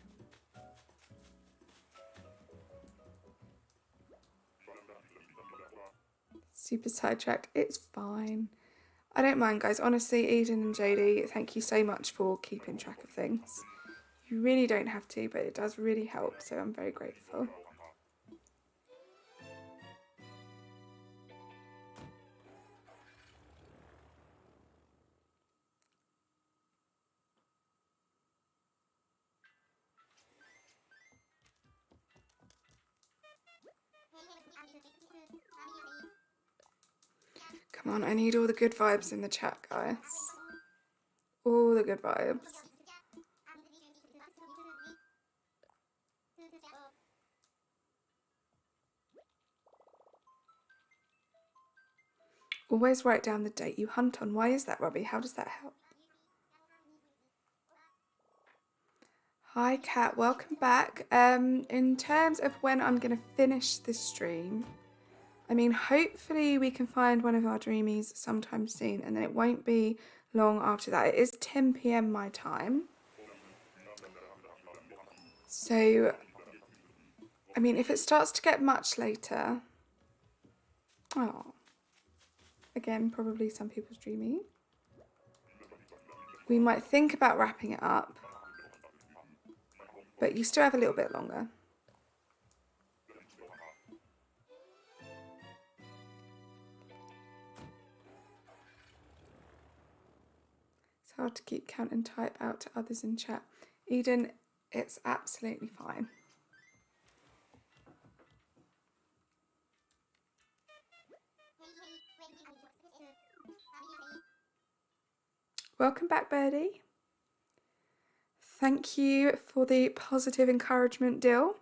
Super sidetracked, it's fine. I don't mind, guys. Honestly, Eden and Jodie, thank you so much for keeping track of things. You really don't have to, but it does really help, so I'm very grateful. Come on, I need all the good vibes in the chat, guys. All the good vibes. Always write down the date you hunt on. Why is that, Robbie? How does that help? Hi, Kat. Welcome back. In terms of when I'm going to finish this stream, I mean, hopefully we can find one of our dreamies sometime soon, and then it won't be long after that. It is 10 p.m. my time. So, I mean, if it starts to get much later... Oh. Again, probably some people's dreamy. We might think about wrapping it up, but you still have a little bit longer. It's hard to keep count and type out to others in chat. Eden, it's absolutely fine. Welcome back, Birdie. Thank you for the positive encouragement, Dill.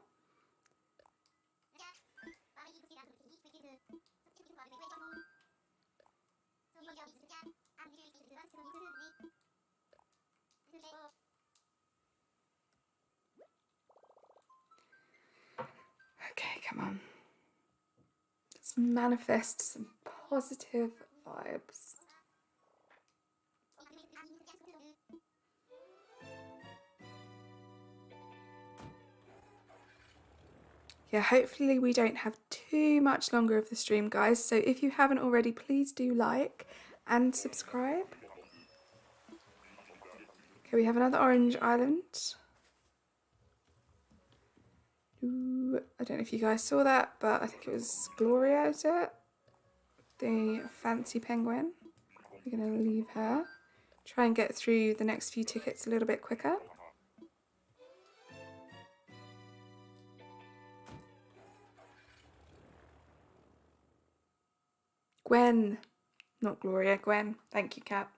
Okay, come on. Let's manifest some positive vibes. Yeah, hopefully we don't have too much longer of the stream, guys. So if you haven't already, please do like and subscribe. Okay, we have another orange island. Ooh, I don't know if you guys saw that, but I think it was Gloria, is it? The fancy penguin. We're going to leave her. Try and get through the next few tickets a little bit quicker. Gwen. Not Gloria, Gwen. Thank you, Kat.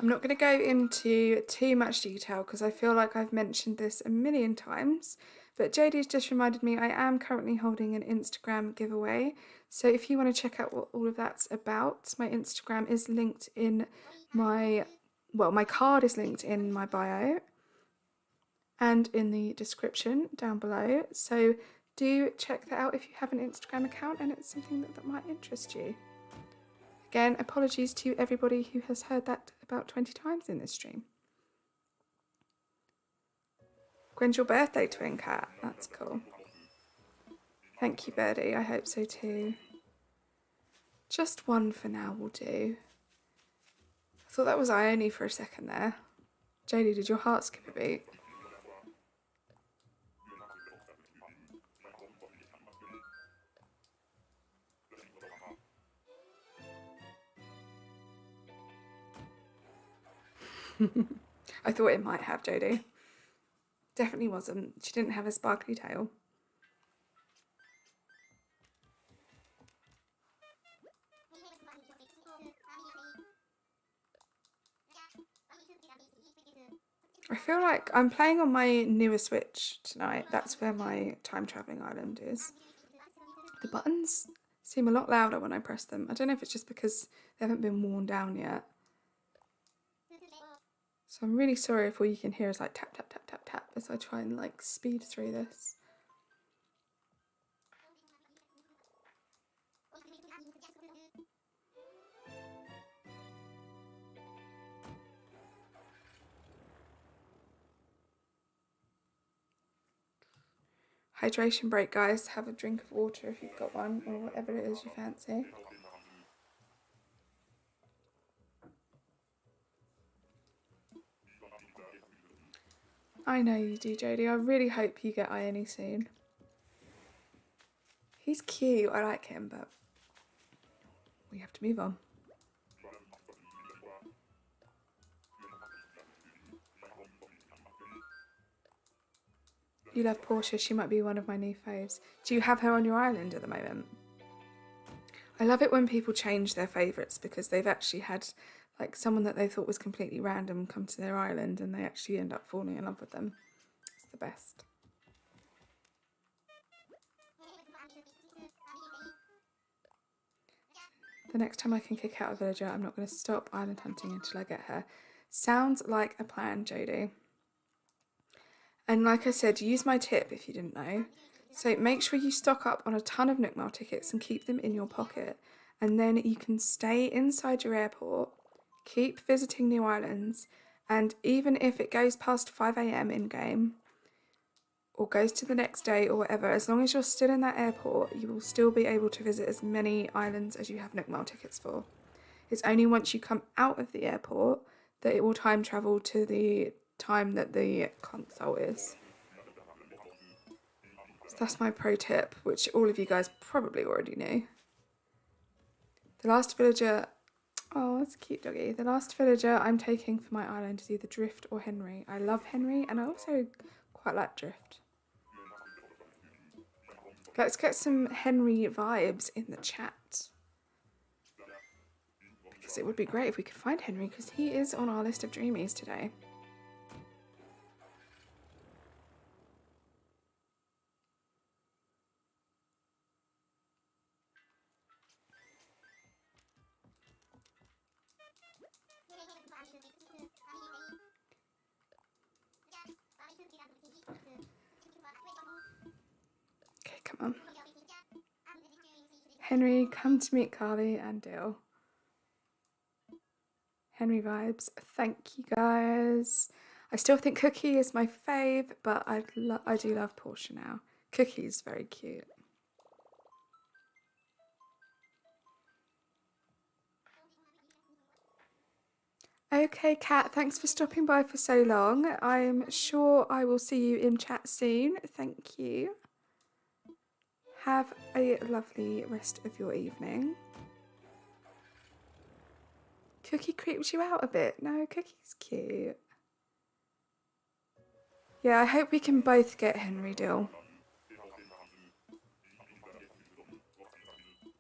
I'm not going to go into too much detail because I feel like I've mentioned this a million times, but JD's just reminded me I am currently holding an Instagram giveaway. So if you want to check out what all of that's about, my Instagram is linked in my, well, my card is linked in my bio and in the description down below. So do check that out if you have an Instagram account and it's something that might interest you. Again, apologies to everybody who has heard that about 20 times in this stream. When's your birthday, Twin Cat? That's cool. Thank you, Birdie. I hope so too. Just one for now will do. I thought that was Ione for a second there. JD, did your heart skip a beat? I thought it might have, JD. Definitely wasn't. She didn't have a sparkly tail. I feel like I'm playing on my newer Switch tonight. That's where my time travelling island is. The buttons seem a lot louder when I press them. I don't know if it's just because they haven't been worn down yet. So I'm really sorry if all you can hear is like tap, tap, tap, tap, tap as I try and like speed through this. Hydration break, guys. Have a drink of water if you've got one, or whatever it is you fancy. I know you do, Jodie. I really hope you get Ione soon. He's cute. I like him, but we have to move on. You love Portia. She might be one of my new faves. Do you have her on your island at the moment? I love it when people change their favourites because they've actually had like someone that they thought was completely random come to their island and they actually end up falling in love with them. It's the best. The next time I can kick out a villager, I'm not going to stop island hunting until I get her. Sounds like a plan, Jodie. And like I said, use my tip if you didn't know. So make sure you stock up on a ton of Nook Mile tickets and keep them in your pocket. And then you can stay inside your airport, keep visiting new islands, and even if it goes past 5 AM in game, or goes to the next day or whatever, as long as you're still in that airport, you will still be able to visit as many islands as you have Nook Mile tickets for. It's only once you come out of the airport that it will time travel to the time that the console is. So that's my pro tip, which all of you guys probably already knew. The last villager, oh, that's a cute doggy. The last villager I'm taking for my island is either Drift or Henry. I love Henry and I also quite like Drift. Let's get some Henry vibes in the chat. Because it would be great if we could find Henry because he is on our list of dreamies today. Okay, come on. Henry, come to meet Carly and Dale. Henry vibes. Thank you guys. I still think Cookie is my fave, but I do love Portia now. Cookie's very cute. Okay, Kat, thanks for stopping by for so long. I'm sure I will see you in chat soon. Thank you. Have a lovely rest of your evening. Cookie creeps you out a bit. No, Cookie's cute. Yeah, I hope we can both get Henry Dill.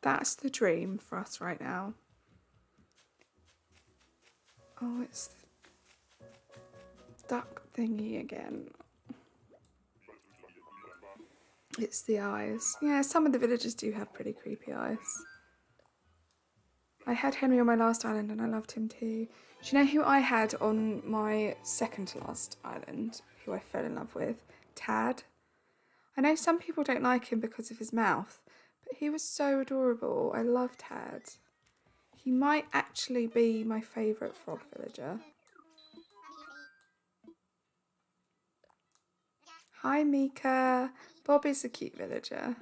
That's the dream for us right now. Oh, it's the duck thingy again. It's the eyes. Yeah, some of the villagers do have pretty creepy eyes. I had Henry on my last island and I loved him too. Do you know who I had on my second to last island, who I fell in love with? Tad. I know some people don't like him because of his mouth, but he was so adorable. I love Tad. He might actually be my favourite frog villager. Hi Mika. Bob is a cute villager.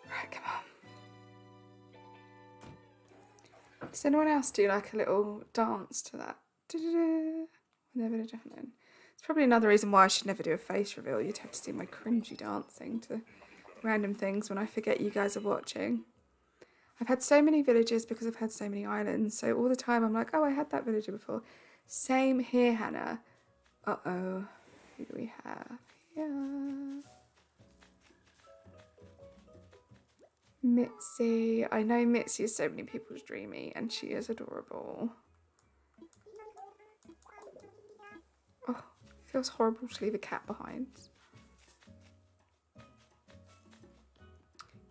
Right, come on. Does anyone else do like a little dance to that? When they're villager hunting. It's probably another reason why I should never do a face reveal. You'd have to see my cringy dancing to random things when I forget you guys are watching. I've had so many villagers because I've had so many islands, so all the time I'm like, oh, I had that villager before. Same here, Hannah. Uh-oh. Who do we have here? Mitzi. I know Mitzi is so many people's dreamy, and she is adorable. Oh, it feels horrible to leave a cat behind.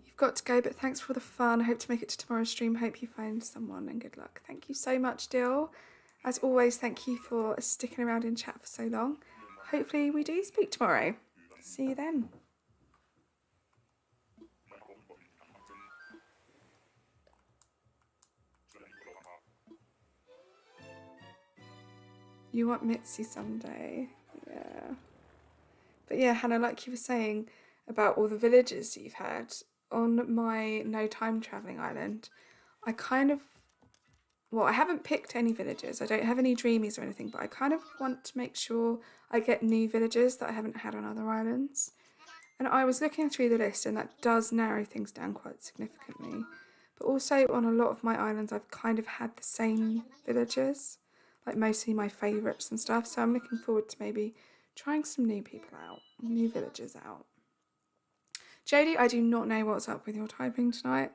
You've got to go, but thanks for all the fun. I hope to make it to tomorrow's stream. Hope you find someone and good luck. Thank you so much, Dill. As always, thank you for sticking around in chat for so long. Hopefully we do speak tomorrow. See you then. You want Mitzi someday. Yeah. But yeah, Hannah, like you were saying about all the villages you've had, on my no time travelling island, I kind of, well, I haven't picked any villagers. I don't have any dreamies or anything, but I kind of want to make sure I get new villagers that I haven't had on other islands. And I was looking through the list, and that does narrow things down quite significantly. But also on a lot of my islands, I've kind of had the same villagers, like mostly my favourites and stuff. So I'm looking forward to maybe trying some new people out, new villagers out. Jodie, I do not know what's up with your typing tonight.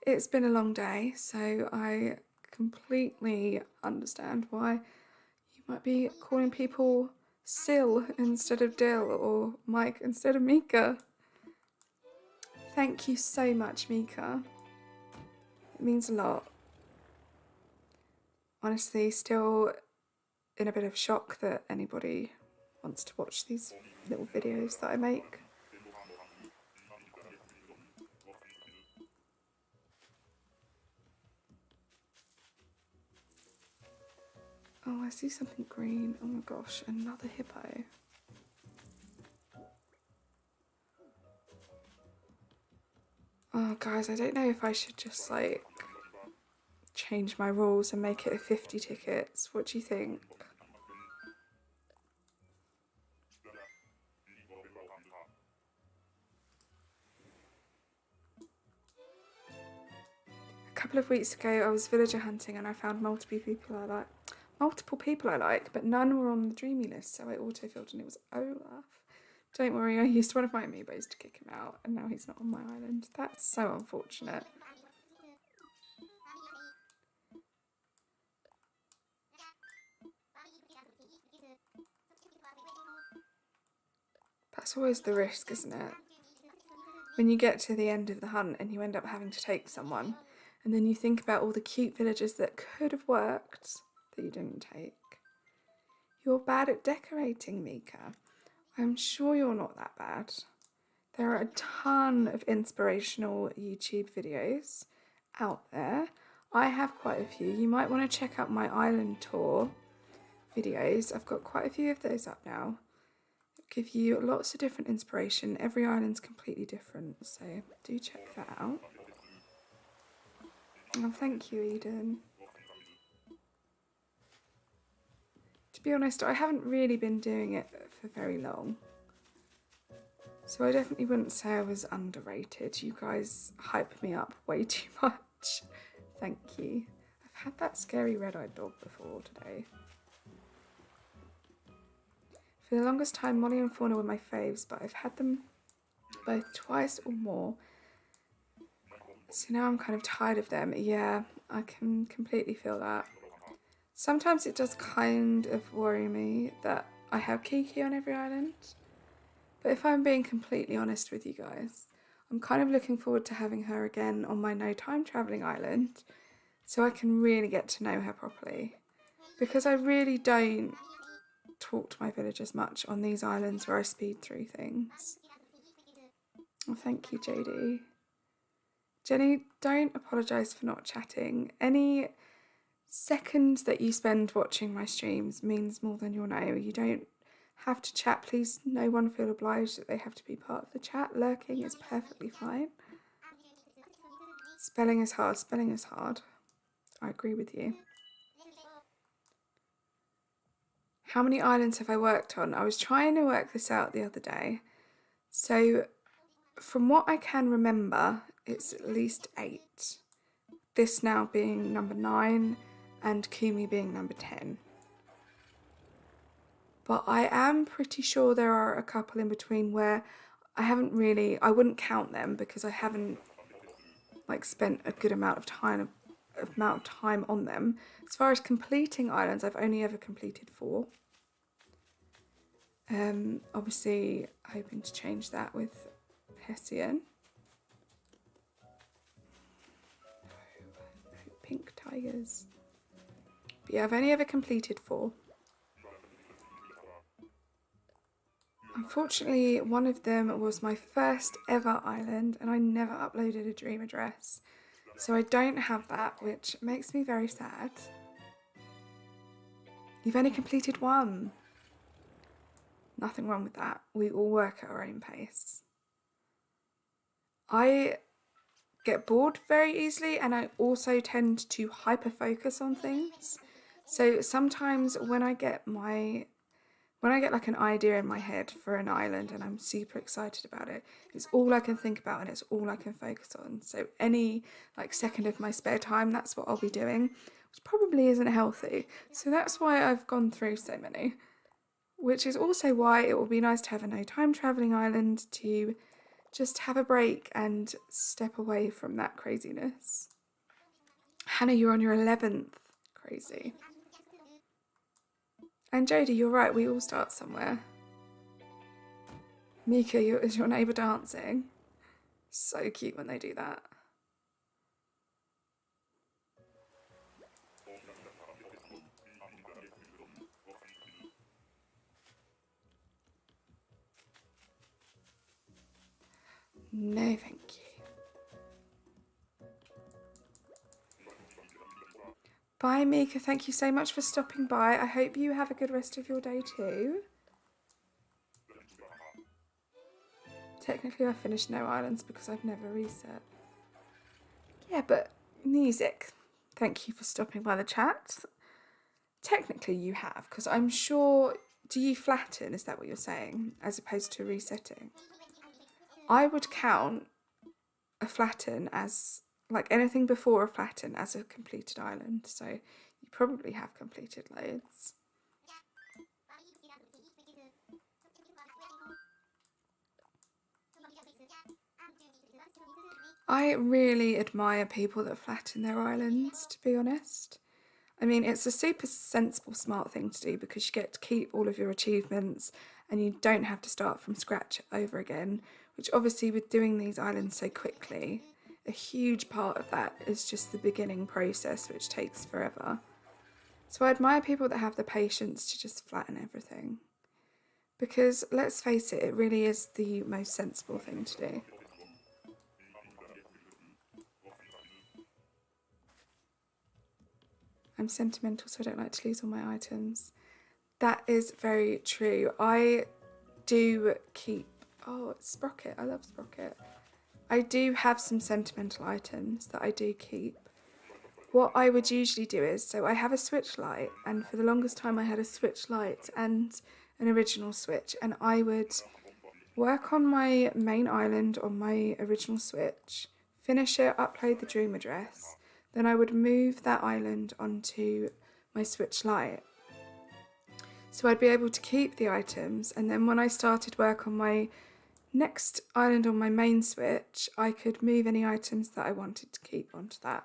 It's been a long day, so I completely understand why you might be calling people Sil instead of Dill or Mike instead of Mika. Thank you so much, Mika. It means a lot. Honestly, still in a bit of shock that anybody wants to watch these little videos that I make. Oh, I see something green. Oh my gosh, another hippo. Oh, guys, I don't know if I should just, like, change my rules and make it a 50 tickets. What do you think? A couple of weeks ago, I was villager hunting and I found multiple people I like, but none were on the dreamy list, so I auto-filled and it was Olaf. Don't worry, I used one of my amiibos to kick him out, and now he's not on my island. That's so unfortunate. That's always the risk, isn't it? When you get to the end of the hunt and you end up having to take someone, and then you think about all the cute villagers that could have worked that you didn't take. You're bad at decorating, Mika. I'm sure you're not that bad. There are a ton of inspirational YouTube videos out there. I have quite a few. You might want to check out my island tour videos. I've got quite a few of those up now. It'll give you lots of different inspiration. Every island's completely different, so do check that out. Oh, thank you, Eden. To be honest, I haven't really been doing it for very long. So I definitely wouldn't say I was underrated. You guys hype me up way too much. Thank you. I've had that scary red-eyed dog before today. For the longest time, Molly and Fauna were my faves, but I've had them both twice or more. So now I'm kind of tired of them. Yeah, I can completely feel that. Sometimes it does kind of worry me that I have Kiki on every island. But if I'm being completely honest with you guys, I'm kind of looking forward to having her again on my no time travelling island so I can really get to know her properly. Because I really don't talk to my villagers much on these islands where I speed through things. Oh, thank you, JD. Jenny, don't apologise for not chatting. Any second that you spend watching my streams means more than you'll know. You don't have to chat. Please, no one feel obliged that they have to be part of the chat. Lurking is perfectly fine. Spelling is hard. Spelling is hard. I agree with you. How many islands have I worked on? I was trying to work this out the other day. So from what I can remember, it's at least 8. This now being number 9 and Kumi being number 10. But I am pretty sure there are a couple in between where I wouldn't count them because I haven't like spent a good amount of time on them. As far as completing islands, I've only ever completed 4. Obviously hoping to change that with Hessian. Pink tigers. But yeah, I've only ever completed 4. Unfortunately, one of them was my first ever island and I never uploaded a dream address. So I don't have that, which makes me very sad. You've only completed 1. Nothing wrong with that. We all work at our own pace. I get bored very easily and I also tend to hyper focus on things. So sometimes when I get my when I get like an idea in my head for an island and I'm super excited about it, it's all I can think about and it's all I can focus on. So any like second of my spare time, that's what I'll be doing, which probably isn't healthy. So that's why I've gone through so many, which is also why it will be nice to have a no time traveling island to just have a break and step away from that craziness. Hannah, you're on your 11th. Crazy. And Jodie, you're right, we all start somewhere. Mika, is your neighbour dancing? So cute when they do that. No, thank you. Bye, Mika. Thank you so much for stopping by. I hope you have a good rest of your day too. Technically, I finished no islands because I've never reset. Yeah, but music. Thank you for stopping by the chat. Technically, you have, because I'm sure. Do you flatten? Is that what you're saying? As opposed to resetting? I would count a flatten as, like, anything before a flatten as a completed island. So you probably have completed loads. I really admire people that flatten their islands, to be honest. I mean, it's a super sensible, smart thing to do because you get to keep all of your achievements and you don't have to start from scratch over again, which obviously with doing these islands so quickly, a huge part of that is just the beginning process, which takes forever. So I admire people that have the patience to just flatten everything. Because let's face it, it really is the most sensible thing to do. I'm sentimental, so I don't like to lose all my items. That is very true. I do keep... Oh, it's Sprocket. I love Sprocket. I do have some sentimental items that I do keep. What I would usually do is, so I have a Switch Lite, and for the longest time I had a Switch Lite and an original Switch, and I would work on my main island on my original Switch, finish it, upload the dream address, then I would move that island onto my Switch Lite. So I'd be able to keep the items, and then when I started work on my next island on my main Switch, I could move any items that I wanted to keep onto that.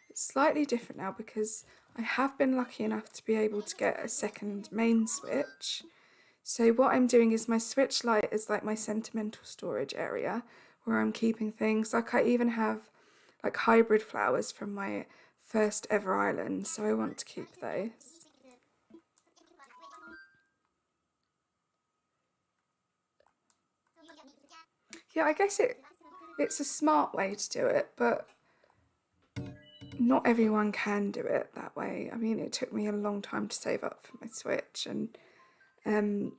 It's slightly different now because I have been lucky enough to be able to get a second main Switch. So what I'm doing is my Switch Lite is like my sentimental storage area where I'm keeping things. Like I even have like hybrid flowers from my first ever island, so I want to keep those. Yeah, I guess it's a smart way to do it, but not everyone can do it that way. I mean, it took me a long time to save up for my Switch, and I'm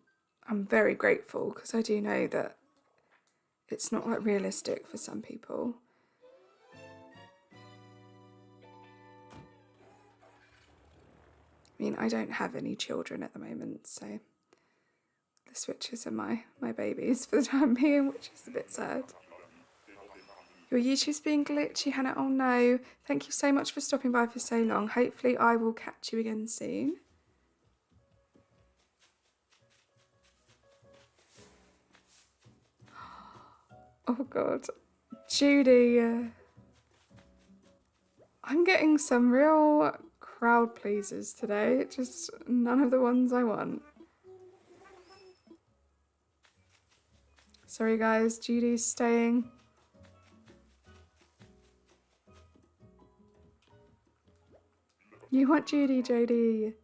very grateful because I do know that it's not like realistic for some people. I mean, I don't have any children at the moment, so the Switches are my babies for the time being, which is a bit sad. Your YouTube's being glitchy, Hannah. Oh no. Thank you so much for stopping by for so long. Hopefully I will catch you again soon. Oh god. Judy. I'm getting some real crowd pleasers today. Just none of the ones I want. Sorry guys, Judy's staying. You want Judy, Jodie.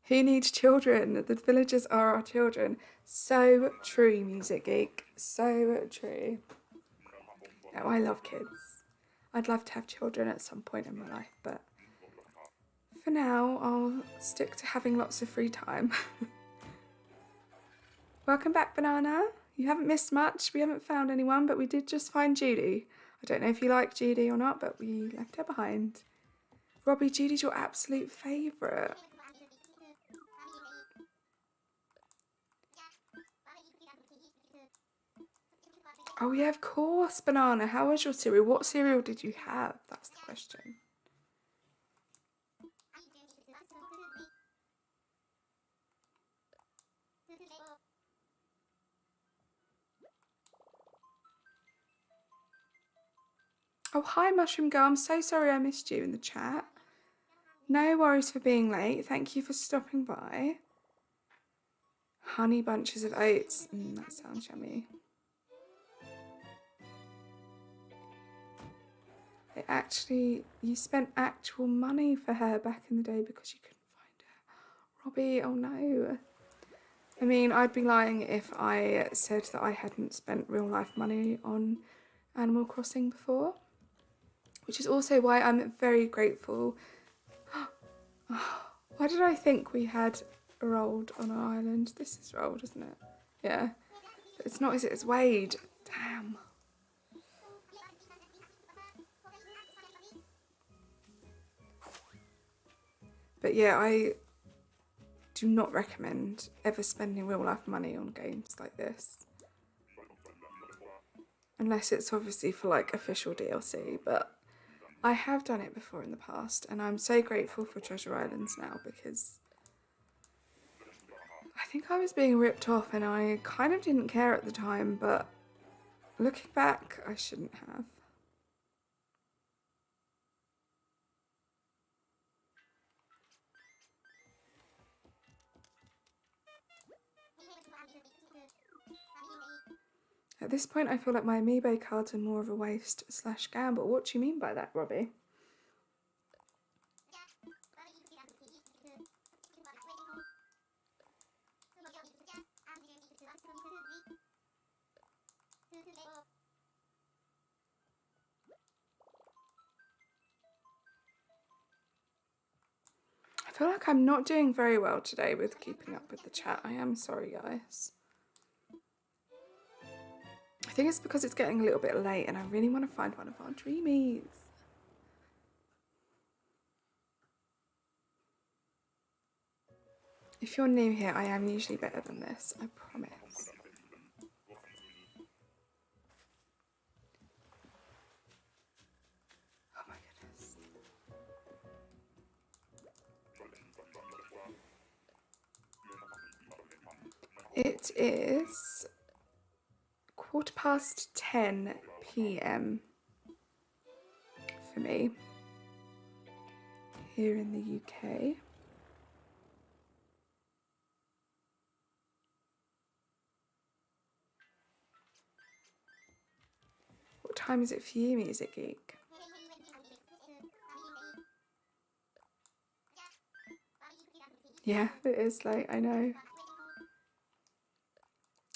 Who needs children? The villagers are our children. So true, Music Geek. So true. No, I love kids. I'd love to have children at some point in my life, but for now, I'll stick to having lots of free time. Welcome back, Banana. You haven't missed much. We haven't found anyone, but we did just find Judy. I don't know if you like Judy or not, but we left her behind. Robbie, Judy's your absolute favourite. Oh yeah, of course, Banana. How was your cereal? What cereal did you have? That's the question. Oh, hi, Mushroom Girl. I'm so sorry I missed you in the chat. No worries for being late. Thank you for stopping by. Honey bunches of oats. That sounds yummy. You spent actual money for her back in the day because you couldn't find her. Robbie, oh no. I mean, I'd be lying if I said that I hadn't spent real life money on Animal Crossing before, which is also why I'm very grateful. Why did I think we had rolled on our island? This is rolled, isn't it? Yeah. But it's not, is it? It's Wade. Damn. But yeah, I do not recommend ever spending real life money on games like this. Unless it's obviously for like official DLC, but I have done it before in the past and I'm so grateful for Treasure Islands now because I think I was being ripped off and I kind of didn't care at the time, but looking back, I shouldn't have. At this point, I feel like my amiibo cards are more of a waste / gamble. What do you mean by that, Robbie? I feel like I'm not doing very well today with keeping up with the chat. I am sorry, guys. I think it's because it's getting a little bit late and I really want to find one of our dreamies. If you're new here, I am usually better than this, I promise. Oh my goodness. It is 10:15 p.m. for me here in the UK. What time is it for you, Music Geek? Yeah, it is late, I know.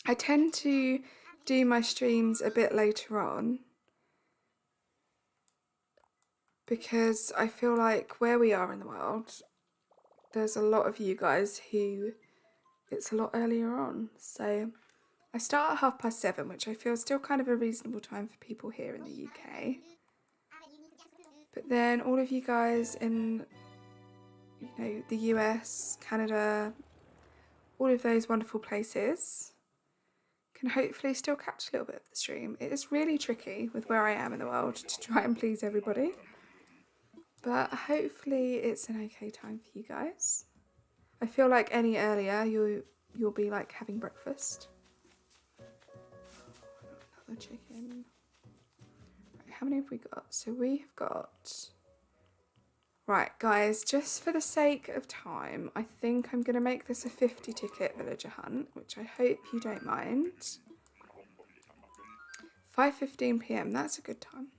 I tend to do my streams a bit later on because I feel like where we are in the world, there's a lot of you guys who it's a lot earlier on. So I start at 7:30, which I feel is still kind of a reasonable time for people here in the UK. But then all of you guys in, you know, the US, Canada, all of those wonderful places can hopefully still catch a little bit of the stream. It is really tricky with where I am in the world to try and please everybody. But hopefully it's an okay time for you guys. I feel like any earlier you'll be like having breakfast. Another chicken. Right, how many have we got? So we have got... Right, guys, just for the sake of time, I think I'm going to make this a 50 ticket villager hunt, which I hope you don't mind. 5:15 p.m, that's a good time.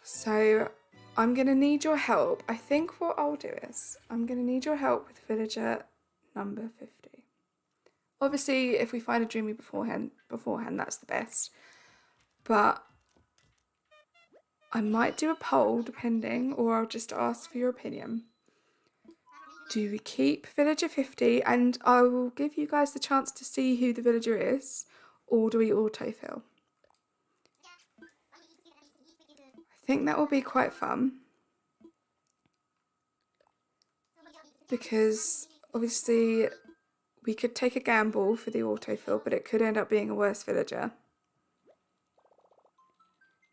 So I'm going to need your help. I think what I'll do is I'm going to need your help with villager number 50. Obviously, if we find a dreamy beforehand, that's the best. But I might do a poll depending, or I'll just ask for your opinion. Do we keep villager 50 and I will give you guys the chance to see who the villager is, or do we autofill? I think that will be quite fun because obviously We could take a gamble for the autofill, but it could end up being a worse villager.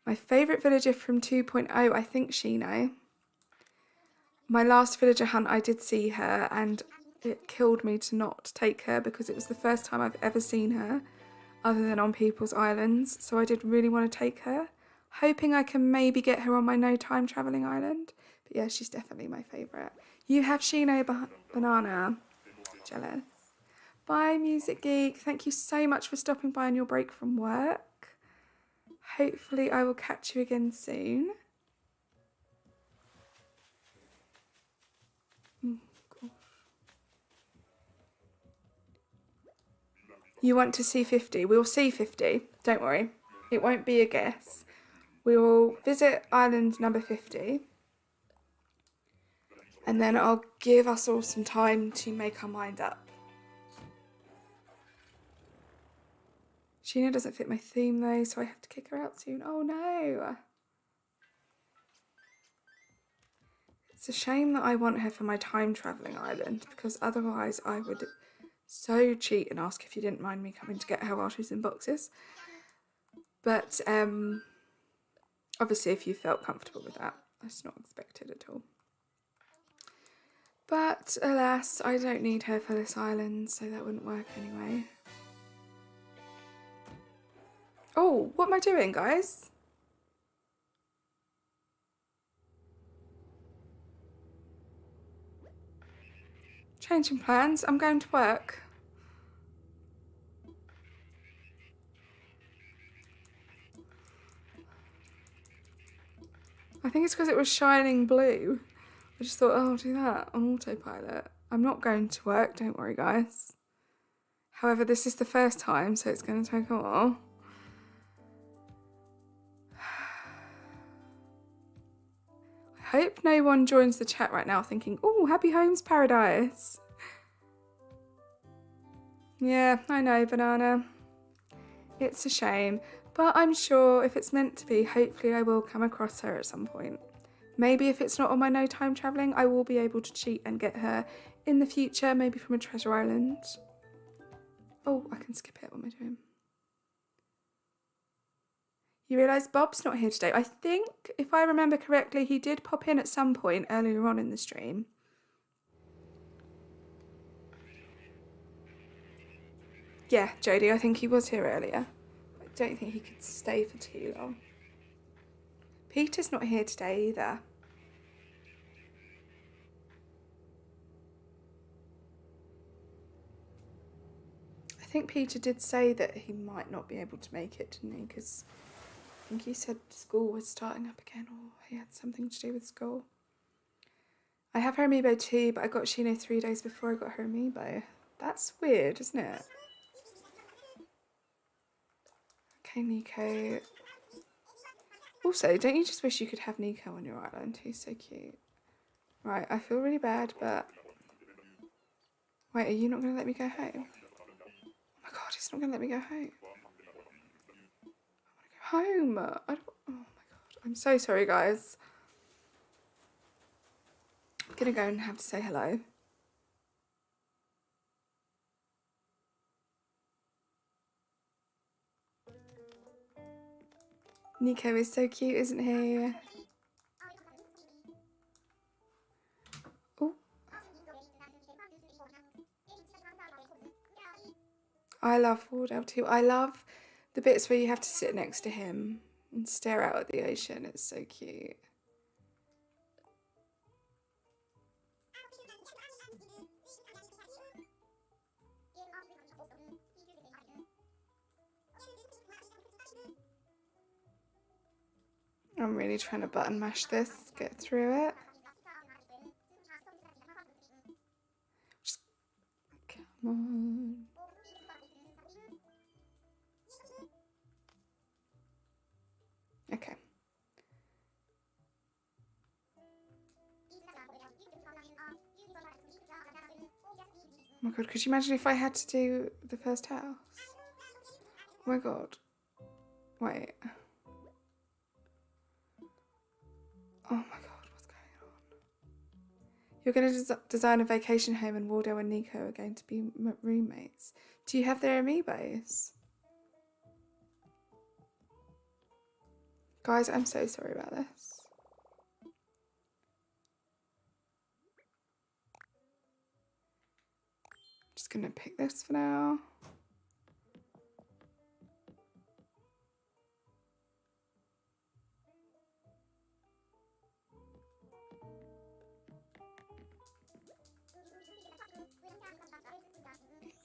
My favourite villager from 2.0, I think Shino. My last villager hunt, I did see her, and it killed me to not take her because it was the first time I've ever seen her other than on people's islands. So I did really want to take her, hoping I can maybe get her on my no time travelling island. But yeah, she's definitely my favourite. You have Shino Banana. Jealous. Bye, Music Geek. Thank you so much for stopping by on your break from work. Hopefully I will catch you again soon. You want to see 50? We'll see 50. Don't worry. It won't be a guess. We will visit island number 50. And then I'll give us all some time to make our mind up. Sheena doesn't fit my theme though, so I have to kick her out soon. Oh no. It's a shame that I want her for my time travelling island, because otherwise I would so cheat and ask if you didn't mind me coming to get her while she's in boxes. But obviously if you felt comfortable with that, that's not expected at all. But alas, I don't need her for this island, so that wouldn't work anyway. Oh, what am I doing, guys? Changing plans. I'm going to work. I think it's because it was shining blue. I just thought, oh, I'll do that on autopilot. I'm not going to work, don't worry, guys. However, this is the first time, so it's going to take a while. I hope no one joins the chat right now thinking, oh, happy homes paradise. Yeah, I know, Banana. It's a shame, but I'm sure if it's meant to be, hopefully I will come across her at some point. Maybe if it's not on my no time travelling, I will be able to cheat and get her in the future, maybe from a treasure island. Oh, I can skip it. What am I doing? You realise Bob's not here today. I think, if I remember correctly, he did pop in at some point earlier on in the stream. Yeah, Jodie, I think he was here earlier. I don't think he could stay for too long. Peter's not here today either. I think Peter did say that he might not be able to make it, didn't he? Because I think he said school was starting up again, or he had something to do with school. I have her amiibo too, but I got Shino 3 days before I got her amiibo. That's weird, isn't it? Okay, Nico. Also, don't you just wish you could have Nico on your island? He's so cute. Right, I feel really bad, but... Wait, are you not going to let me go home? Oh my god, he's not going to let me go home. I want to go home. I don't... Oh my god, I'm so sorry, guys. I'm going to go and have to say hello. Nico is so cute, isn't he? Oh. I love Wardell too. I love the bits where you have to sit next to him and stare out at the ocean. It's so cute. I'm really trying to button mash this, get through it. Just, come on. Okay. Oh my god, could you imagine if I had to do the first house? Oh my god. Wait. Oh my god, what's going on? You're going to design a vacation home and Waldo and Nico are going to be roommates. Do you have their amiibos? Guys, I'm so sorry about this. Just going to pick this for now.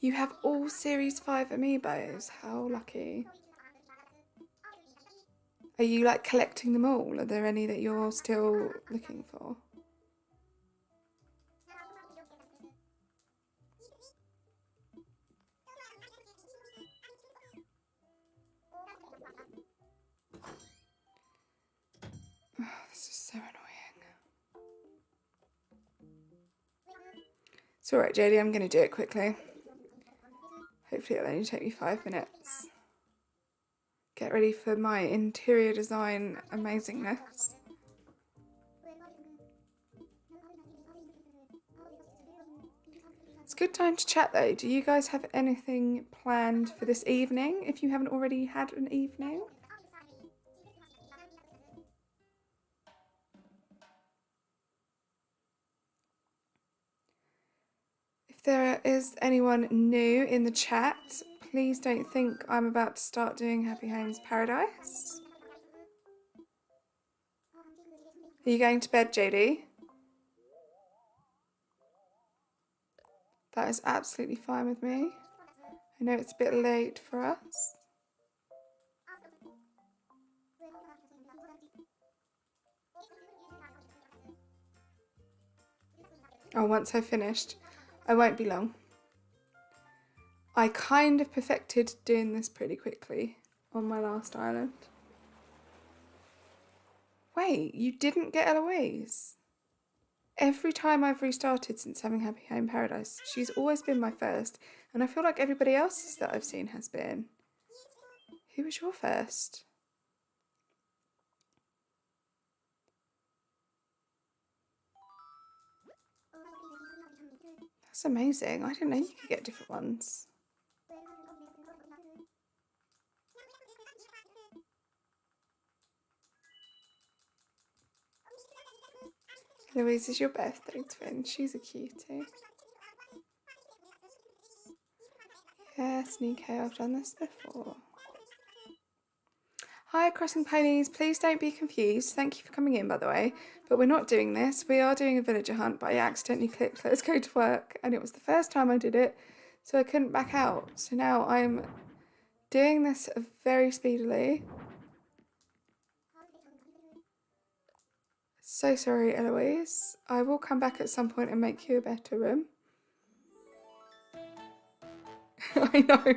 You have all Series 5 amiibos. How lucky. Are you like collecting them all? Are there any that you're still looking for? Oh, this is so annoying. It's alright, JD, I'm going to do it quickly. Hopefully it'll only take me 5 minutes. Get ready for my interior design amazingness. It's a good time to chat though. Do you guys have anything planned for this evening, if you haven't already had an evening? If there is anyone new in the chat, please don't think I'm about to start doing Happy Homes Paradise. Are you going to bed, JD? That is absolutely fine with me. I know it's a bit late for us. Oh, once I've finished, I won't be long. I kind of perfected doing this pretty quickly on my last island. Wait, you didn't get Eloise? Every time I've restarted since having Happy Home Paradise, she's always been my first, and I feel like everybody else's that I've seen has been. Who was your first? That's amazing. I didn't know you could get different ones. Louise is your birthday twin. She's a cutie. Yes, Nico, I've done this before. Hi, Crossing Ponies. Please don't be confused. Thank you for coming in, by the way. But we're not doing this. We are doing a villager hunt, but I accidentally clicked let's go to work. And it was the first time I did it, so I couldn't back out. So now I'm doing this very speedily. So sorry, Eloise. I will come back at some point and make you a better room. I know.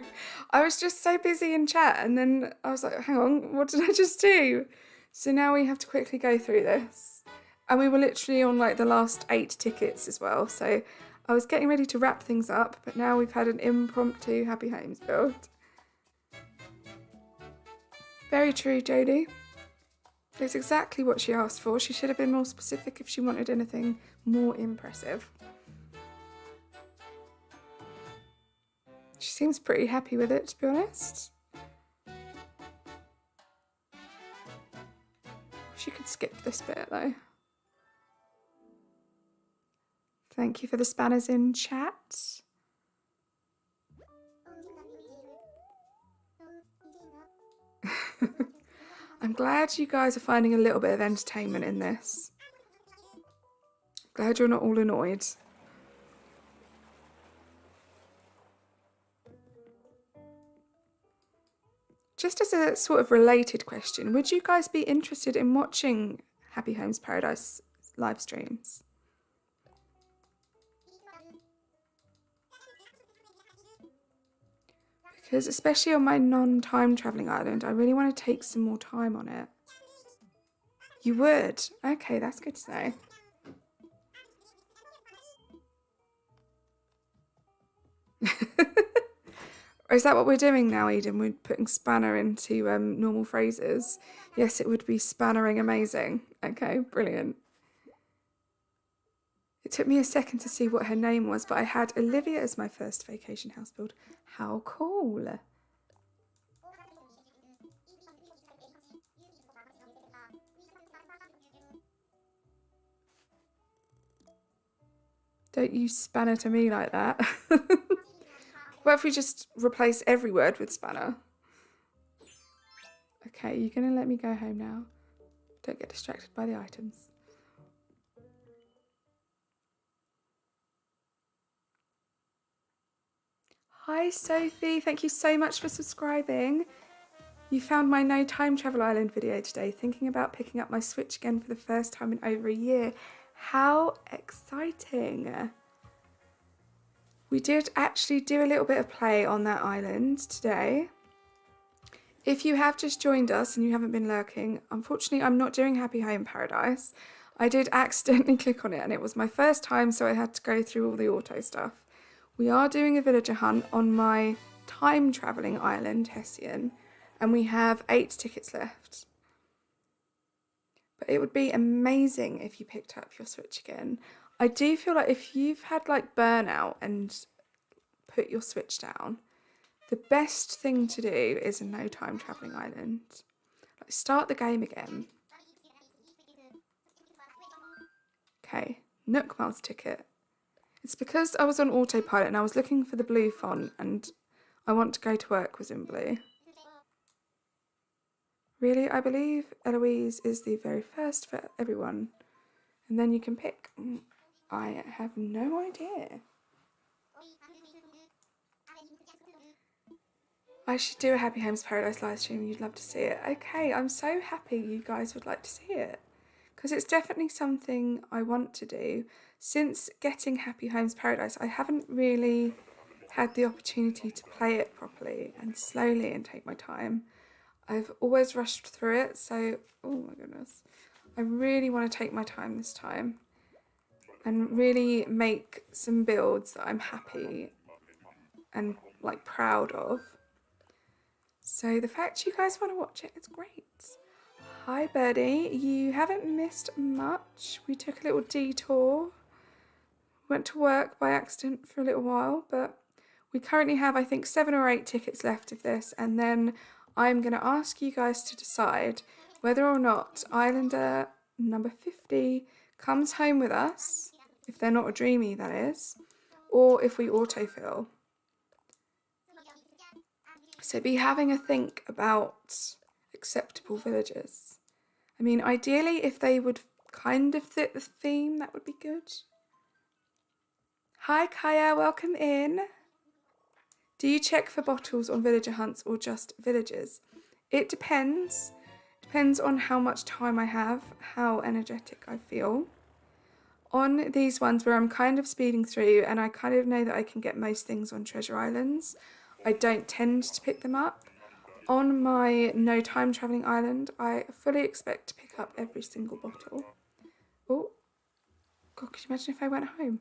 I was just so busy in chat and then I was like, hang on, what did I just do? So now we have to quickly go through this. And we were literally on like the last 8 tickets as well. So I was getting ready to wrap things up, but now we've had an impromptu Happy Homes build. Very true, Jodie. It's exactly what she asked for. She should have been more specific if she wanted anything more impressive. She seems pretty happy with it, to be honest. She could skip this bit though. Thank you for the spanners in chat. I'm glad you guys are finding a little bit of entertainment in this. Glad you're not all annoyed. Just as a sort of related question, would you guys be interested in watching Happy Homes Paradise live streams? Because especially on my non-time travelling island, I really want to take some more time on it. You would? Okay, that's good to know. Is that what we're doing now, Eden? We're putting spanner into normal phrases. Yes, it would be spannering amazing. Okay, brilliant. It took me a second to see what her name was, but I had Olivia as my first vacation house build. How cool. Don't use spanner to me like that. What if we just replace every word with spanner? Okay, you're going to let me go home now. Don't get distracted by the items. Hi Sophie, thank you so much for subscribing. You found my no time travel island video today, thinking about picking up my Switch again for the first time in over a year. How exciting. We did actually do a little bit of play on that island today. If you have just joined us and you haven't been lurking, unfortunately I'm not doing Happy Home Paradise. I did accidentally click on it and it was my first time, so I had to go through all the auto stuff. We are doing a villager hunt on my time travelling island, Hessian, and we have 8 tickets left. But it would be amazing if you picked up your Switch again. I do feel like if you've had like burnout and put your Switch down, the best thing to do is a no time travelling island. Like, start the game again. Okay, Nook Miles ticket. It's because I was on autopilot and I was looking for the blue font and I want to go to work was in blue. Really, I believe Eloise is the very first for everyone. And then you can pick. I have no idea. I should do a Happy Homes Paradise live stream. You'd love to see it. Okay, I'm so happy you guys would like to see it. Because it's definitely something I want to do. Since getting Happy Homes Paradise, I haven't really had the opportunity to play it properly and slowly and take my time. I've always rushed through it, so, oh my goodness. I really want to take my time this time and really make some builds that I'm happy and like proud of. So the fact you guys want to watch it, it's great. Hi Birdie, you haven't missed much. We took a little detour. Went to work by accident for a little while, but we currently have, I think, 7 or 8 tickets left of this, and then I'm going to ask you guys to decide whether or not Islander number 50 comes home with us, if they're not a dreamie, that is, or if we autofill. So be having a think about acceptable villagers. I mean, ideally, if they would kind of fit the theme, that would be good. Hi Kaya, welcome in. Do you check for bottles on villager hunts or just villagers? It depends. Depends on how much time I have, how energetic I feel. On these ones where I'm kind of speeding through and I kind of know that I can get most things on treasure islands, I don't tend to pick them up. On my no time travelling island, I fully expect to pick up every single bottle. Oh, God, could you imagine if I went home?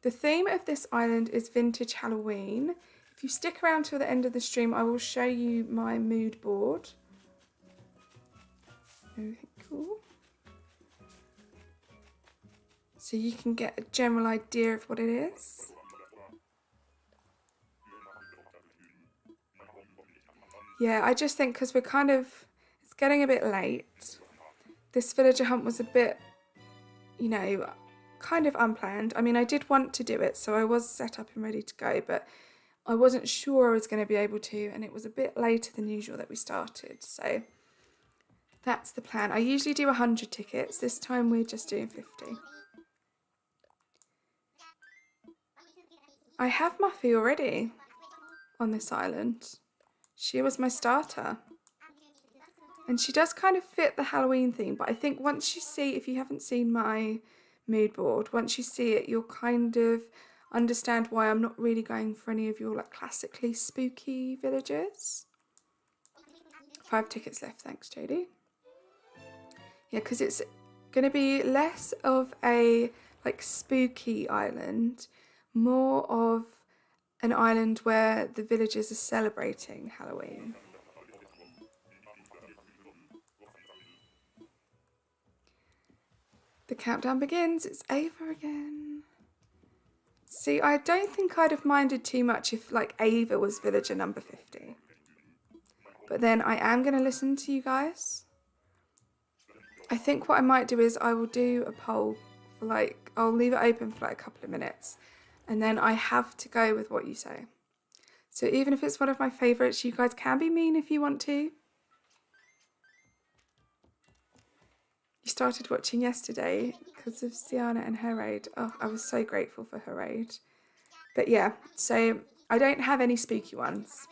The theme of this island is vintage Halloween. If you stick around till the end of the stream, I will show you my mood board. Everything cool. So you can get a general idea of what it is. Yeah, I just think because we're kind of, it's getting a bit late. This villager hunt was a bit, you know, kind of unplanned. I mean, I did want to do it, so I was set up and ready to go, but I wasn't sure I was going to be able to, and it was a bit later than usual that we started, so that's the plan. I usually do 100 tickets. This time we're just doing 50. I have Muffy already on this island. She was my starter. And she does kind of fit the Halloween theme, but I think once you see, if you haven't seen my mood board, once you see it, you'll kind of understand why I'm not really going for any of your like classically spooky villagers. 5 tickets left, thanks Jodie. Yeah, because it's going to be less of a like spooky island, more of an island where the villagers are celebrating Halloween. The countdown begins. It's Ava again. See, I don't think I'd have minded too much if, like, Ava was villager number 50. But then I am going to listen to you guys. I think what I might do is I will do a poll for, like, I'll leave it open for, like, a couple of minutes. And then I have to go with what you say. So even if it's one of my favourites, you guys can be mean if you want to. You started watching yesterday because of Sienna and her raid. Oh, I was so grateful for her raid. But yeah, so I don't have any spooky ones.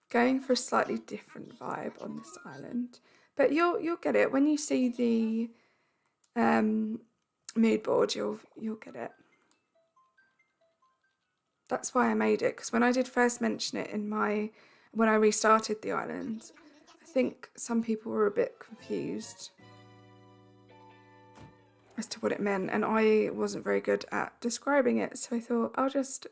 Going for a slightly different vibe on this island. But you'll get it. When you see the mood board, you'll get it. That's why I made it, because when I did first mention it when I restarted the island, I think some people were a bit confused as to what it meant, and I wasn't very good at describing it, so I thought I'll just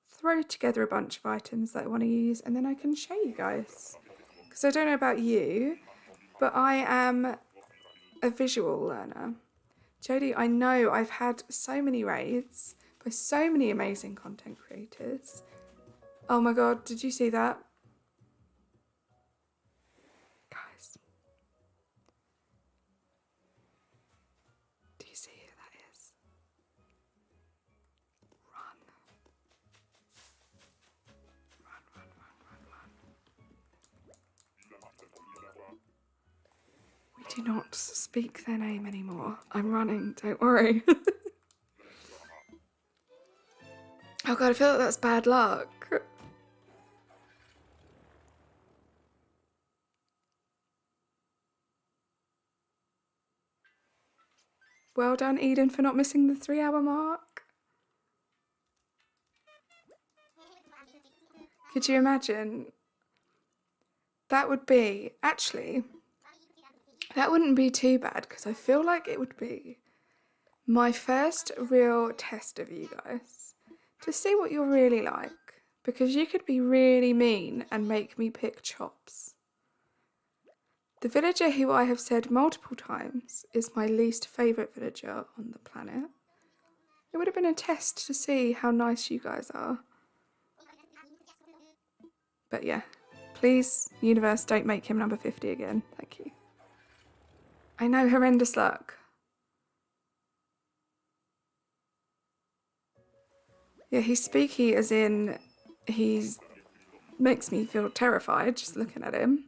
throw together a bunch of items that I want to use and then I can show you guys. Because I don't know about you, but I am a visual learner. Jodie, I know I've had so many raids by so many amazing content creators. Oh my god, did you see that? Guys. Do you see who that is? Run. Run, run, run, run, run. We do not speak their name anymore. I'm running, don't worry. Oh god, I feel like that's bad luck. Well done, Eden, for not missing the 3-hour mark. Could you imagine? That would be, actually, that wouldn't be too bad because I feel like it would be my first real test of you guys to see what you're really like, because you could be really mean and make me pick chops. The villager who I have said multiple times is my least favourite villager on the planet. It would have been a test to see how nice you guys are. But yeah, please, universe, don't make him number 50 again. Thank you. I know, horrendous luck. Yeah, he's spooky as in he's makes me feel terrified just looking at him.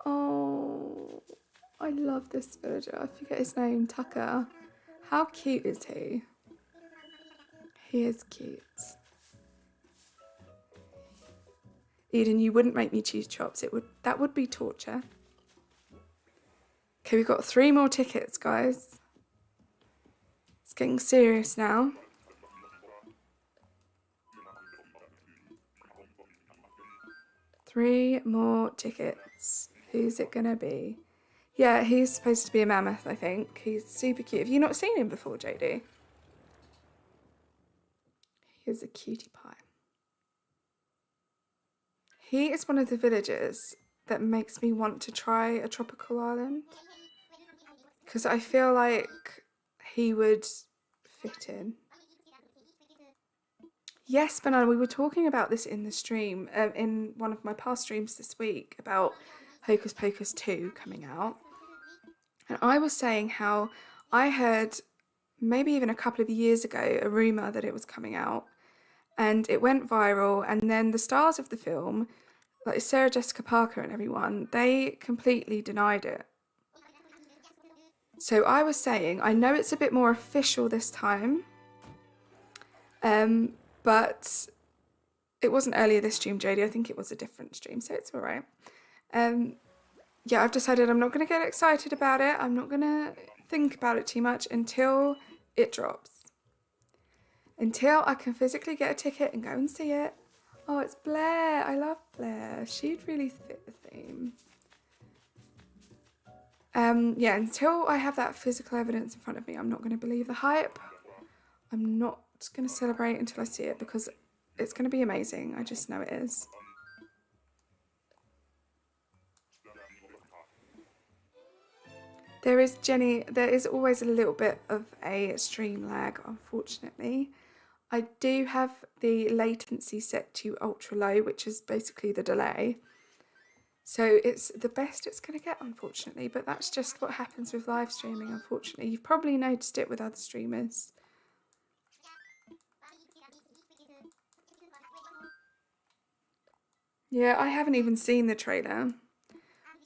Oh, I love this villager. I forget his name, Tucker. How cute is he? He is cute. Eden, you wouldn't make me choose chops. That would be torture. Okay, we've got 3 more tickets, guys. It's getting serious now. Three more tickets. Who's it gonna be? Yeah, he's supposed to be a mammoth, I think. He's super cute. Have you not seen him before, JD? He is a cutie pie. He is one of the villagers that makes me want to try a tropical island, because I feel like he would fit in. Yes, Banana, we were talking about this in the stream, in one of my past streams this week, about Hocus Pocus 2 coming out. And I was saying how I heard, maybe even a couple of years ago, a rumour that it was coming out. And it went viral, and then the stars of the film, like Sarah Jessica Parker and everyone, they completely denied it. So I was saying, I know it's a bit more official this time, but it wasn't earlier this stream, Jodie. I think it was a different stream, so it's all right. Yeah, I've decided I'm not going to get excited about it. I'm not going to think about it too much until it drops. Until I can physically get a ticket and go and see it. Oh, it's Blair. I love Blair. She'd really fit the theme. Yeah, until I have that physical evidence in front of me, I'm not going to believe the hype. I'm not going to celebrate until I see it, because it's going to be amazing. I just know it is. There is, Jenny, there is always a little bit of a stream lag, unfortunately. I do have the latency set to ultra low, which is basically the delay. So it's the best it's going to get, unfortunately, but that's just what happens with live streaming, unfortunately. You've probably noticed it with other streamers. Yeah, I haven't even seen the trailer,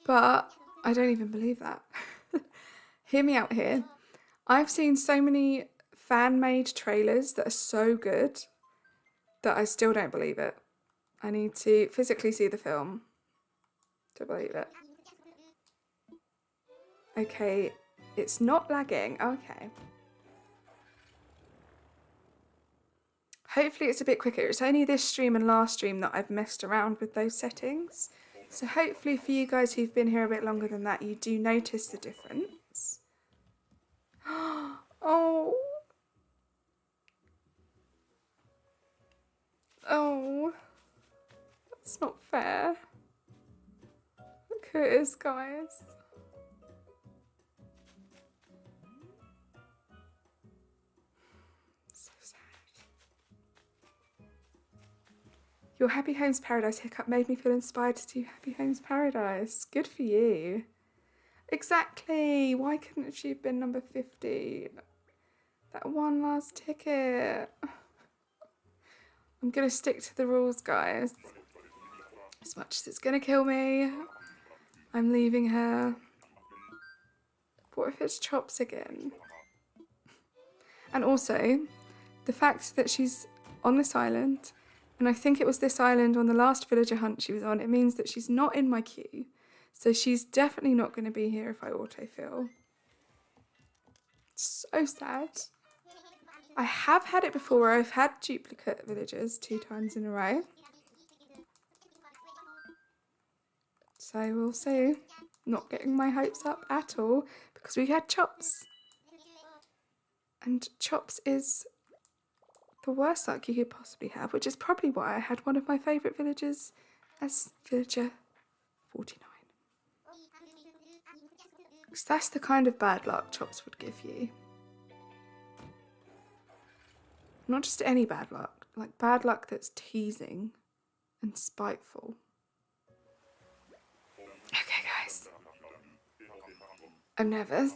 but I don't even believe that. Hear me out here. I've seen so many fan-made trailers that are so good that I still don't believe it. I need to physically see the film to believe it. Okay, it's not lagging. Okay. Hopefully it's a bit quicker. It's only this stream and last stream that I've messed around with those settings. So hopefully for you guys who've been here a bit longer than that, you do notice the difference. Oh. Oh. That's not fair. Look who it is, guys. So sad. Your Happy Homes Paradise hiccup made me feel inspired to do Happy Homes Paradise. Good for you. Exactly. Why couldn't she have been number 50? That one last ticket. I'm going to stick to the rules, guys. As much as it's going to kill me, I'm leaving her. What if it's Chops again? And also, the fact that she's on this island, and I think it was this island on the last villager hunt she was on, it means that she's not in my queue. So she's definitely not going to be here if I autofill. So sad. I have had it before where I've had duplicate villagers 2 times in a row. So we'll see. Not getting my hopes up at all because we had Chops. And Chops is the worst luck you could possibly have, which is probably why I had one of my favourite villagers as villager 49. Because that's the kind of bad luck Chops would give you. Not just any bad luck, like bad luck that's teasing and spiteful. Okay, guys. I'm nervous.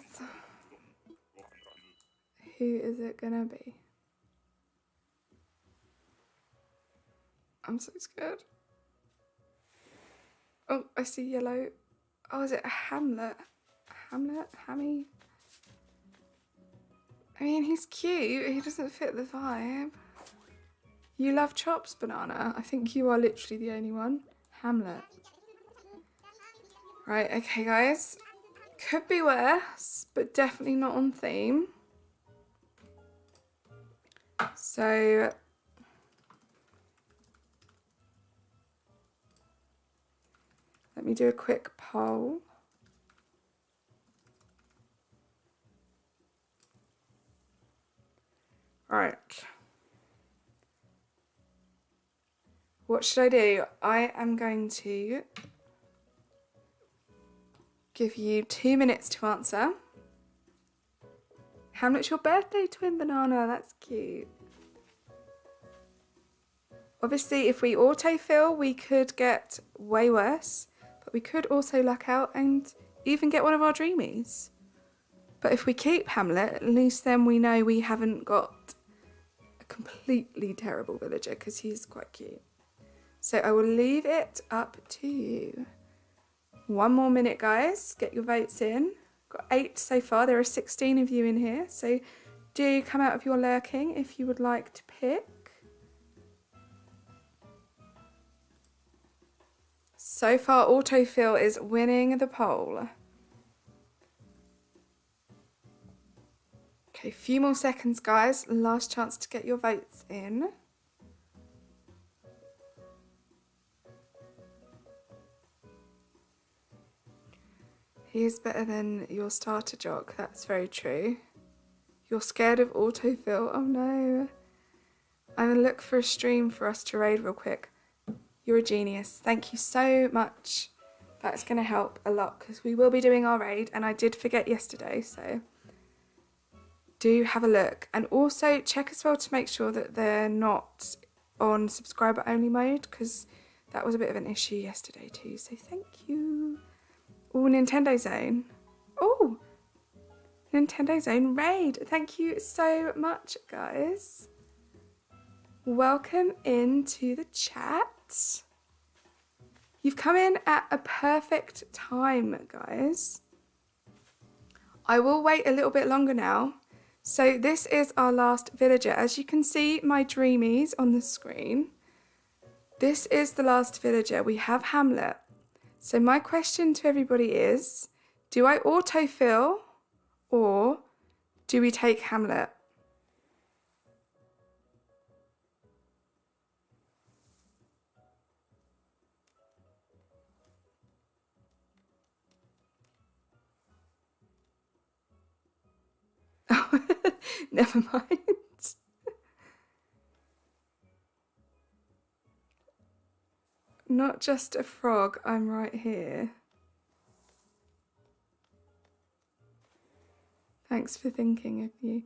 Who is it gonna be? I'm so scared. Oh, I see yellow. Oh, is it a Hamlet? Hamlet? Hammy? I mean, he's cute. He doesn't fit the vibe. You love Chops, Banana? I think you are literally the only one. Hamlet. Right, okay, guys. Could be worse, but definitely not on theme. So let me do a quick poll. Right. What should I do? I am going to give you 2 minutes to answer. Hamlet's your birthday twin, Banana. That's cute. Obviously, if we autofill, we could get way worse, but we could also luck out and even get one of our dreamies. But if we keep Hamlet, at least then we know we haven't got a completely terrible villager because he's quite cute. So I will leave it up to you. 1 more minute, guys. Get your votes in. Got 8 so far. There are 16 of you in here. So do come out of your lurking if you would like to pick. So far, autofill is winning the poll. Okay, a few more seconds, guys. Last chance to get your votes in. He is better than your starter jock. That's very true. You're scared of autofill. Oh no. I'm going to look for a stream for us to raid real quick. You're a genius. Thank you so much. That's going to help a lot because we will be doing our raid, and I did forget yesterday, so do have a look. And also check as well to make sure that they're not on subscriber only mode, because that was a bit of an issue yesterday too, so thank you. Oh, Nintendo Zone. Oh, Nintendo Zone raid. Thank you so much, guys. Welcome into the chat. You've come in at a perfect time, guys. I will wait a little bit longer now. So this is our last villager. As you can see my dreamies on the screen, this is the last villager. We have Hamlet. So my question to everybody is, do I autofill or do we take Hamlet? Oh, never mind. Not just a frog, I'm right here. Thanks for thinking of you.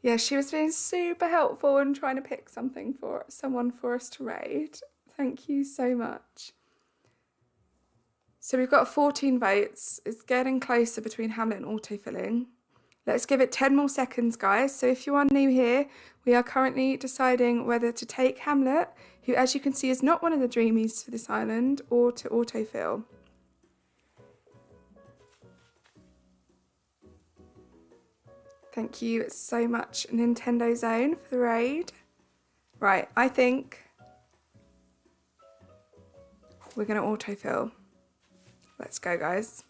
Yeah, she was being super helpful and trying to pick something for someone for us to raid. Thank you so much. So we've got 14 votes. It's getting closer between Hamlet and autofilling. Let's give it 10 more seconds, guys. So if you are new here, we are currently deciding whether to take Hamlet, who, as you can see, is not one of the dreamies for this island, or to autofill. Thank you so much, Nintendo Zone, for the raid. Right, I think we're going to autofill. Let's go, guys.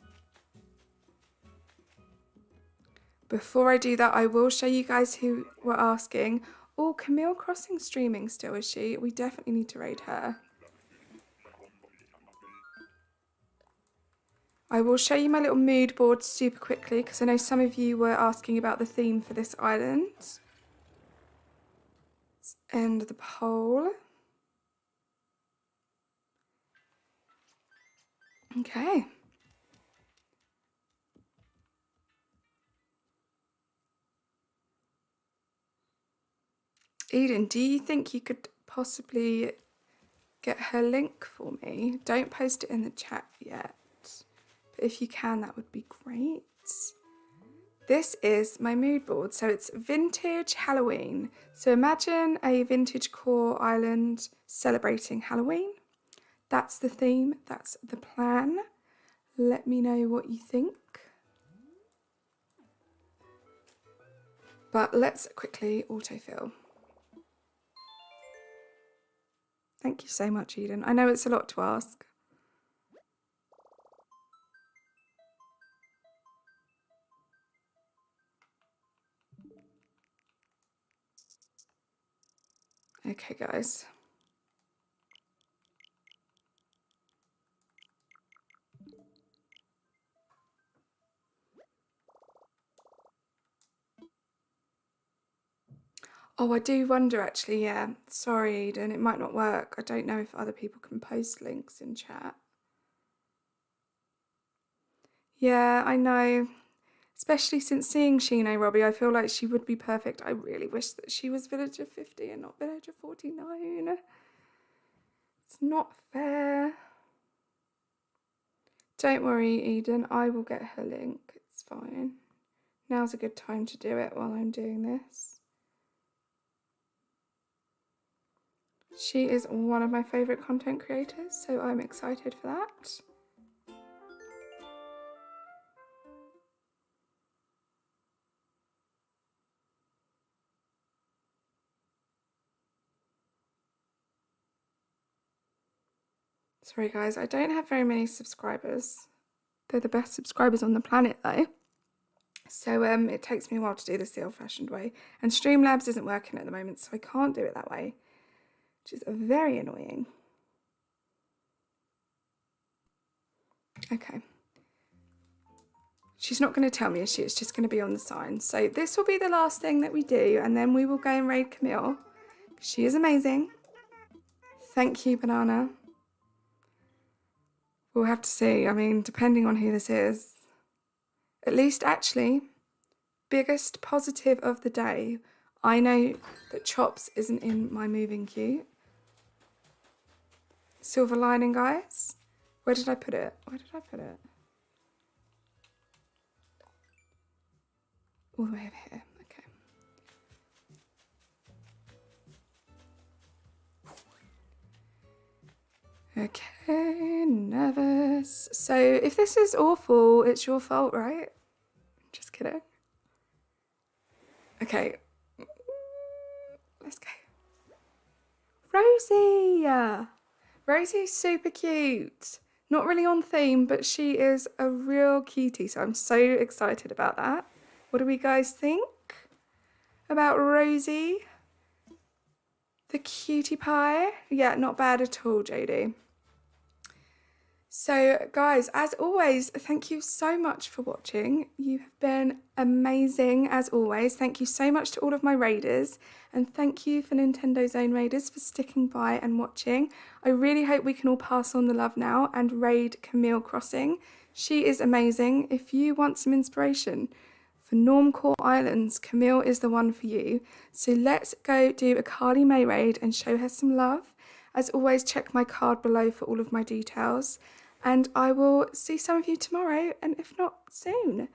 Before I do that, I will show you guys who were asking. Oh, Camille Crossing streaming still, is she? We definitely need to raid her. I will show you my little mood board super quickly because I know some of you were asking about the theme for this island. Let's end the poll. Okay. Eden, do you think you could possibly get her link for me? Don't post it in the chat yet, but if you can, that would be great. This is my mood board, so it's vintage Halloween. So imagine a vintage core island celebrating Halloween. That's the theme, that's the plan. Let me know what you think. But let's quickly autofill. Thank you so much, Eden. I know it's a lot to ask. Okay, guys. Oh, I do wonder actually, yeah. Sorry, Eden, it might not work. I don't know if other people can post links in chat. Yeah, I know. Especially since seeing Shino Robbie, I feel like she would be perfect. I really wish that she was Villager 50 and not Villager 49. It's not fair. Don't worry, Eden. I will get her link. It's fine. Now's a good time to do it while I'm doing this. She is one of my favourite content creators, so I'm excited for that. Sorry guys, I don't have very many subscribers. They're the best subscribers on the planet though. So it takes me a while to do this the old-fashioned way. And Streamlabs isn't working at the moment, so I can't do it that way, which is very annoying. Okay. She's not going to tell me, is she? It's just going to be on the sign. So this will be the last thing that we do, and then we will go and raid Camille. She is amazing. Thank you, Banana. We'll have to see. I mean, depending on who this is. At least, actually, biggest positive of the day, I know that Chops isn't in my moving queue. Silver lining, guys. Where did I put it? Where did I put it? All the way over here. Okay, nervous. So if this is awful, it's your fault, right? Just kidding. Okay. Let's go. Rosie! Rosie's super cute. Not really on theme, but she is a real cutie, so I'm so excited about that. What do we guys think about Rosie? The cutie pie? Yeah, not bad at all, JD. So guys, as always, thank you so much for watching. You have been amazing as always. Thank you so much to all of my raiders, and thank you for Nintendo Zone raiders for sticking by and watching. I really hope we can all pass on the love now and raid Camille Crossing. She is amazing. If you want some inspiration for Normcore Islands, Camille is the one for you. So let's go do a Carly May raid and show her some love. As always, check my card below for all of my details. And I will see some of you tomorrow, and if not, soon.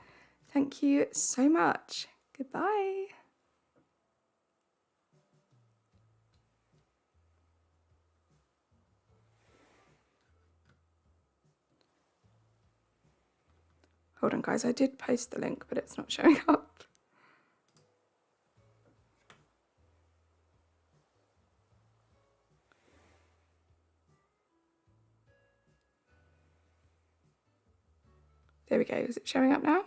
Thank you so much. Goodbye. Hold on, guys. I did post the link, but it's not showing up. There we go. Is it showing up now?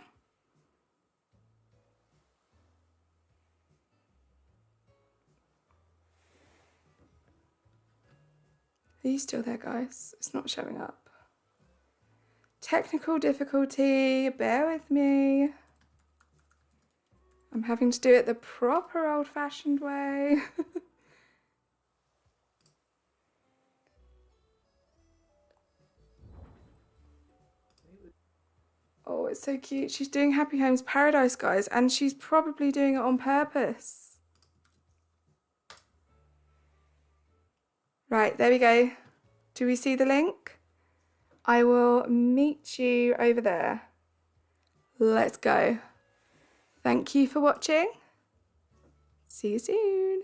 Are you still there, guys? It's not showing up. Technical difficulty. Bear with me. I'm having to do it the proper old-fashioned way. Oh, it's so cute. She's doing Happy Homes Paradise, guys, and she's probably doing it on purpose. Right, there we go. Do we see the link? I will meet you over there. Let's go. Thank you for watching. See you soon.